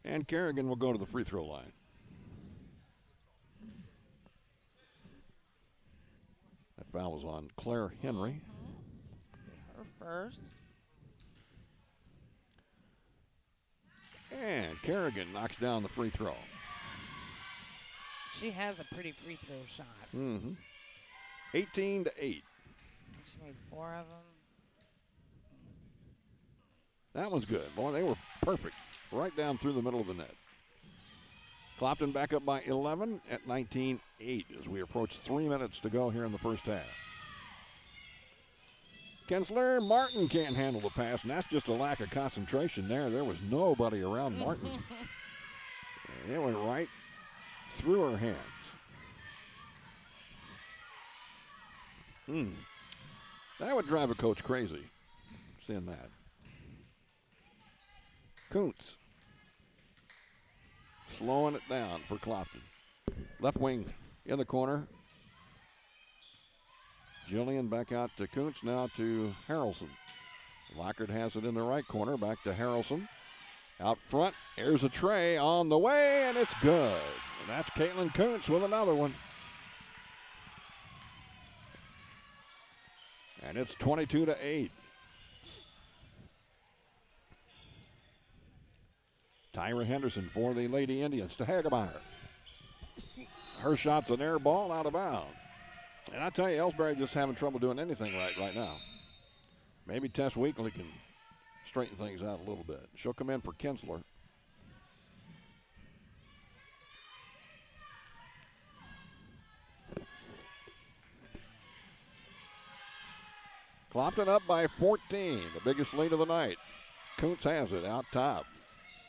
And Kerrigan will go to the free throw line. That foul was on Claire Henry. Her first. And Kerrigan knocks down the free throw. She has a pretty free throw shot. Mm-hmm. 18-8. She made 4 of them. That one's good. Boy, they were perfect. Right down through the middle of the net. Clopton back up by 11 at 19-8 as we approach 3 minutes to go here in the first half. Kensler Martin can't handle the pass, and that's just a lack of concentration there. There was nobody around Martin. It went right through her hands. That would drive a coach crazy, seeing that. Kuntz slowing it down for Clopton. Left wing in the corner. Jillian back out to Kuntz, now to Harrelson. Lockard has it in the right corner, back to Harrelson. Out front, here's a tray on the way, and it's good. And that's Caitlin Kuntz with another one. And it's 22-8. Tyra Henderson for the Lady Indians to Hagemeyer. Her shot's an air ball out of bounds. And I tell you, Elsberry just having trouble doing anything right now. Maybe Tess Weekly can straighten things out a little bit. She'll come in for Kinsler. Clopton up by 14, the biggest lead of the night. Kuntz has it out top.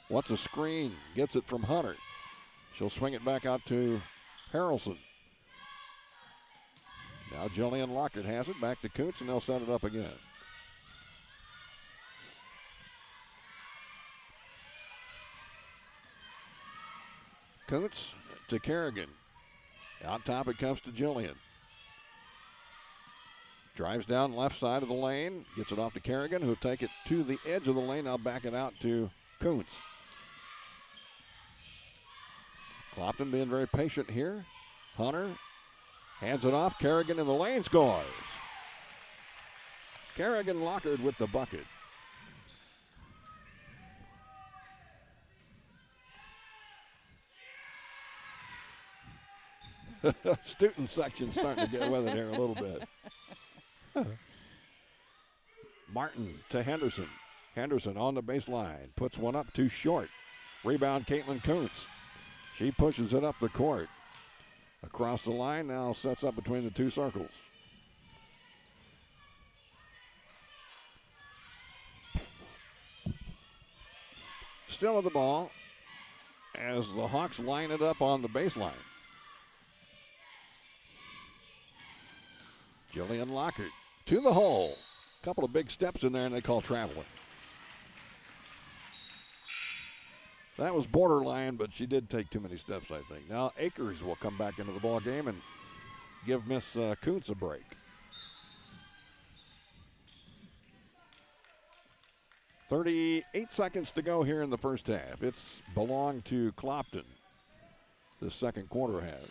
Wants a screen, gets it from Hunter. She'll swing it back out to Harrelson. Now Jillian Lockett has it, back to Kuntz, and they'll set it up again. Kuntz to Kerrigan. Out top it comes to Jillian. Drives down left side of the lane, gets it off to Kerrigan, who'll take it to the edge of the lane, now back it out to Kuntz. Clopton being very patient here. Hunter hands it off. Kerrigan in the lane, scores. Kerrigan Lockard with the bucket. Student section starting to get with it here a little bit. Martin to Henderson. Henderson on the baseline. Puts one up too short. Rebound Caitlin Kuntz. She pushes it up the court. Across the line now, sets up between the two circles. Still with the ball as the Hawks line it up on the baseline. Jillian Lockard to the hole. Couple of big steps in there, and they call traveling. That was borderline, but she did take too many steps, I think. Now Akers will come back into the ball game and give Miss Kuntz a break. .38 seconds to go here in the first half. It's belonged to Clopton, the second quarter has.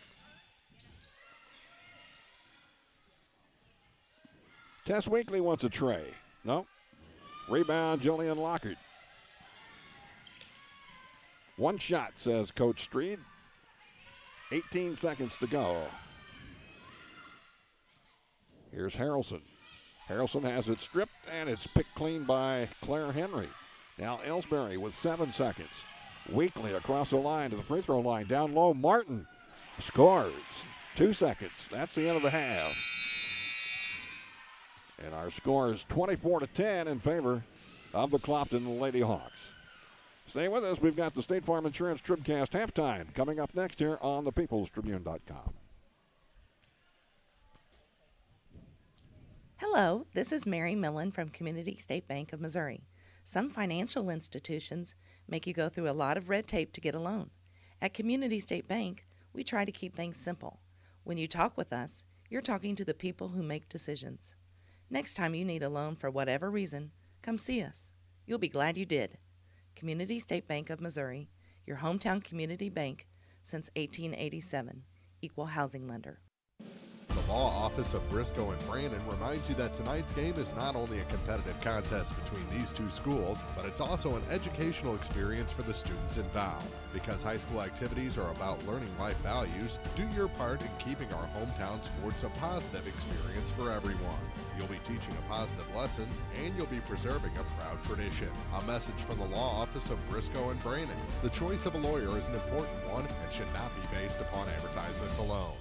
Tess Weekly wants a tray. No. Rebound, Jillian Lockhart. One shot, says Coach Streed. 18 seconds to go. Here's Harrelson. Harrelson has it stripped, and it's picked clean by Claire Henry. Now Elsberry with 7 seconds. Weekly across the line to the free throw line. Down low, Martin scores. 2 seconds. That's the end of the half. And our score is 24-10 in favor of the Clopton Lady Hawks. Stay with us. We've got the State Farm Insurance TribCast halftime coming up next here on thepeoplestribune.com. Hello, this is Mary Millen from Community State Bank of Missouri. Some financial institutions make you go through a lot of red tape to get a loan. At Community State Bank, we try to keep things simple. When you talk with us, you're talking to the people who make decisions. Next time you need a loan for whatever reason, come see us. You'll be glad you did. Community State Bank of Missouri, your hometown community bank since 1887, equal housing lender. The Law Office of Briscoe and Brandon reminds you that tonight's game is not only a competitive contest between these two schools, but it's also an educational experience for the students involved. Because high school activities are about learning life values, do your part in keeping our hometown sports a positive experience for everyone. You'll be teaching a positive lesson, and you'll be preserving a proud tradition. A message from the Law Office of Briscoe and Brandon. The choice of a lawyer is an important one and should not be based upon advertisements alone.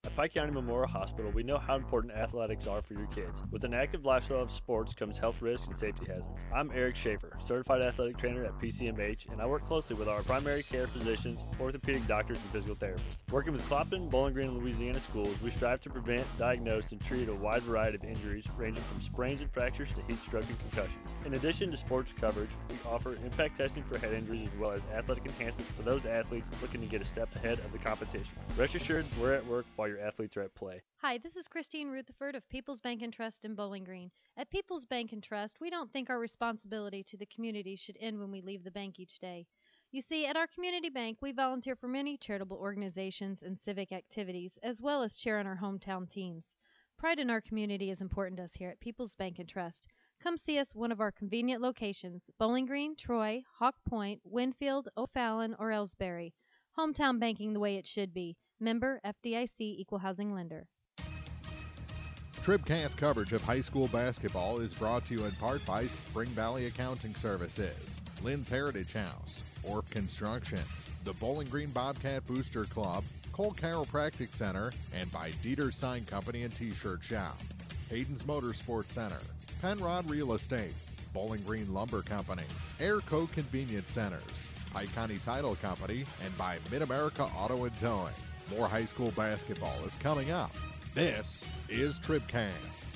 At Pike County Memorial Hospital, we know how important athletics are for your kids. With an active lifestyle of sports comes health risks and safety hazards. I'm Eric Schaefer, certified athletic trainer at PCMH, and I work closely with our primary care physicians, orthopedic doctors, and physical therapists. Working with Clopton, Bowling Green, and Louisiana schools, we strive to prevent, diagnose, and treat a wide variety of injuries, ranging from sprains and fractures to heat stroke and concussions. In addition to sports coverage, we offer impact testing for head injuries as well as athletic enhancement for those athletes looking to get a step ahead of the competition. Rest assured, we're at work while your athletes are at play. Hi, this is Christine Rutherford of People's Bank and Trust in Bowling Green. At People's Bank and Trust, we don't think our responsibility to the community should end when we leave the bank each day. You see, at our community bank, we volunteer for many charitable organizations and civic activities, as well as cheer on our hometown teams. Pride in our community is important to us here at People's Bank and Trust. Come see us at one of our convenient locations, Bowling Green, Troy, Hawk Point, Winfield, O'Fallon, or Elsberry. Hometown banking the way it should be. Member FDIC Equal Housing Lender. TribCast coverage of high school basketball is brought to you in part by Spring Valley Accounting Services, Lynn's Heritage House, Orff Construction, the Bowling Green Bobcat Booster Club, Cole Chiropractic Center, and by Dieter Sign Company and T-Shirt Shop, Hayden's Motorsports Center, Penrod Real Estate, Bowling Green Lumber Company, Airco Convenience Centers, Pike County Title Company, and by Mid-America Auto and Towing. More high school basketball is coming up. This is TribCast.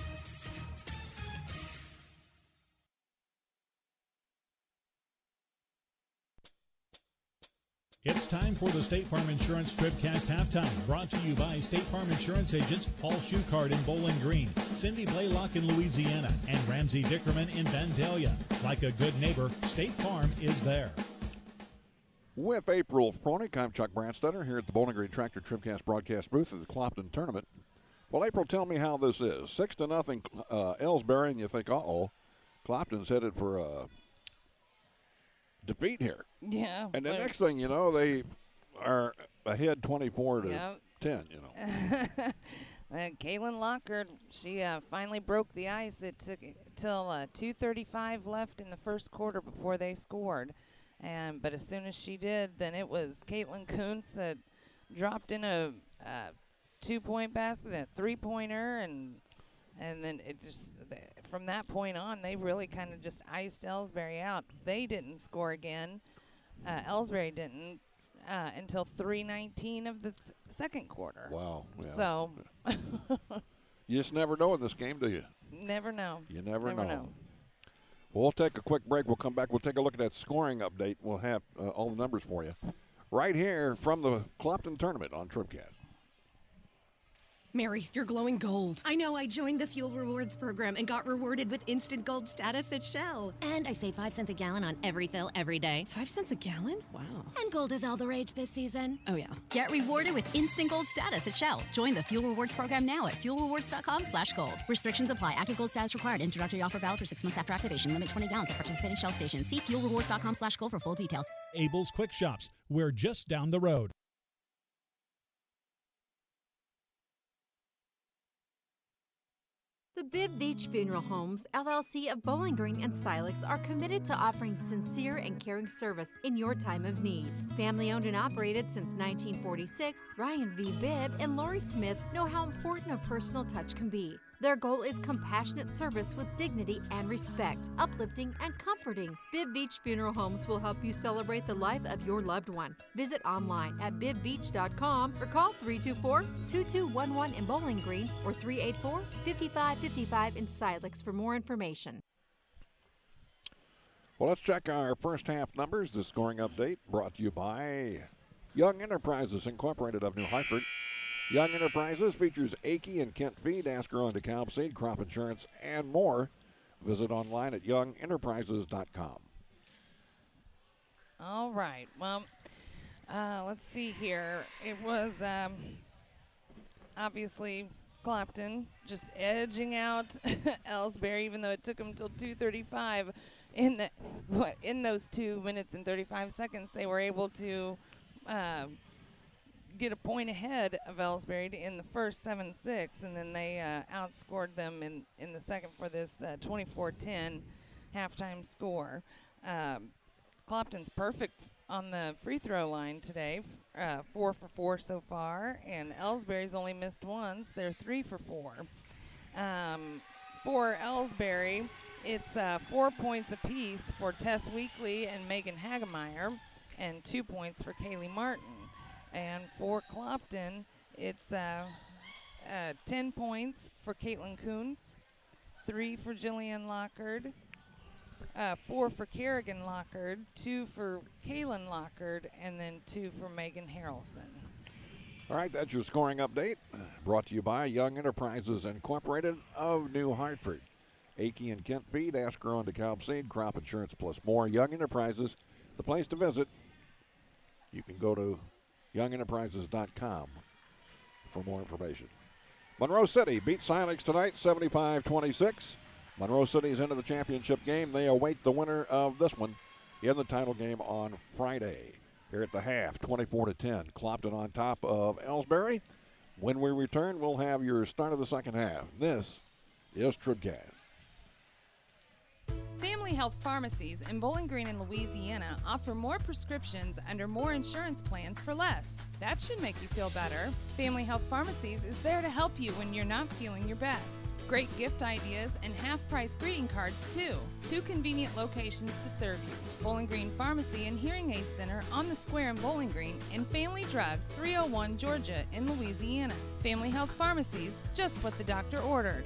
It's time for the State Farm Insurance TribCast halftime, brought to you by State Farm Insurance agents Paul Schuchard in Bowling Green, Cindy Blaylock in Louisiana, and Ramsey Dickerman in Vandalia. Like a good neighbor, State Farm is there. With April Fronik, I'm Chuck Brandstetter here at the Bowling Green Tractor TribCast broadcast booth at the Clopton tournament. Well, April, tell me how this is. 6-0 Elsberry, and you think, uh-oh, Clopton's headed for a defeat here. Yeah. And the next thing you know, they are ahead 24-10, you know. Kaylin Lockhart, she finally broke the ice. It took till 2:35 left in the first quarter before they scored. But as soon as she did, then it was Caitlin Kuntz that dropped in a 2-point basket, a 3-pointer, and then it just from that point on, they really kind of just iced Elsberry out. They didn't score again. Elsberry didn't until 3:19 of the second quarter. Wow. Yeah. So you just never know in this game, do you? Never know. You never know. We'll take a quick break. We'll come back. We'll take a look at that scoring update. We'll have all the numbers for you right here from the Clopton tournament on TribCast. Mary, you're glowing gold. I know. I joined the Fuel Rewards program and got rewarded with instant gold status at Shell. And I save 5 cents a gallon on every fill every day. 5 cents a gallon? Wow. And gold is all the rage this season. Oh, yeah. Get rewarded with instant gold status at Shell. Join the Fuel Rewards program now at fuelrewards.com/gold. Restrictions apply. Active gold status required. Introductory offer valid for 6 months after activation. Limit 20 gallons at participating Shell stations. See fuelrewards.com/gold for full details. Abel's Quick Shops. We're just down the road. The Bibb Beach Funeral Homes, LLC of Bowling Green and Silex are committed to offering sincere and caring service in your time of need. Family owned and operated since 1946, Ryan V. Bibb and Lori Smith know how important a personal touch can be. Their goal is compassionate service with dignity and respect, uplifting and comforting. Bibb Beach Funeral Homes will help you celebrate the life of your loved one. Visit online at bibbbeach.com or call 324-2211 in Bowling Green or 384-5555 in Silex for more information. Well, let's check our first half numbers. The scoring update brought to you by Young Enterprises Incorporated of New Hartford. Young Enterprises features Akey and Kent Feed, Asker on DeKalb Seed, crop insurance, and more. Visit online at youngenterprises.com. All right. Well, let's see here. It was obviously Clopton just edging out Elsberry, even though it took them until 2:35. In those 2 minutes and 35 seconds, they were able to get a point ahead of Elsberry in the first 7-6, and then they outscored them in the second for this 24-10 halftime score. Clopton's perfect on the free throw line today, 4 for 4 so far, and Elsberry's only missed once. They're 3 for 4. For Elsberry, it's 4 points apiece for Tess Weekly and Megan Hagemeyer, and 2 points for Kaylee Martin. And for Clopton, it's 10 points for Caitlin Coons, 3 for Jillian Lockard, 4 for Kerrigan Lockard, 2 for Kaylin Lockard, and then 2 for Megan Harrelson. All right, that's your scoring update. Brought to you by Young Enterprises Incorporated of New Hartford. Akey and Kent Feed, Asker on DeKalb Seed, crop insurance plus more. Young Enterprises, the place to visit. You can go to youngenterprises.com for more information. Monroe City beat Silex tonight, 75-26. Monroe City's into the championship game. They await the winner of this one in the title game on Friday. Here at the half, 24-10. Clopton on top of Elsberry. When we return, we'll have your start of the second half. This is TribCast. Family Health Pharmacies in Bowling Green and Louisiana offer more prescriptions under more insurance plans for less. That should make you feel better. Family Health Pharmacies is there to help you when you're not feeling your best. Great gift ideas and half-price greeting cards, too. 2 convenient locations to serve you. Bowling Green Pharmacy and Hearing Aid Center on the Square in Bowling Green, and Family Drug, 301 Georgia in Louisiana. Family Health Pharmacies, just what the doctor ordered.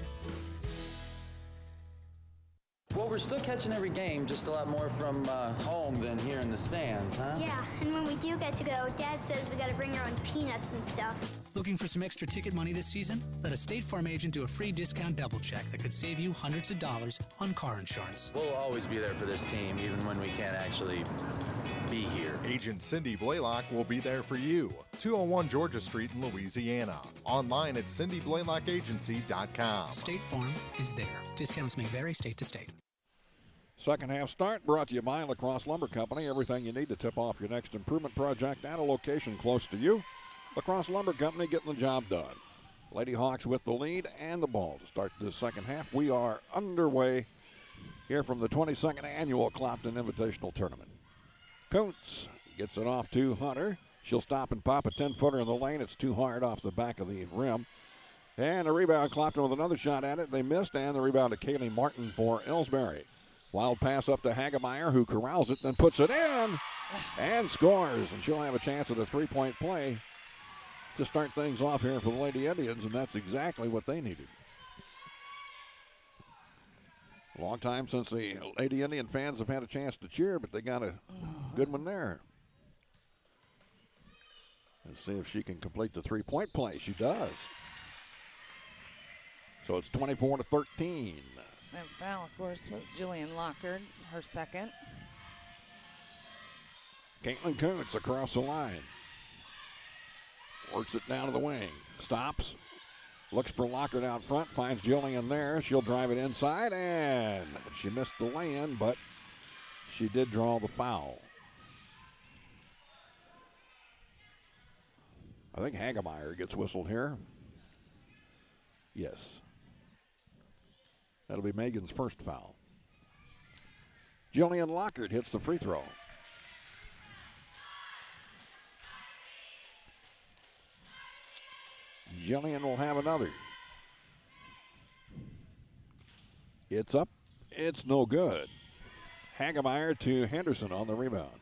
Well, we're still catching every game, just a lot more from home than here in the stands, huh? Yeah, and when we do get to go, Dad says we gotta bring our own peanuts and stuff. Looking for some extra ticket money this season? Let a State Farm agent do a free discount double check that could save you hundreds of dollars on car insurance. We'll always be there for this team, even when we can't actually be here. Agent Cindy Blaylock will be there for you. 201 Georgia Street in Louisiana. Online at cindyblaylockagency.com. State Farm is there. Discounts may vary state to state. Second half start brought to you by Lacrosse Lumber Company. Everything you need to tip off your next improvement project at a location close to you. Lacrosse Lumber Company getting the job done. Lady Hawks with the lead and the ball to start this second half. We are underway here from the 22nd annual Clopton Invitational Tournament. Coates gets it off to Hunter. She'll stop and pop a 10-footer in the lane. It's too hard off the back of the rim. And a rebound, Clopton with another shot at it. They missed, and the rebound to Kaylee Martin for Elsberry. Wild pass up to Hagemeyer, who corrals it, then puts it in and scores. And she'll have a chance at a three-point play to start things off here for the Lady Indians, and that's exactly what they needed. A long time since the Lady Indian fans have had a chance to cheer, but they got a good one there. Let's see if she can complete the three-point play. She does. So it's 24-13. That foul, of course, was Jillian Lockard's, her second. Caitlin Kuntz across the line. Works it down to the wing. Stops. Looks for Lockard out front. Finds Jillian there. She'll drive it inside, and she missed the lay-in, but she did draw the foul. I think Hagemeyer gets whistled here. Yes. That'll be Megan's first foul. Jillian Lockard hits the free throw. Jillian will have another. It's up. It's no good. Hagemeyer to Henderson on the rebound.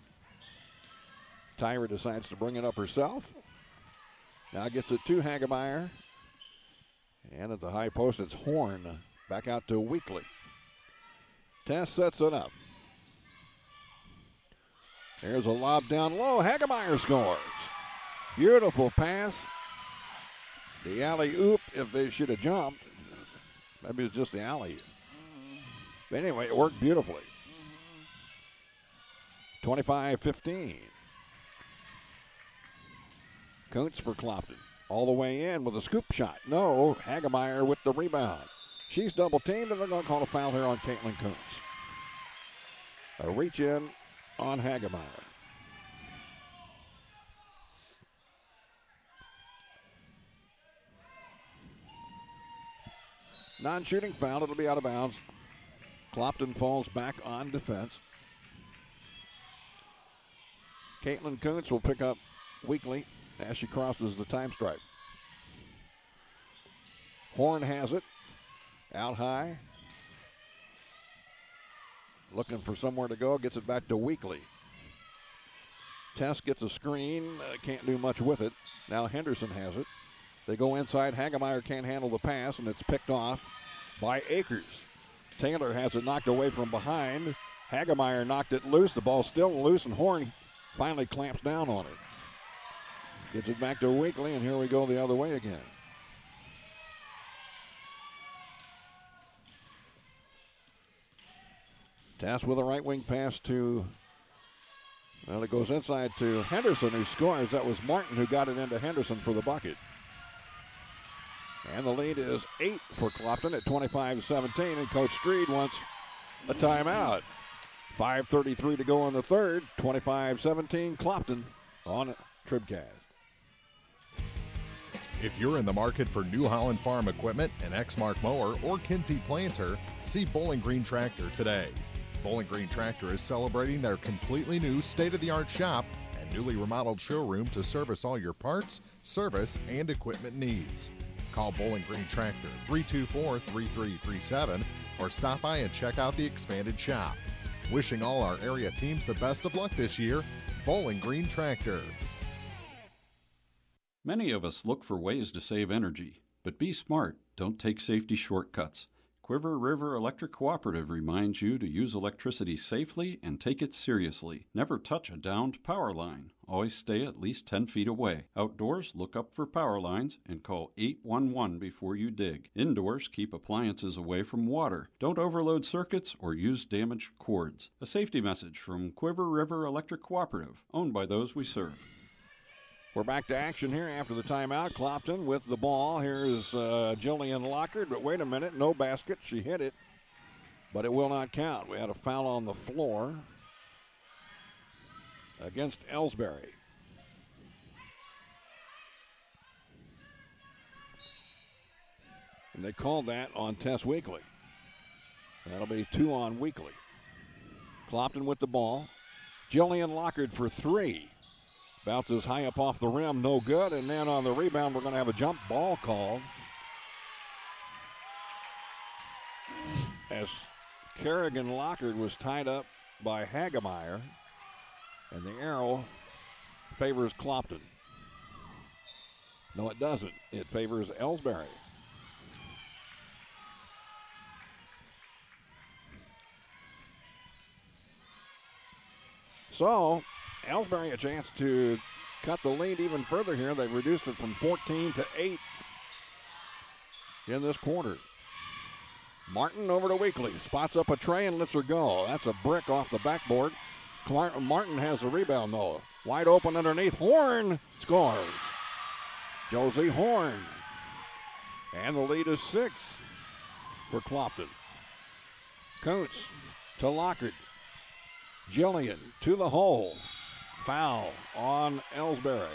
Tyra decides to bring it up herself. Now gets it to Hagemeyer. And at the high post, it's Horn. Back out to Weekly. Tess sets it up. There's a lob down low. Hagemeyer scores. Beautiful pass. The alley-oop, if they should have jumped, maybe it's just the alley. But anyway, it worked beautifully. 25-15. Kuntz for Clopton. All the way in with a scoop shot. No, Hagemeyer with the rebound. She's double-teamed, and they're going to call a foul here on Caitlin Kuntz. A reach-in on Hagemeyer. Non-shooting foul. It'll be out of bounds. Clopton falls back on defense. Caitlin Kuntz will pick up Weekly as she crosses the time stripe. Horn has it. Out high. Looking for somewhere to go. Gets it back to Weekly. Tess gets a screen. Can't do much with it. Now Henderson has it. They go inside. Hagemeyer can't handle the pass, and it's picked off by Akers. Taylor has it knocked away from behind. Hagemeyer knocked it loose. The ball's still loose, and Horn finally clamps down on it. Gets it back to Weekly, and here we go the other way again. Tess with a right wing pass to, well, it goes inside to Henderson, who scores. That was Martin who got it into Henderson for the bucket. And the lead is 8 for Clopton at 25-17, and Coach Streed wants a timeout. 5:33 to go in the third. 25-17, Clopton on TribCast. If you're in the market for New Holland Farm equipment, an Exmark mower, or Kinsey planter, see Bowling Green Tractor today. Bowling Green Tractor is celebrating their completely new state-of-the-art shop and newly remodeled showroom to service all your parts, service, and equipment needs. Call Bowling Green Tractor 324-3337 or stop by and check out the expanded shop. Wishing all our area teams the best of luck this year, Bowling Green Tractor. Many of us look for ways to save energy, but be smart. Don't take safety shortcuts. Quiver River Electric Cooperative reminds you to use electricity safely and take it seriously. Never touch a downed power line. Always stay at least 10 feet away. Outdoors, look up for power lines and call 811 before you dig. Indoors, keep appliances away from water. Don't overload circuits or use damaged cords. A safety message from Quiver River Electric Cooperative, owned by those we serve. We're back to action here after the timeout. Clopton with the ball. Here's Jillian Lockard, but wait a minute, no basket. She hit it, but it will not count. We had a foul on the floor against Elsberry. And they called that on Tess Weekly. That'll be 2 on Weekly. Clopton with the ball. Jillian Lockard for 3. Bounces high up off the rim, no good. And then on the rebound, we're going to have a jump ball called as Kerrigan Lockard was tied up by Hagemeyer. And the arrow favors Clopton. No, it doesn't. It favors Elsberry. So, Elsberry a chance to cut the lead even further here. They've reduced it from 14 to 8 in this quarter. Martin over to Weekly. Spots up a tray and lets her go. That's a brick off the backboard. Martin has the rebound, though. Wide open underneath. Horn scores. Josie Horn. And the lead is 6 for Clopton. Kuntz to Lockard. Jillian to the hole. Foul on Elsberry.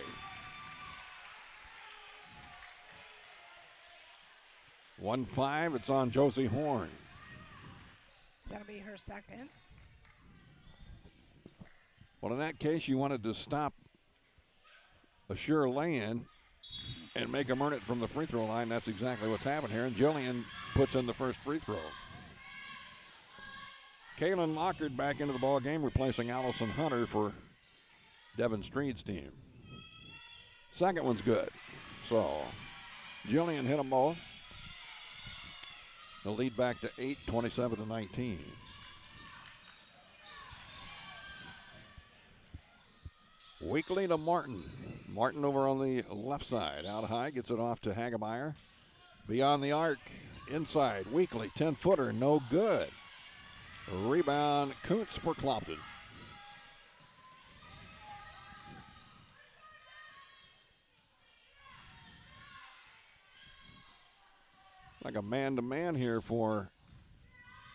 One 5, it's on Josie Horn. That'll be her second. Well, in that case, you wanted to stop a sure lay-in and make them earn it from the free throw line. That's exactly what's happened here. And Jillian puts in the first free throw. Kaylin Lockard back into the ball game, replacing Allison Hunter for Devin Street's team. Second one's good. So Jillian hit them both. The lead back to 8, 27-19. Weekly to Martin. Martin over on the left side. Out high, gets it off to Hagemeyer. Beyond the arc, inside. Weekly, 10-footer, no good. Rebound, Kuntz for Clopton. Like a man-to-man here for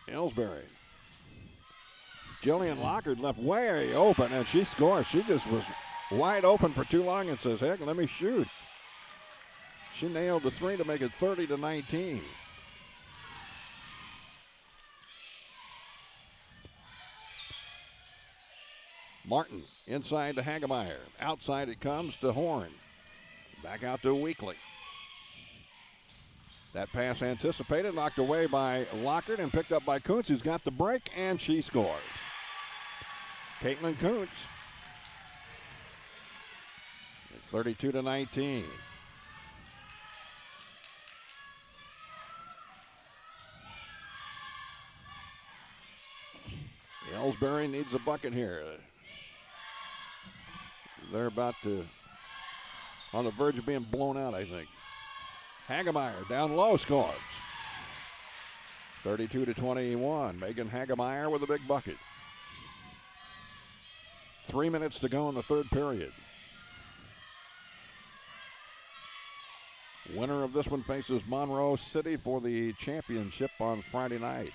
Elsberry. Jillian Lockard left way open, and she scores. She just was wide open for too long and says, heck, let me shoot. She nailed the three to make it 30-19. Martin inside to Hagemeyer. Outside it comes to Horn. Back out to Weekly. That pass anticipated, knocked away by Lockard and picked up by Kuntz, who's got the break, and she scores. Caitlin Kuntz. It's 32-19. Elsberry needs a bucket here. They're about to, on the verge of being blown out, I think. Hagemeyer down low scores. 32-21. Megan Hagemeyer with a big bucket. 3 minutes to go in the third period. Winner of this one faces Monroe City for the championship on Friday night.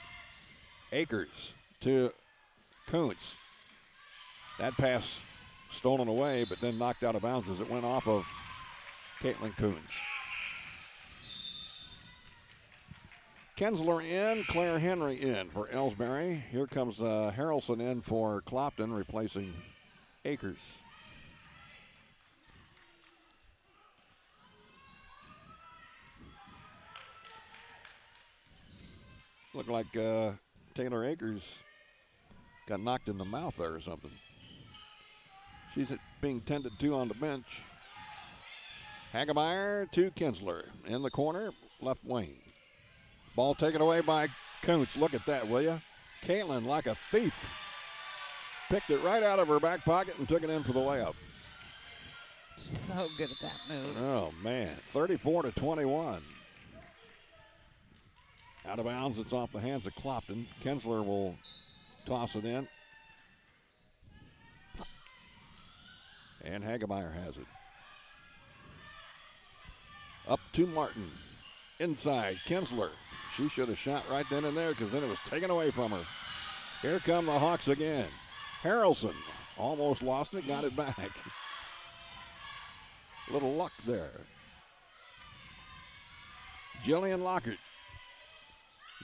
Akers to Kuntz. That pass stolen away, but then knocked out of bounds as it went off of Caitlin Kuntz. Kensler in, Claire Henry in for Elsberry. Here comes Harrelson in for Clopton, replacing Akers. Looked like Taylor Akers got knocked in the mouth there or something. She's being tended to on the bench. Hagemeyer to Kensler in the corner, left wing. Ball taken away by Kuntz. Look at that, will you? Caitlin, like a thief, picked it right out of her back pocket and took it in for the layup. She's so good at that move. Oh, man. 34-21. Out of bounds, it's off the hands of Clopton. Kensler will toss it in. And Hagemeyer has it. Up to Martin. Inside, Kensler. She should have shot right then and there because then it was taken away from her. Here come the Hawks again. Harrelson almost lost it, got it back. Little luck there. Jillian Lockard.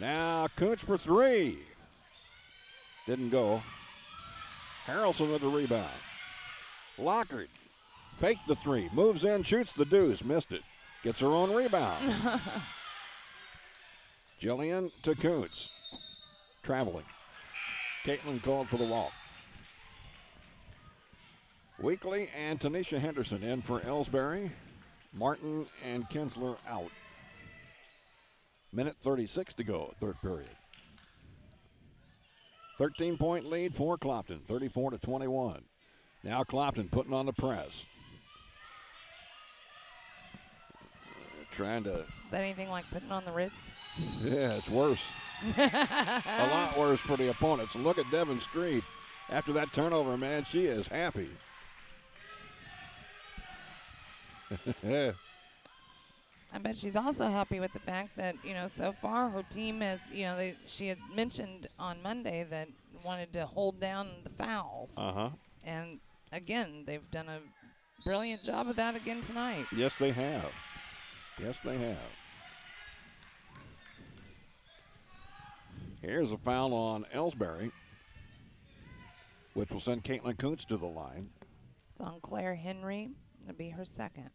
Now Kuntz for three. Didn't go. Harrelson with the rebound. Lockard faked the three, moves in, shoots the deuce, missed it. Gets her own rebound. Jillian to Kuntz. Traveling. Caitlin called for the walk. Weekly and Tanisha Henderson in for Elsberry. Martin and Kensler out. Minute 36 to go, third period. 13-point lead for Clopton, 34-21. Now Clopton putting on the press. Trying to. Is that anything like putting on the Ritz? Yeah, it's worse. A lot worse for the opponents. Look at Devin Street. After that turnover, man, she is happy. I bet she's also happy with the fact that, so far her team has, she had mentioned on Monday that wanted to hold down the fouls. Uh-huh. And, again, they've done a brilliant job of that again tonight. Yes, they have. Yes, they have. Here's a foul on Elsberry, which will send Caitlin Kuntz to the line. It's on Claire Henry. It'll be her second.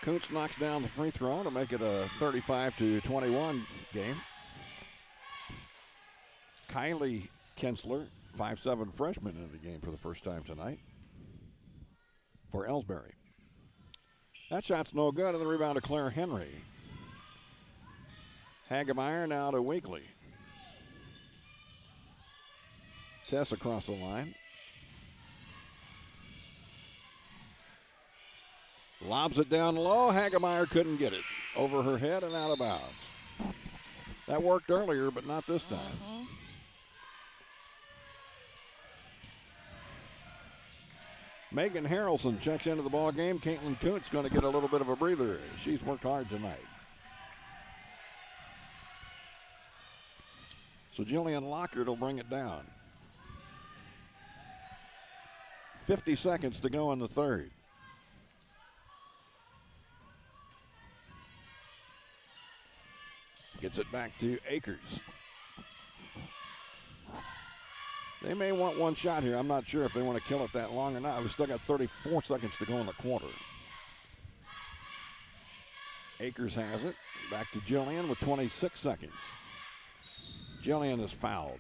Kuntz knocks down the free throw to make it a 35-21 game. Kylie Kinsler, 5'7" freshman, in the game for the first time tonight for Elsberry. That shot's no good, and the rebound to Claire Henry. Hagemeyer now to Weekly. Tess across the line. Lobs it down low. Hagemeyer couldn't get it. Over her head and out of bounds. That worked earlier, but not this time. Mm-hmm. Megan Harrelson checks into the ball game. Caitlin Kuntz going to get a little bit of a breather. She's worked hard tonight. So Jillian Lockard will bring it down. 50 seconds to go in the third. Gets it back to Akers. They may want one shot here. I'm not sure if they want to kill it that long or not. We've still got 34 seconds to go in the quarter. Akers has it. Back to Jillian with 26 seconds. Jillian is fouled.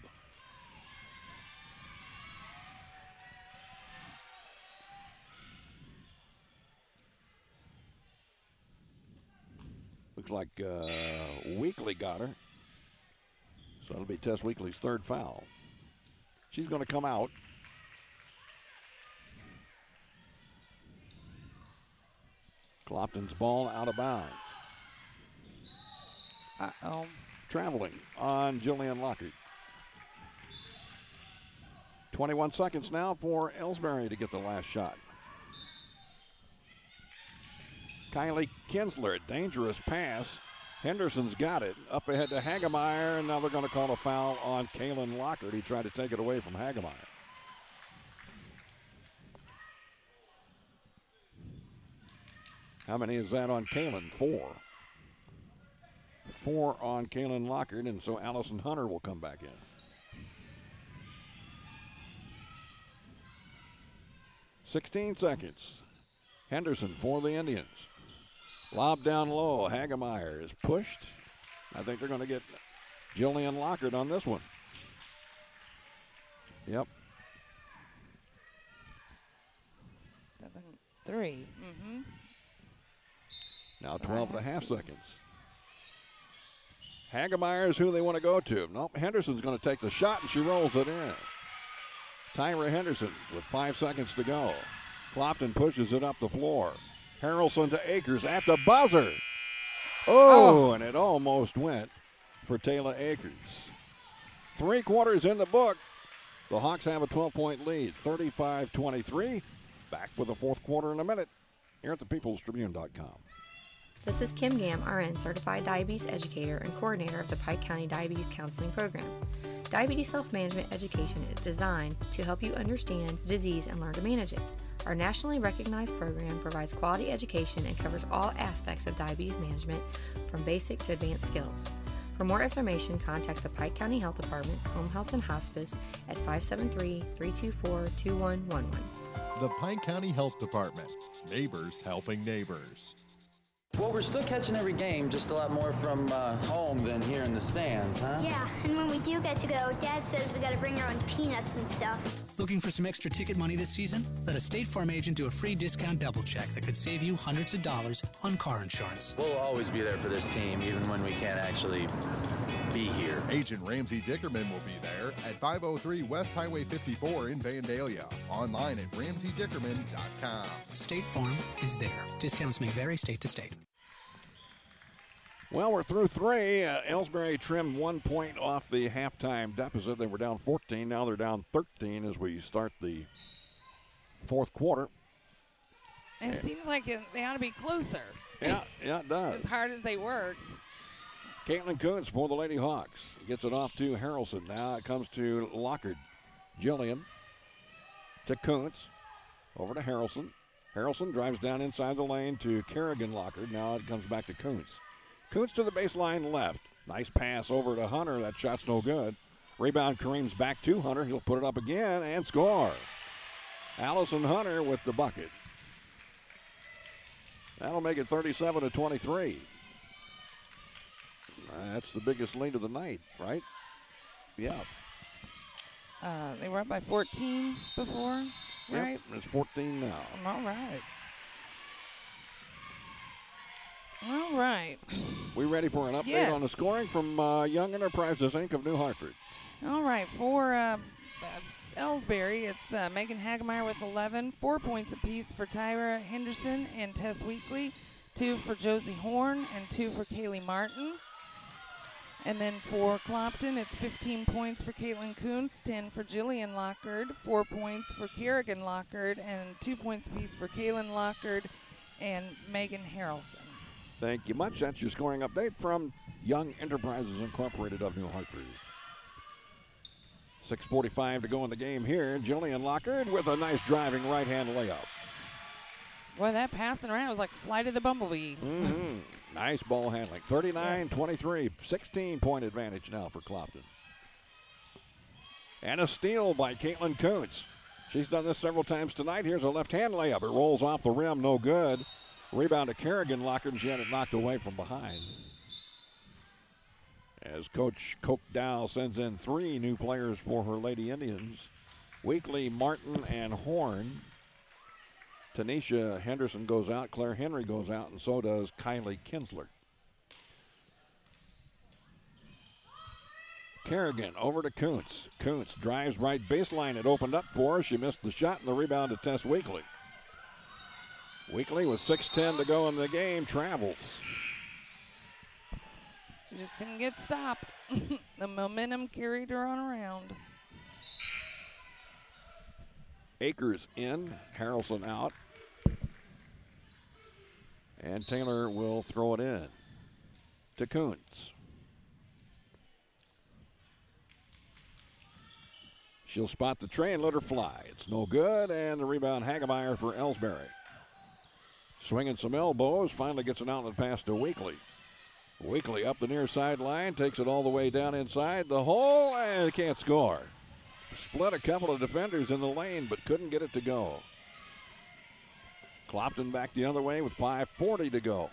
Looks like Weekly got her. So it'll be Tess Weekly's third foul. She's going to come out. Clopton's ball out of bounds. Uh-oh. Traveling on Jillian Lockard. 21 seconds now for Elsberry to get the last shot. Kylie Kinsler, dangerous pass. Henderson's got it. Up ahead to Hagemeyer, and now they're going to call a foul on Kaylin Lockard. He tried to take it away from Hagemeyer. How many is that on Kaylin? 4. 4 on Kaylin Lockard, and so Allison Hunter will come back in. "16 seconds. Henderson for the Indians. Lob down low. Hagemeyer is pushed. I think they're going to get Jillian Lockard on this one. Yep. 7-3. Mm-hmm. Now 12 and a half seconds. Hagemeyer is who they want to go to. Nope, Henderson's going to take the shot, and she rolls it in. Tyra Henderson with 5 seconds to go. Clopton pushes it up the floor. Harrelson to Akers at the buzzer. Oh, and it almost went for Taylor Akers. 3 quarters in the book. The Hawks have a 12-point lead, 35-23. Back with the fourth quarter in a minute here at thepeoplestribune.com. This is Kim Gam, RN, Certified Diabetes Educator and Coordinator of the Pike County Diabetes Counseling Program. Diabetes self-management education is designed to help you understand the disease and learn to manage it. Our nationally recognized program provides quality education and covers all aspects of diabetes management from basic to advanced skills. For more information, contact the Pike County Health Department, Home Health and Hospice at 573-324-2111. The Pike County Health Department. Neighbors helping neighbors. Well, we're still catching every game, just a lot more from home than here in the stands, huh? Yeah, and when we do get to go, Dad says we gotta bring our own peanuts and stuff. Looking for some extra ticket money this season? Let a State Farm agent do a free discount double check that could save you hundreds of dollars on car insurance. We'll always be there for this team, even when we can't actually be here. Agent Ramsey Dickerman will be there at 503 West Highway 54 in Vandalia. Online at RamseyDickerman.com. State Farm is there. Discounts may vary state to state. Well, we're through three. Elsberry trimmed 1 point off the halftime deficit. They were down 14. Now they're down 13 as we start the fourth quarter. And it seems like they ought to be closer. Yeah, it does. As hard as they worked. Caitlin Kuntz for the Lady Hawks. Gets it off to Harrelson. Now it comes to Lockard. Jillian to Kuntz. Over to Harrelson. Harrelson drives down inside the lane to Kerrigan Lockard. Now it comes back to Kuntz. Kuntz to the baseline left. Nice pass over to Hunter. That shot's no good. Rebound Kareem's back to Hunter. He'll put it up again and score. Allison Hunter with the bucket. That'll make it 37-23. That's the biggest lead of the night, right? Yeah. They were up by 14 before, right? Yep, it's 14 now. All right. All right. We ready for an update on the scoring from Young Enterprises, Inc. of New Hartford? All right. For Elsberry, it's Megan Hagemeyer with 11, 4 points apiece for Tyra Henderson and Tess Weekly, 2 for Josie Horn, and 2 for Kaylee Martin. And then for Clopton, it's 15 points for Caitlin Kuntz, 10 for Jillian Lockard, 4 points for Kerrigan Lockard, and 2 points apiece for Kaylin Lockard and Megan Harrelson. Thank you much. That's your scoring update from Young Enterprises Incorporated of New Hartford. 6:45 to go in the game here. Jillian Lockard with a nice driving right-hand layup. Boy, that passing around was like Flight of the Bumblebee. Mm-hmm. Nice ball handling. 39-23, 16-point advantage now for Clopton. And a steal by Caitlin Kuntz. She's done this several times tonight. Here's a left-hand layup. It rolls off the rim, no good. Rebound to Kerrigan Lockard, and she had it knocked away from behind. As Coach Coke Dow sends in 3 new players for her Lady Indians. Weekly, Martin, and Horn. Tanisha Henderson goes out, Claire Henry goes out, and so does Kylie Kinsler. Kerrigan over to Kuntz. Kuntz drives right baseline. It opened up for her. She missed the shot, and the rebound to Tess Weekly. Weekly with 6:10 to go in the game travels. She just couldn't get stopped. The momentum carried her on around. Akers in, Harrelson out. And Taylor will throw it in to Kuntz. She'll spot the tray and let her fly. It's no good, and the rebound Hagemeyer for Elsberry. Swinging some elbows, finally gets an outlet pass to Weekly. Weekly up the near sideline, takes it all the way down inside the hole, and can't score. Split a couple of defenders in the lane, but couldn't get it to go. Clopton back the other way with 5:40 to go.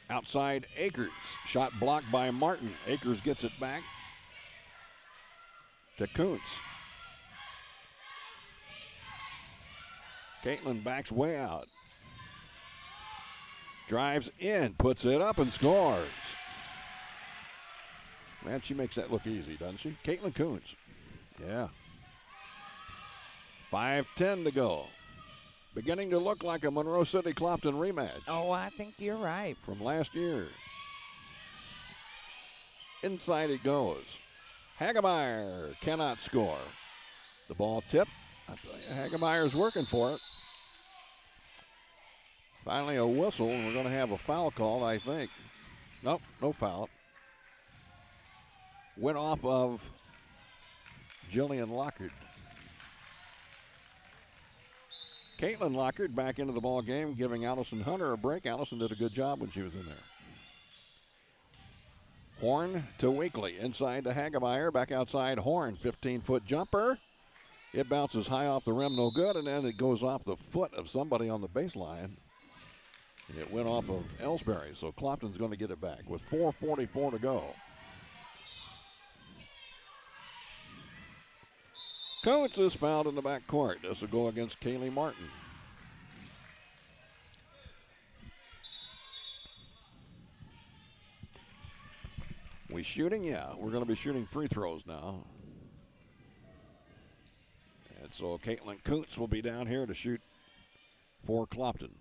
Outside Akers, shot blocked by Martin. Akers gets it back to Kuntz. Caitlin backs way out. Drives in, puts it up and scores. Man, she makes that look easy, doesn't she? Caitlin Kuntz. Yeah. 5:10 to go. Beginning to look like a Monroe City Clopton rematch. Oh, I think you're right. From last year. Inside it goes. Hagemeyer cannot score. The ball tipped. Hagemeyer's working for it. Finally a whistle, and we're going to have a foul call, I think. Nope, no foul. Went off of Jillian Lockard. Caitlin Lockard back into the ball game, giving Allison Hunter a break. Allison did a good job when she was in there. Horn to Weekly, inside to Hagemeyer, back outside Horn, 15-foot jumper. It bounces high off the rim, no good, and then it goes off the foot of somebody on the baseline. It went off of Elsberry, so Clopton's going to get it back with 4:44 to go. Kuntz is fouled in the backcourt. This will go against Kaylee Martin. We shooting? Yeah, we're going to be shooting free throws now. And so Caitlin Kuntz will be down here to shoot for Clopton.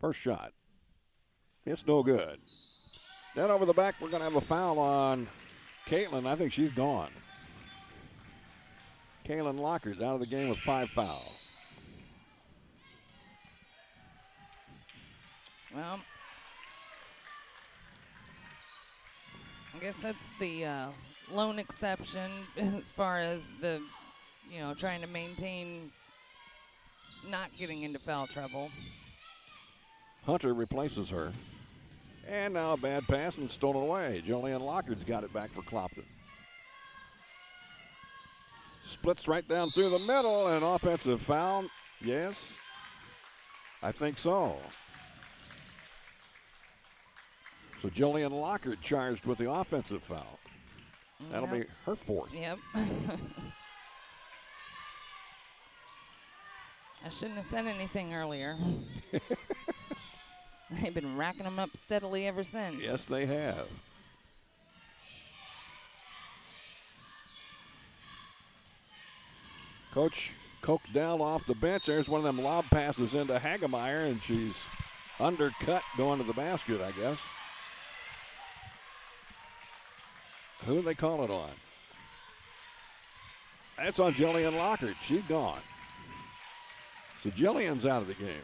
First shot. It's no good. Then over the back, we're going to have a foul on Caitlin. I think she's gone. Kaylin Locker's out of the game with 5 fouls. Well, I guess that's the lone exception as far as the, trying to maintain not getting into foul trouble. Hunter replaces her. And now a bad pass and stolen away. Jolene Locker's got it back for Clopton. Splits right down through the middle. An offensive foul. Yes, I think so. So Jolene Lockard charged with the offensive foul. That'll be her 4th. Yep. I shouldn't have said anything earlier. They've been racking them up steadily ever since. Yes, they have. Coach Koch-Dell off the bench. There's one of them lob passes into Hagemeyer, and she's undercut going to the basket, I guess. Who do they call it on? That's on Jillian Lockhart. She's gone. So Jillian's out of the game.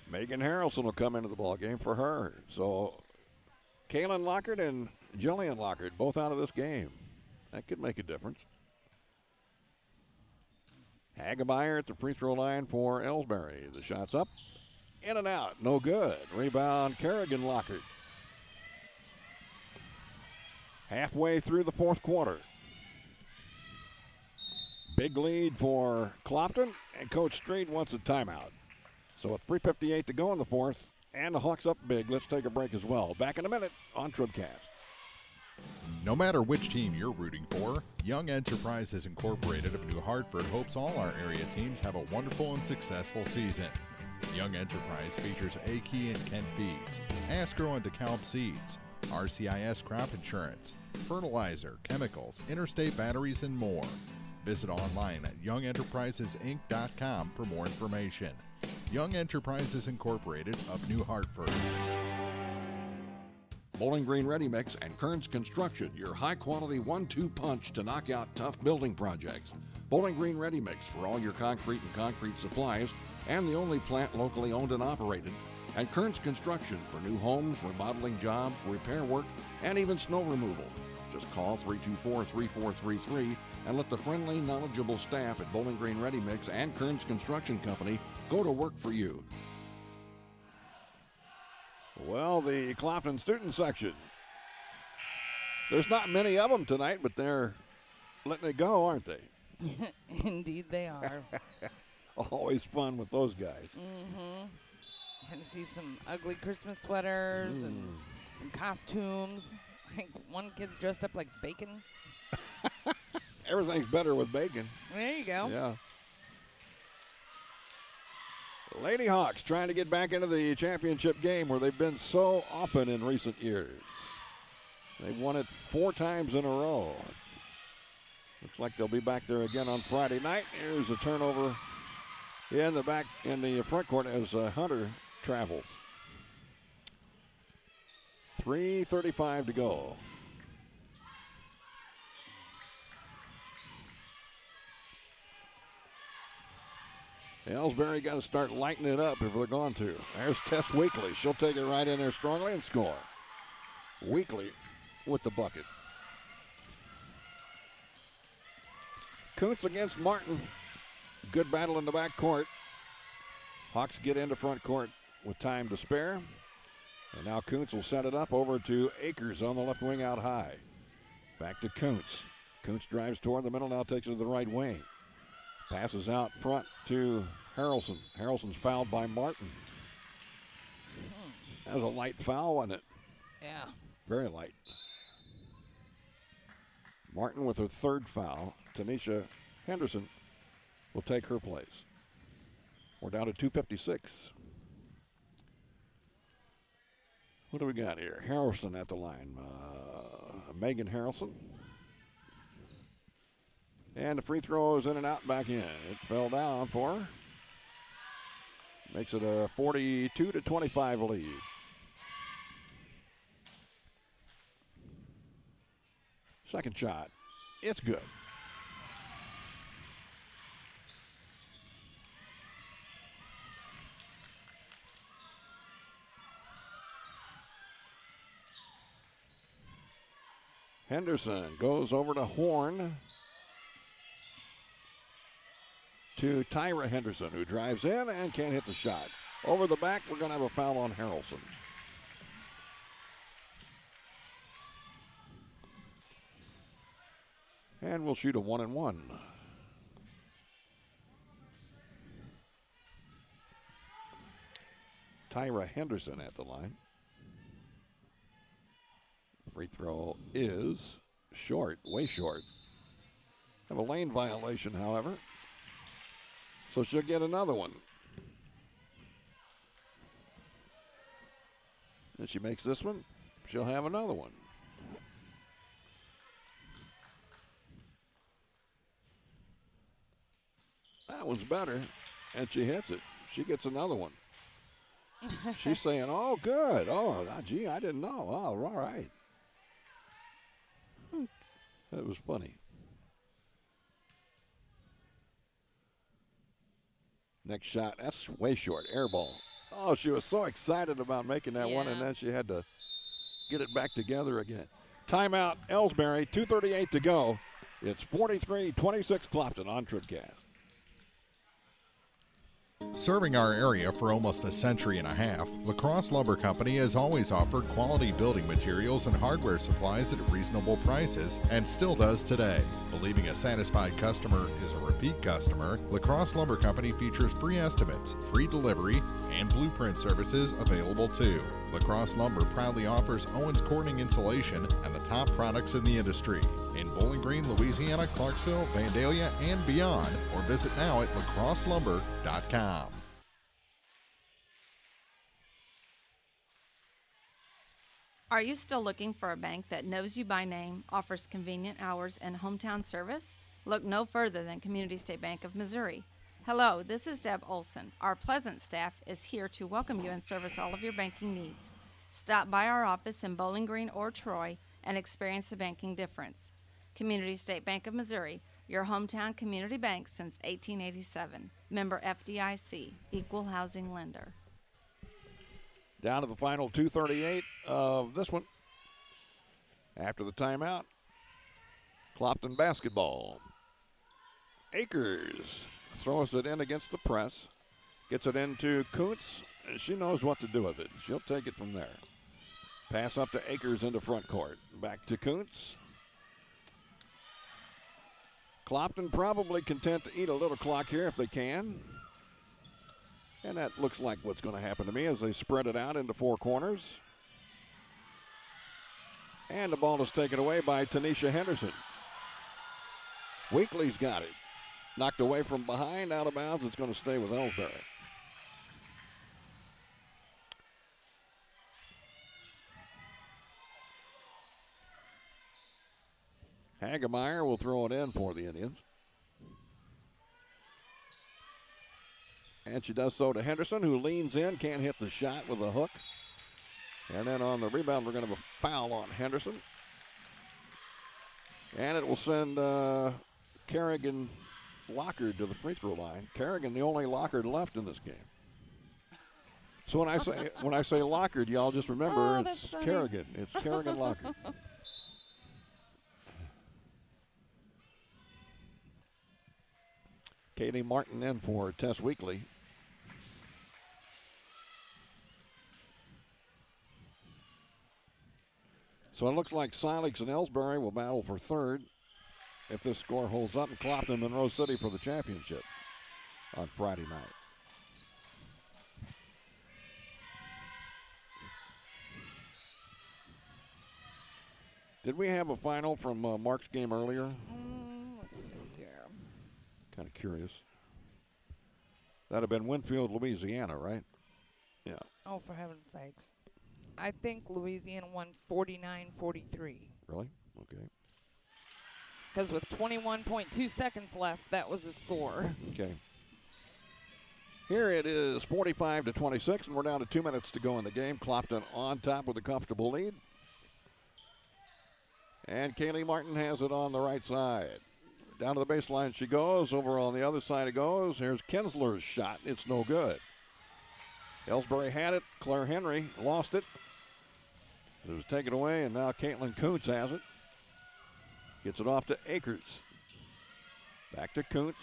Megan Harrelson will come into the ball game for her. So Kaylin Lockhart and Jillian Lockhart both out of this game. That could make a difference. Hagemeyer at the free throw line for Elsberry. The shot's up, in and out, no good. Rebound, Kerrigan Lockhart. Halfway through the 4th quarter. Big lead for Clopton, and Coach Street wants a timeout. So with 3:58 to go in the 4th, and the Hawks up big. Let's take a break as well. Back in a minute on TribCast. No matter which team you're rooting for, Young Enterprises Incorporated of New Hartford hopes all our area teams have a wonderful and successful season. Young Enterprise features A-Key and Kent Feeds, Asco and DeKalb Seeds, RCIS Crop Insurance, fertilizer, chemicals, interstate batteries, and more. Visit online at youngenterprisesinc.com for more information. Young Enterprises Incorporated of New Hartford. Bowling Green Ready Mix and Kearns Construction, your high-quality 1-2 punch to knock out tough building projects. Bowling Green Ready Mix for all your concrete and concrete supplies, and the only plant locally owned and operated. And Kearns Construction for new homes, remodeling jobs, repair work, and even snow removal. Just call 324-3433 and let the friendly, knowledgeable staff at Bowling Green Ready Mix and Kearns Construction Company go to work for you. Well, the Clopton student section. There's not many of them tonight, but they're letting it go, aren't they? Indeed they are. Always fun with those guys. Mm-hmm. Going to see some ugly Christmas sweaters and some costumes. I think one kid's dressed up like bacon. Everything's better with bacon. There you go. Yeah. Lady Hawks trying to get back into the championship game where they've been so often in recent years. They've won it 4 times in a row. Looks like they'll be back there again on Friday night. Here's a turnover in the front court as Hunter travels. 3:35 to go. Elsberry got to start lighting it up if they're going to. There's Tess Weekly. She'll take it right in there strongly and score. Weekly with the bucket. Kuntz against Martin. Good battle in the back court. Hawks get into front court with time to spare. And now Kuntz will set it up over to Akers on the left wing out high. Back to Kuntz. Kuntz drives toward the middle, now takes it to the right wing. Passes out front to Harrelson. Harrelson's fouled by Martin. That was a light foul, wasn't it? Yeah. Very light. Martin with her 3rd foul. Tanisha Henderson will take her place. We're down to 2:56. What do we got here? Harrelson at the line. Megan Harrelson. And the free throw is in and out, back in. It fell down for her. Makes it a 42-25 lead. Second shot. It's good. Henderson goes over to Horn. To Tyra Henderson, who drives in and can't hit the shot. Over the back, we're going to have a foul on Harrelson. And we'll shoot a 1-and-1. Tyra Henderson at the line. Free throw is short, way short. Have a lane violation, however. So she'll get another one. And she makes this one, she'll have another one. That one's better, and she hits it. She gets another one. She's saying, oh, good. Oh, gee, I didn't know. Oh, all right. That was funny. Next shot, that's way short, air ball. Oh, she was so excited about making that one, and then she had to get it back together again. Timeout, Elsberry, 2:38 to go. It's 43-26 Clopton on TribCast. Serving our area for almost a century and a half, La Crosse Lumber Company has always offered quality building materials and hardware supplies at reasonable prices and still does today. Believing a satisfied customer is a repeat customer, La Crosse Lumber Company features free estimates, free delivery, and blueprint services available too. La Crosse Lumber proudly offers Owens Corning insulation and the top products in the industry. In Bowling Green, Louisiana, Clarksville, Vandalia, and beyond, or visit now at lacrosselumber.com. Are you still looking for a bank that knows you by name, offers convenient hours, and hometown service? Look no further than Community State Bank of Missouri. Hello, this is Deb Olson. Our pleasant staff is here to welcome you and service all of your banking needs. Stop by our office in Bowling Green or Troy and experience the banking difference. Community State Bank of Missouri, your hometown community bank since 1887. Member FDIC, equal housing lender. Down to the final 2:38 of this one. After the timeout, Clopton basketball. Akers throws it in against the press. Gets it into Kuntz, and she knows what to do with it. She'll take it from there. Pass up to Akers into front court. Back to Kuntz. Clopton probably content to eat a little clock here if they can. And that looks like what's going to happen to me as they spread it out into four corners. And the ball is taken away by Tanisha Henderson. Weakley's got it. Knocked away from behind, out of bounds. It's going to stay with Elsberry. Hagemeyer will throw it in for the Indians. And she does so to Henderson, who leans in, can't hit the shot with a hook. And then on the rebound, we're going to have a foul on Henderson. And it will send Kerrigan Lockard to the free throw line. Kerrigan, the only Lockard left in this game. So when I say Lockard, y'all just remember it's Kerrigan. It's Kerrigan Lockard. Katie Martin in for Tess Weakley. So it looks like Silex and Elsberry will battle for third if this score holds up, and Clopton Monroe City for the championship on Friday night. Did we have a final from Mark's game earlier? Let's see here. Kind of curious. That'd have been Winfield, Louisiana, right? Yeah. Oh, for heaven's sakes. I think Louisiana won 49-43. Really? Okay. Because with 21.2 seconds left, that was the score. Okay. Here it is 45-26, and we're down to 2 minutes to go in the game. Clopton on top with a comfortable lead. And Kaylee Martin has it on the right side. Down to the baseline she goes. Over on the other side it goes. Here's Kinsler's shot. It's no good. Elsberry had it. Claire Henry lost it. It was taken away, and now Caitlin Kuntz has it. Gets it off to Akers. Back to Kuntz.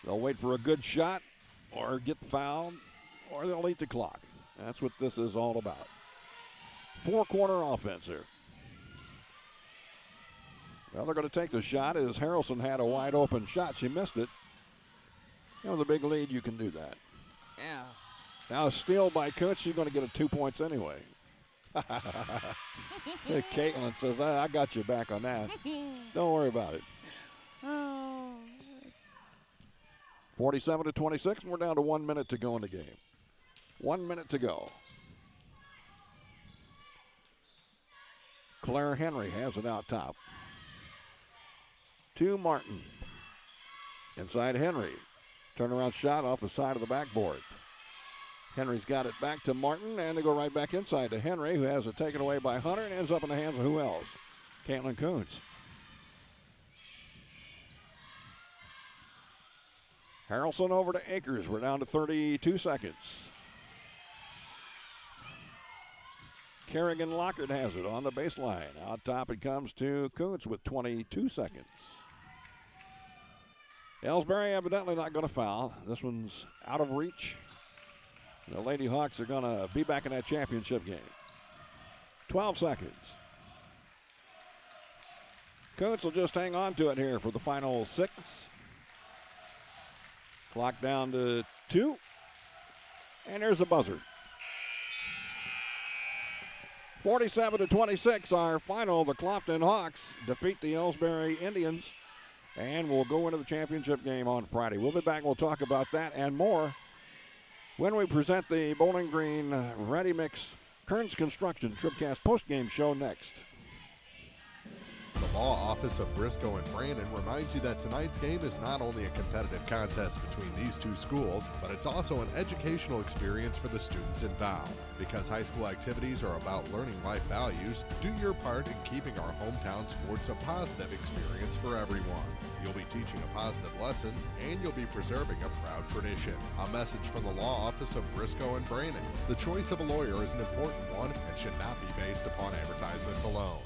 They'll wait for a good shot or get fouled, or they'll eat the clock. That's what this is all about. Four-quarter offense here. Well, they're going to take the shot as Harrelson had a wide-open shot. She missed it. You know, the big lead, you can do that. Yeah. Now a steal by Kuntz. She's going to get a 2 points anyway. Caitlin says, I got you back on that. Don't worry about it. Oh. 47-26, and we're down to 1 minute to go in the game. 1 minute to go. Claire Henry has it out top. To Martin. Inside Henry. Turnaround shot off the side of the backboard. Henry's got it back to Martin, and they go right back inside to Henry, who has it taken away by Hunter and ends up in the hands of who else? Caitlin Kuntz. Harrelson over to Akers. We're down to 32 seconds. Kerrigan Lockard has it on the baseline. Out top it comes to Kuntz with 22 seconds. Elsberry evidently not going to foul. This one's out of reach. The Lady Hawks are going to be back in that championship game. 12 seconds. Kuntz will just hang on to it here for the final 6. Clock down to 2. And there's the buzzer. 47-26, our final. The Clopton Hawks defeat the Elsberry Indians and will go into the championship game on Friday. We'll be back. We'll talk about that and more when we present the Bowling Green Ready Mix Kearns Construction TribCast postgame show next. The Law Office of Briscoe and Brandon reminds you that tonight's game is not only a competitive contest between these two schools, but it's also an educational experience for the students involved. Because high school activities are about learning life values, do your part in keeping our hometown sports a positive experience for everyone. You'll be teaching a positive lesson, and you'll be preserving a proud tradition. A message from the Law Office of Briscoe and Brandon. The choice of a lawyer is an important one and should not be based upon advertisements alone.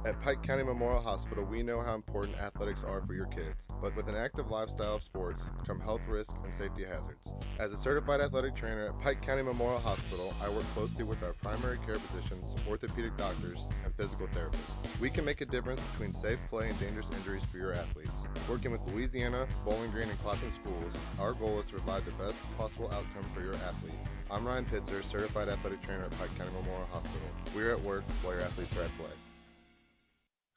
At Pike County Memorial Hospital, we know how important athletics are for your kids, but with an active lifestyle of sports come health risks and safety hazards. As a certified athletic trainer at Pike County Memorial Hospital, I work closely with our primary care physicians, orthopedic doctors, and physical therapists. We can make a difference between safe play and dangerous injuries for your athletes. Working with Louisiana, Bowling Green, and Clopton schools, our goal is to provide the best possible outcome for your athlete. I'm Ryan Pitzer, certified athletic trainer at Pike County Memorial Hospital. We're at work while your athletes are at play.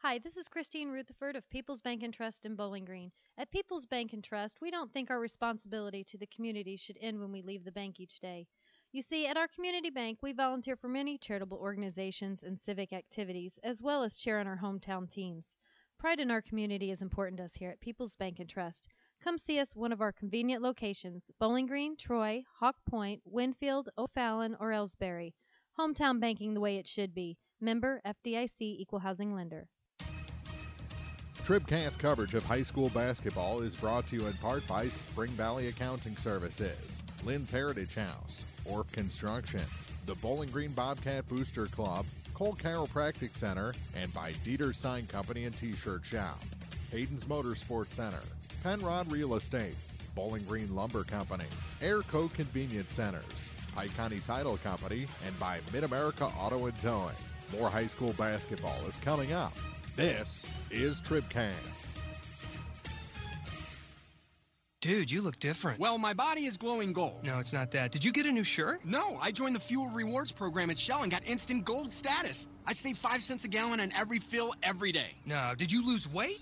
Hi, this is Christine Rutherford of People's Bank and Trust in Bowling Green. At People's Bank and Trust, we don't think our responsibility to the community should end when we leave the bank each day. You see, at our community bank, we volunteer for many charitable organizations and civic activities, as well as cheer on our hometown teams. Pride in our community is important to us here at People's Bank and Trust. Come see us at one of our convenient locations, Bowling Green, Troy, Hawk Point, Winfield, O'Fallon, or Elsberry. Hometown banking the way it should be. Member FDIC Equal Housing Lender. TribCast coverage of high school basketball is brought to you in part by Spring Valley Accounting Services, Lynn's Heritage House, Orff Construction, the Bowling Green Bobcat Booster Club, Cole Chiropractic Center, and by Dieter Sign Company and T-Shirt Shop, Hayden's Motorsports Center, Penrod Real Estate, Bowling Green Lumber Company, Airco Convenience Centers, Pike County Title Company, and by Mid-America Auto and Towing. More high school basketball is coming up. This is TribCast. Dude, you look different. Well, my body is glowing gold. No, it's not that. Did you get a new shirt? No, I joined the Fuel Rewards program at Shell and got instant gold status. I save 5 cents a gallon on every fill every day. No, did you lose weight?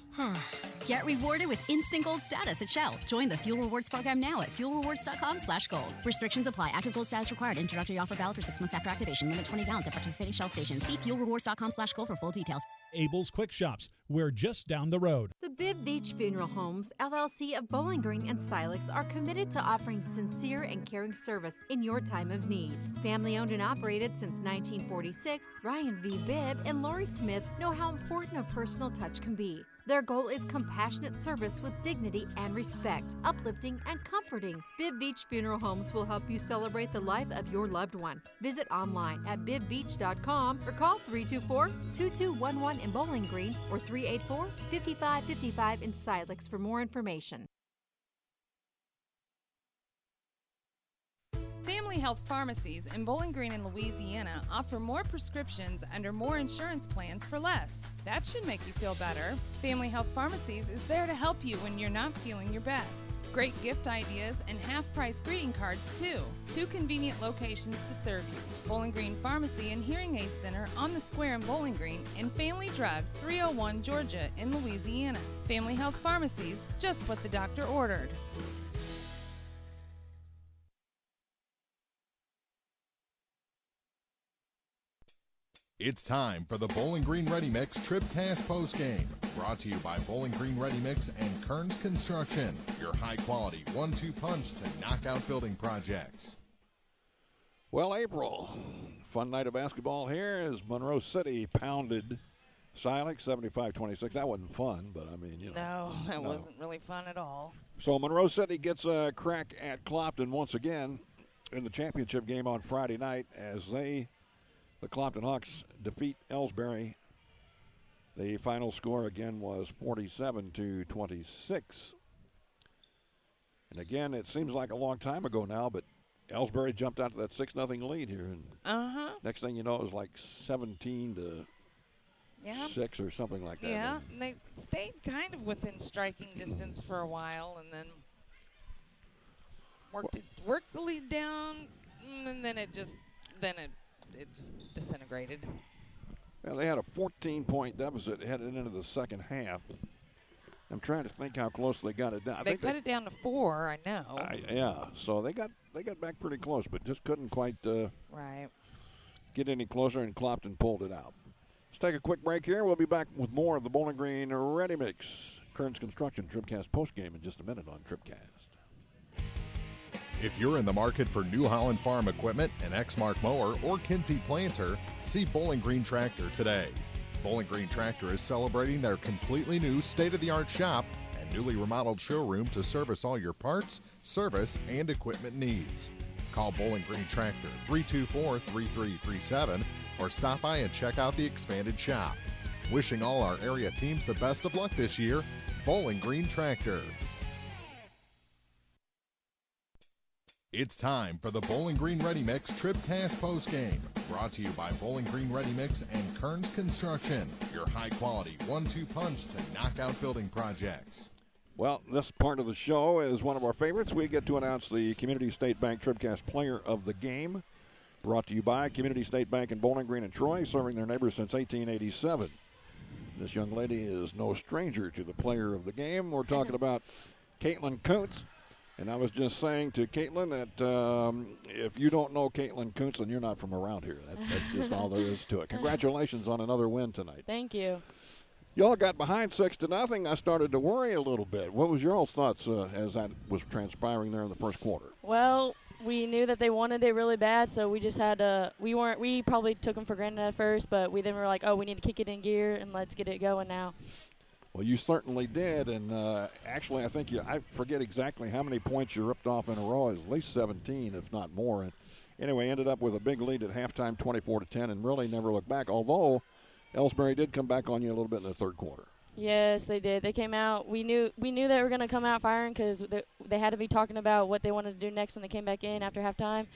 Get rewarded with instant gold status at Shell. Join the Fuel Rewards program now at fuelrewards.com/gold. Restrictions apply. Active gold status required. Introductory offer valid for 6 months after activation. Limit 20 gallons at participating Shell stations. See fuelrewards.com/gold for full details. Abel's Quick Shops. We're just down the road. The Bibb Beach Funeral Homes, LLC of Bowling Green and Silex are committed to offering sincere and caring service in your time of need. Family owned and operated since 1946, Ryan V. Bibb and Lori Smith know how important a personal touch can be. Their goal is compassionate service with dignity and respect, uplifting and comforting. Bibb Beach Funeral Homes will help you celebrate the life of your loved one. Visit online at bibbbeach.com or call 324-2211 in Bowling Green or 384-5555 in Silex for more information. Family Health Pharmacies in Bowling Green and Louisiana offer more prescriptions under more insurance plans for less. That should make you feel better. Family Health Pharmacies is there to help you when you're not feeling your best. Great gift ideas and half-price greeting cards, too. 2 convenient locations to serve you. Bowling Green Pharmacy and Hearing Aid Center on the Square in Bowling Green, and Family Drug, 301 Georgia in Louisiana. Family Health Pharmacies, just what the doctor ordered. It's time for the Bowling Green Ready Mix TribCast postgame. Brought to you by Bowling Green Ready Mix and Kearns Construction, your high-quality 1-2 punch to knock out building projects. Well, April, fun night of basketball here as Monroe City pounded Silex 75-26. That wasn't fun, but I mean, you know. No, it wasn't really fun at all. So Monroe City gets a crack at Clopton once again in the championship game on Friday night as the Clopton Hawks defeat Elsberry. The final score again was 47-26. And again, it seems like a long time ago now, but Elsberry jumped out to that 6-0 lead here. And next thing you know, it was like 17-6 or something like that. Yeah, and they stayed kind of within striking distance for a while, and then worked the lead down, and then it just disintegrated. Well, they had a 14-point deficit headed into the second half. I'm trying to think how close they got it down. They cut it down to 4, I know. Yeah, so they got back pretty close, but just couldn't quite get any closer, and Clopton pulled it out. Let's take a quick break here. We'll be back with more of the Bowling Green Ready Mix Kearns Construction TribCast postgame in just a minute on TribCast. If you're in the market for New Holland Farm equipment, an Exmark mower, or Kinsey planter, see Bowling Green Tractor today. Bowling Green Tractor is celebrating their completely new state-of-the-art shop and newly remodeled showroom to service all your parts, service, and equipment needs. Call Bowling Green Tractor 324-3337 or stop by and check out the expanded shop. Wishing all our area teams the best of luck this year, Bowling Green Tractor. It's time for the Bowling Green Ready Mix TribCast postgame. Brought to you by Bowling Green Ready Mix and Kearns Construction, your high-quality 1-2 punch to knock out building projects. Well, this part of the show is one of our favorites. We get to announce the Community State Bank TribCast Player of the Game. Brought to you by Community State Bank in Bowling Green and Troy, serving their neighbors since 1887. This young lady is no stranger to the Player of the Game. We're talking about Caitlin Kuntz. And I was just saying to Caitlin that if you don't know Caitlin Kuntz, then you're not from around here. That's just all there is to it. Congratulations on another win tonight. Thank you. Y'all got behind 6-0. I started to worry a little bit. What was your thoughts as that was transpiring there in the first quarter? Well, we knew that they wanted it really bad, so we just had to. We probably took them for granted at first, but we then were like, oh, we need to kick it in gear and let's get it going now. Well, you certainly did, and actually, I think I forget exactly how many points you ripped off in a row. At least 17, if not more. And anyway, ended up with a big lead at halftime, 24-10, and really never looked back. Although Elsberry did come back on you a little bit in the third quarter. Yes, they did. They came out. We knew they were going to come out firing because they had to be talking about what they wanted to do next when they came back in after halftime,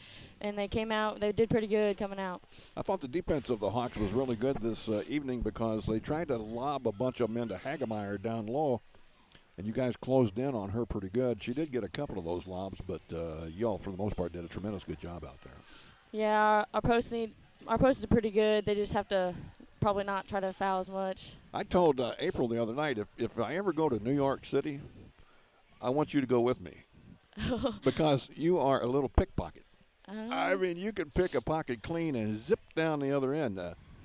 and they came out. They did pretty good coming out. I thought the defense of the Hawks was really good this evening because they tried to lob a bunch of them into Hagemeyer down low, and you guys closed in on her pretty good. She did get a couple of those lobs, but y'all, for the most part, did a tremendous good job out there. Yeah, our posts are pretty good. They just have to probably not try to foul as much. I told April the other night, if I ever go to New York City, I want you to go with me because you are a little pickpocket. I mean, you could pick a pocket clean and zip down the other end.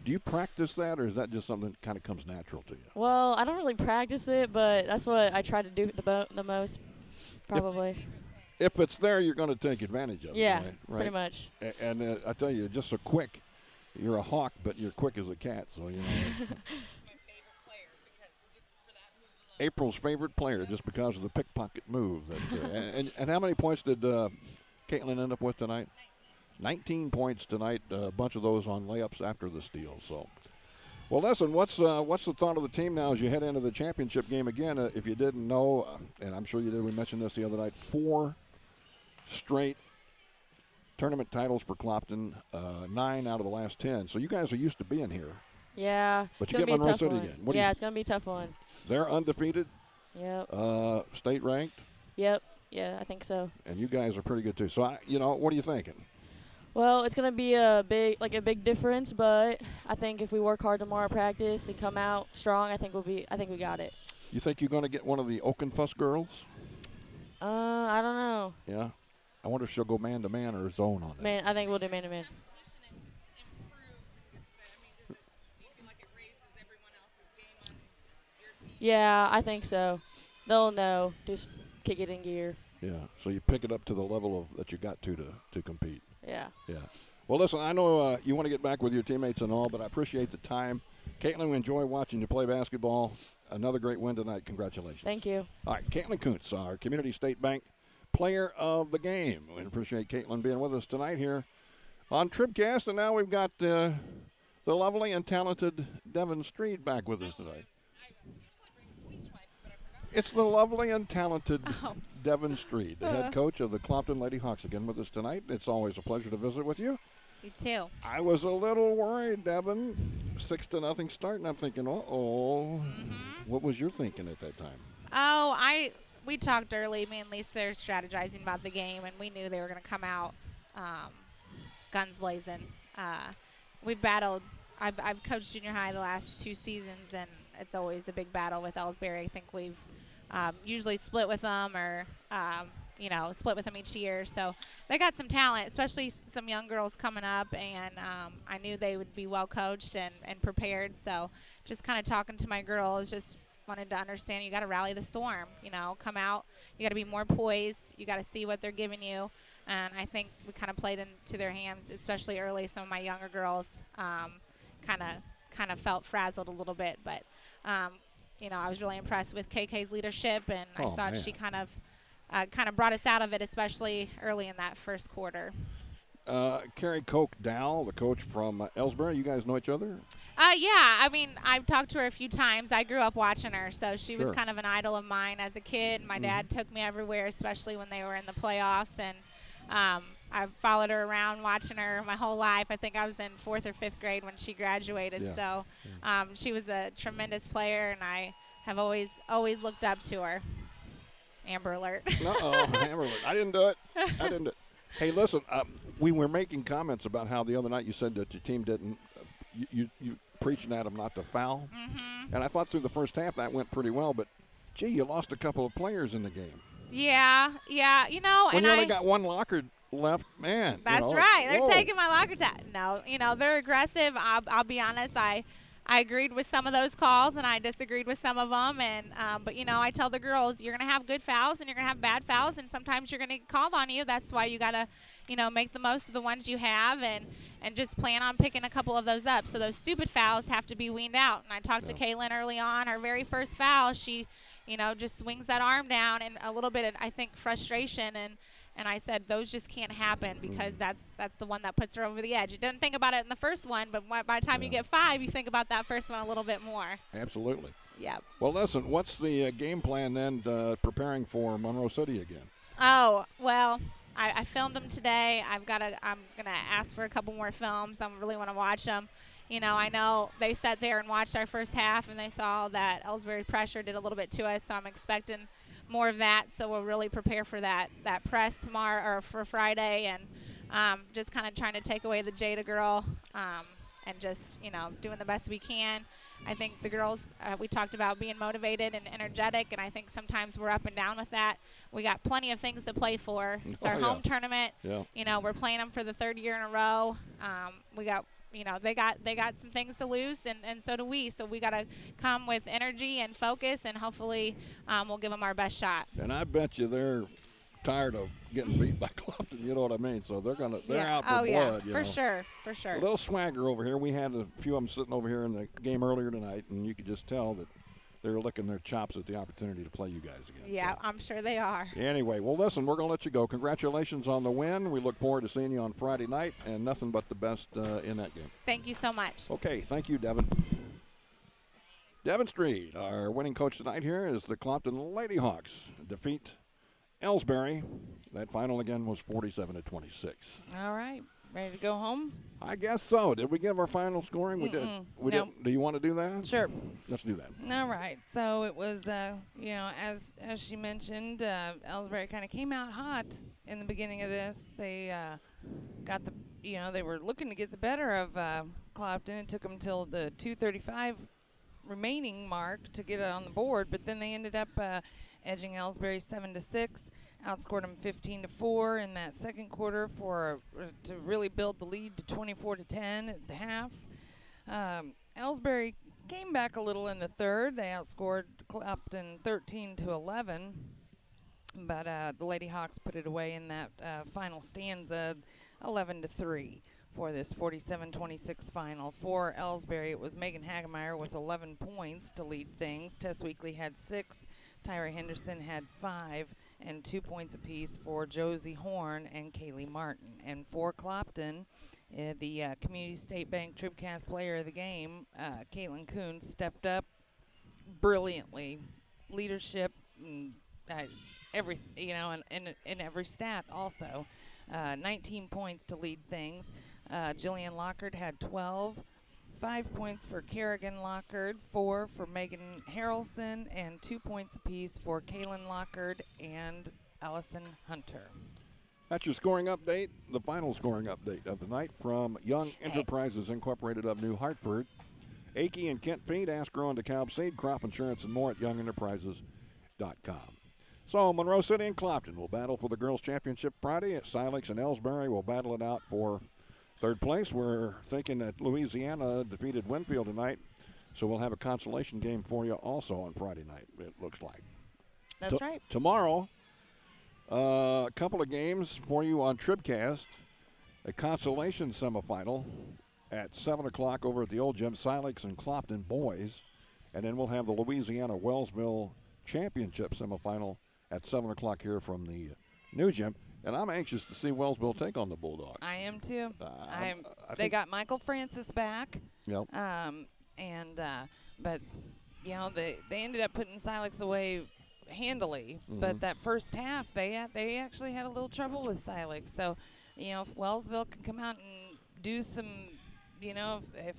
Do you practice that, or is that just something that kind of comes natural to you? Well, I don't really practice it, but that's what I try to do the most, probably. If it's there, you're going to take advantage of it. Yeah, right? pretty much. And I tell you, just so quick. You're a hawk, but you're quick as a cat, so you know. April's favorite player, just because of the pickpocket move. And how many points did Caitlin end up with tonight? 19 points tonight. A bunch of those on layups after the steal. So, well, listen. What's the thought of the team now as you head into the championship game again? If you didn't know, and I'm sure you did, we mentioned this the other night. 4 straight tournament titles for Clopton, 9 out of the last 10. So you guys are used to being here. Yeah. But you get Monroe City again. Yeah, it's going to be a tough one. They're undefeated. Yep. State ranked. Yep. Yeah, I think so. And you guys are pretty good too. So what are you thinking? Well, it's going to be a big difference, but I think if we work hard tomorrow at practice and come out strong, I think we got it. You think you're going to get one of the Oakenfuss girls? I don't know. Yeah. I wonder if she'll go man-to-man or zone on it. Man, I think we'll do man-to-man. Yeah, I think so. They'll know. Just kick it in gear. Yeah, so you pick it up to the level of that you got to compete. Yeah. Yeah. Well, listen, I know you want to get back with your teammates and all, but I appreciate the time. Caitlin, we enjoy watching you play basketball. Another great win tonight. Congratulations. Thank you. All right, Caitlin Kuntz, our Community State Bank Player of the Game. We appreciate Caitlin being with us tonight here on TribCast, and now we've got the lovely and talented Devin Street back with us tonight. It's the lovely and talented Devin Street, the head coach of the Clopton Lady Hawks, again with us tonight. It's always a pleasure to visit with you. You too. I was a little worried, Devin. 6-0 start, and I'm thinking, uh-oh. What was your thinking at that time? Oh, we talked early. Me and Lisa were strategizing about the game, and we knew they were going to come out guns blazing. We've battled. I've coached junior high the last 2 seasons, and it's always a big battle with Elsberry. I think we've usually split with them or, split with them each year. So they got some talent, especially some young girls coming up, and I knew they would be well coached and prepared. So just kind of talking to my girls, just wanted to understand you got to rally the storm, come out. You got to be more poised. You got to see what they're giving you. And I think we kind of played into their hands, especially early. Some of my younger girls kind of felt frazzled a little bit. But, I was really impressed with KK's leadership, and I thought she kind of brought us out of it, especially early in that first quarter. Carrie Koch Dow, the coach from Elsberry, you guys know each other? Yeah. I mean, I've talked to her a few times. I grew up watching her, so she was kind of an idol of mine as a kid. My dad took me everywhere, especially when they were in the playoffs, and I've followed her around watching her my whole life. I think I was in 4th or 5th grade when she graduated. Yeah. So she was a tremendous player, and I have always looked up to her. Amber alert. Uh-oh, Amber alert. I didn't do it. Hey, listen, we were making comments about how the other night you said that your team didn't you preaching at them not to foul. And I thought through the first half that went pretty well, but, gee, you lost a couple of players in the game. Yeah. When you only got one locker left, man. That's right. They're taking my locker tag. No, they're aggressive. I'll be honest. I agreed with some of those calls, and I disagreed with some of them. And but I tell the girls, you're gonna have good fouls and you're gonna have bad fouls, and sometimes you're gonna get called on you. That's why you gotta, make the most of the ones you have, and just plan on picking a couple of those up. So those stupid fouls have to be weaned out. And I talked to Kaylin early on. Her very first foul, she, just swings that arm down, and a little bit of, I think, frustration. And I said, those just can't happen because that's the one that puts her over the edge. You didn't think about it in the first one, but by the time you get 5, you think about that first one a little bit more. Absolutely. Yeah. Well, listen, what's the game plan then preparing for Monroe City again? Oh, well, I filmed them today. I'm going to ask for a couple more films. I really want to watch them. I know they sat there and watched our first half, and they saw that Elsberry pressure did a little bit to us, so I'm expecting more of that. So we'll really prepare for that press tomorrow or for Friday, and just kind of trying to take away the Jada girl and just, doing the best we can. I think the girls, we talked about being motivated and energetic, and I think sometimes we're up and down with that. We got plenty of things to play for. It's our home tournament. Yeah. We're playing them for the third year in a row. We got, they got some things to lose, and so do we. So we got to come with energy and focus, and hopefully we'll give them our best shot. And I bet you they're tired of getting beat by Clopton, you know what I mean? So they're out for blood. Yeah, for sure. A little swagger over here. We had a few of them sitting over here in the game earlier tonight, and you could just tell that they're licking their chops at the opportunity to play you guys again. Yeah, so. I'm sure they are. Anyway, well, listen, we're going to let you go. Congratulations on the win. We look forward to seeing you on Friday night, and nothing but the best in that game. Thank you so much. Okay, thank you, Devin. Devin Street, our winning coach tonight here, is the Clopton Lady Hawks defeat Elsberry. That final again was 47-26. All right. Ready to go home? I guess so. Did we give our final scoring? We did. We did. Do you want to do that? Sure. Let's do that. All right. So it was, as she mentioned, Elsberry kind of came out hot in the beginning of this. They got they were looking to get the better of Clopton. It took them till the 2:35 remaining mark to get it on the board, but then they ended up edging Elsberry 7-6. Outscored them 15-4 in that second quarter to really build the lead to 24-10 at the half. Elsberry came back a little in the third. They outscored Clopton 13-11, but the Lady Hawks put it away in that final stanza, 11-3 for this 47-26 final. For Elsberry, it was Megan Hagemeyer with 11 points to lead things. Tess Weekly had 6. Tyra Henderson had 5. And 2 points apiece for Josie Horn and Kaylee Martin. And for Clopton, the Community State Bank TribCast Player of the Game, Caitlin Coons, stepped up brilliantly. Leadership, in every stat also. 19 points to lead things. Jillian Lockard had 12. 5 points for Kerrigan Lockard, 4 for Megan Harrelson, and 2 points apiece for Kaylin Lockard and Allison Hunter. That's your scoring update, the final scoring update of the night from Young Enterprises Incorporated of New Hartford. Akey and Kent Feed, Ask Grow and DeKalb Seed, Crop Insurance, and more at youngenterprises.com. So Monroe City and Clopton will battle for the Girls' Championship Friday. Silex and Elsberry will battle it out for third place. We're thinking that Louisiana defeated Winfield tonight, so we'll have a consolation game for you also on Friday night, it looks like. That's right. Tomorrow, a couple of games for you on TribCast. A consolation semifinal at 7 o'clock over at the old gym, Silex and Clopton boys. And then we'll have the Louisiana Wellsville Championship semifinal at 7 o'clock here from the new gym. And I'm anxious to see Wellsville take on the Bulldogs. I am too. They got Michael Francis back. Yep. But they ended up putting Silex away handily. Mm-hmm. But that first half, they actually had a little trouble with Silex. So, if Wellsville can come out and do some, if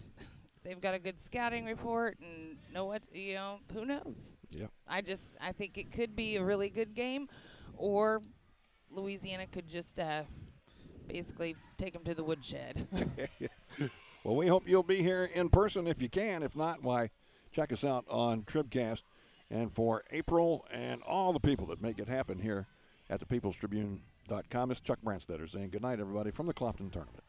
they've got a good scouting report and know what, who knows? Yeah. I think it could be a really good game, or Louisiana could just basically take them to the woodshed. Well, we hope you'll be here in person if you can. If not, why, check us out on TribCast. And for April and all the people that make it happen here at the peoplestribune.com, it's Chuck Branstetter saying good night, everybody, from the Clopton Tournament.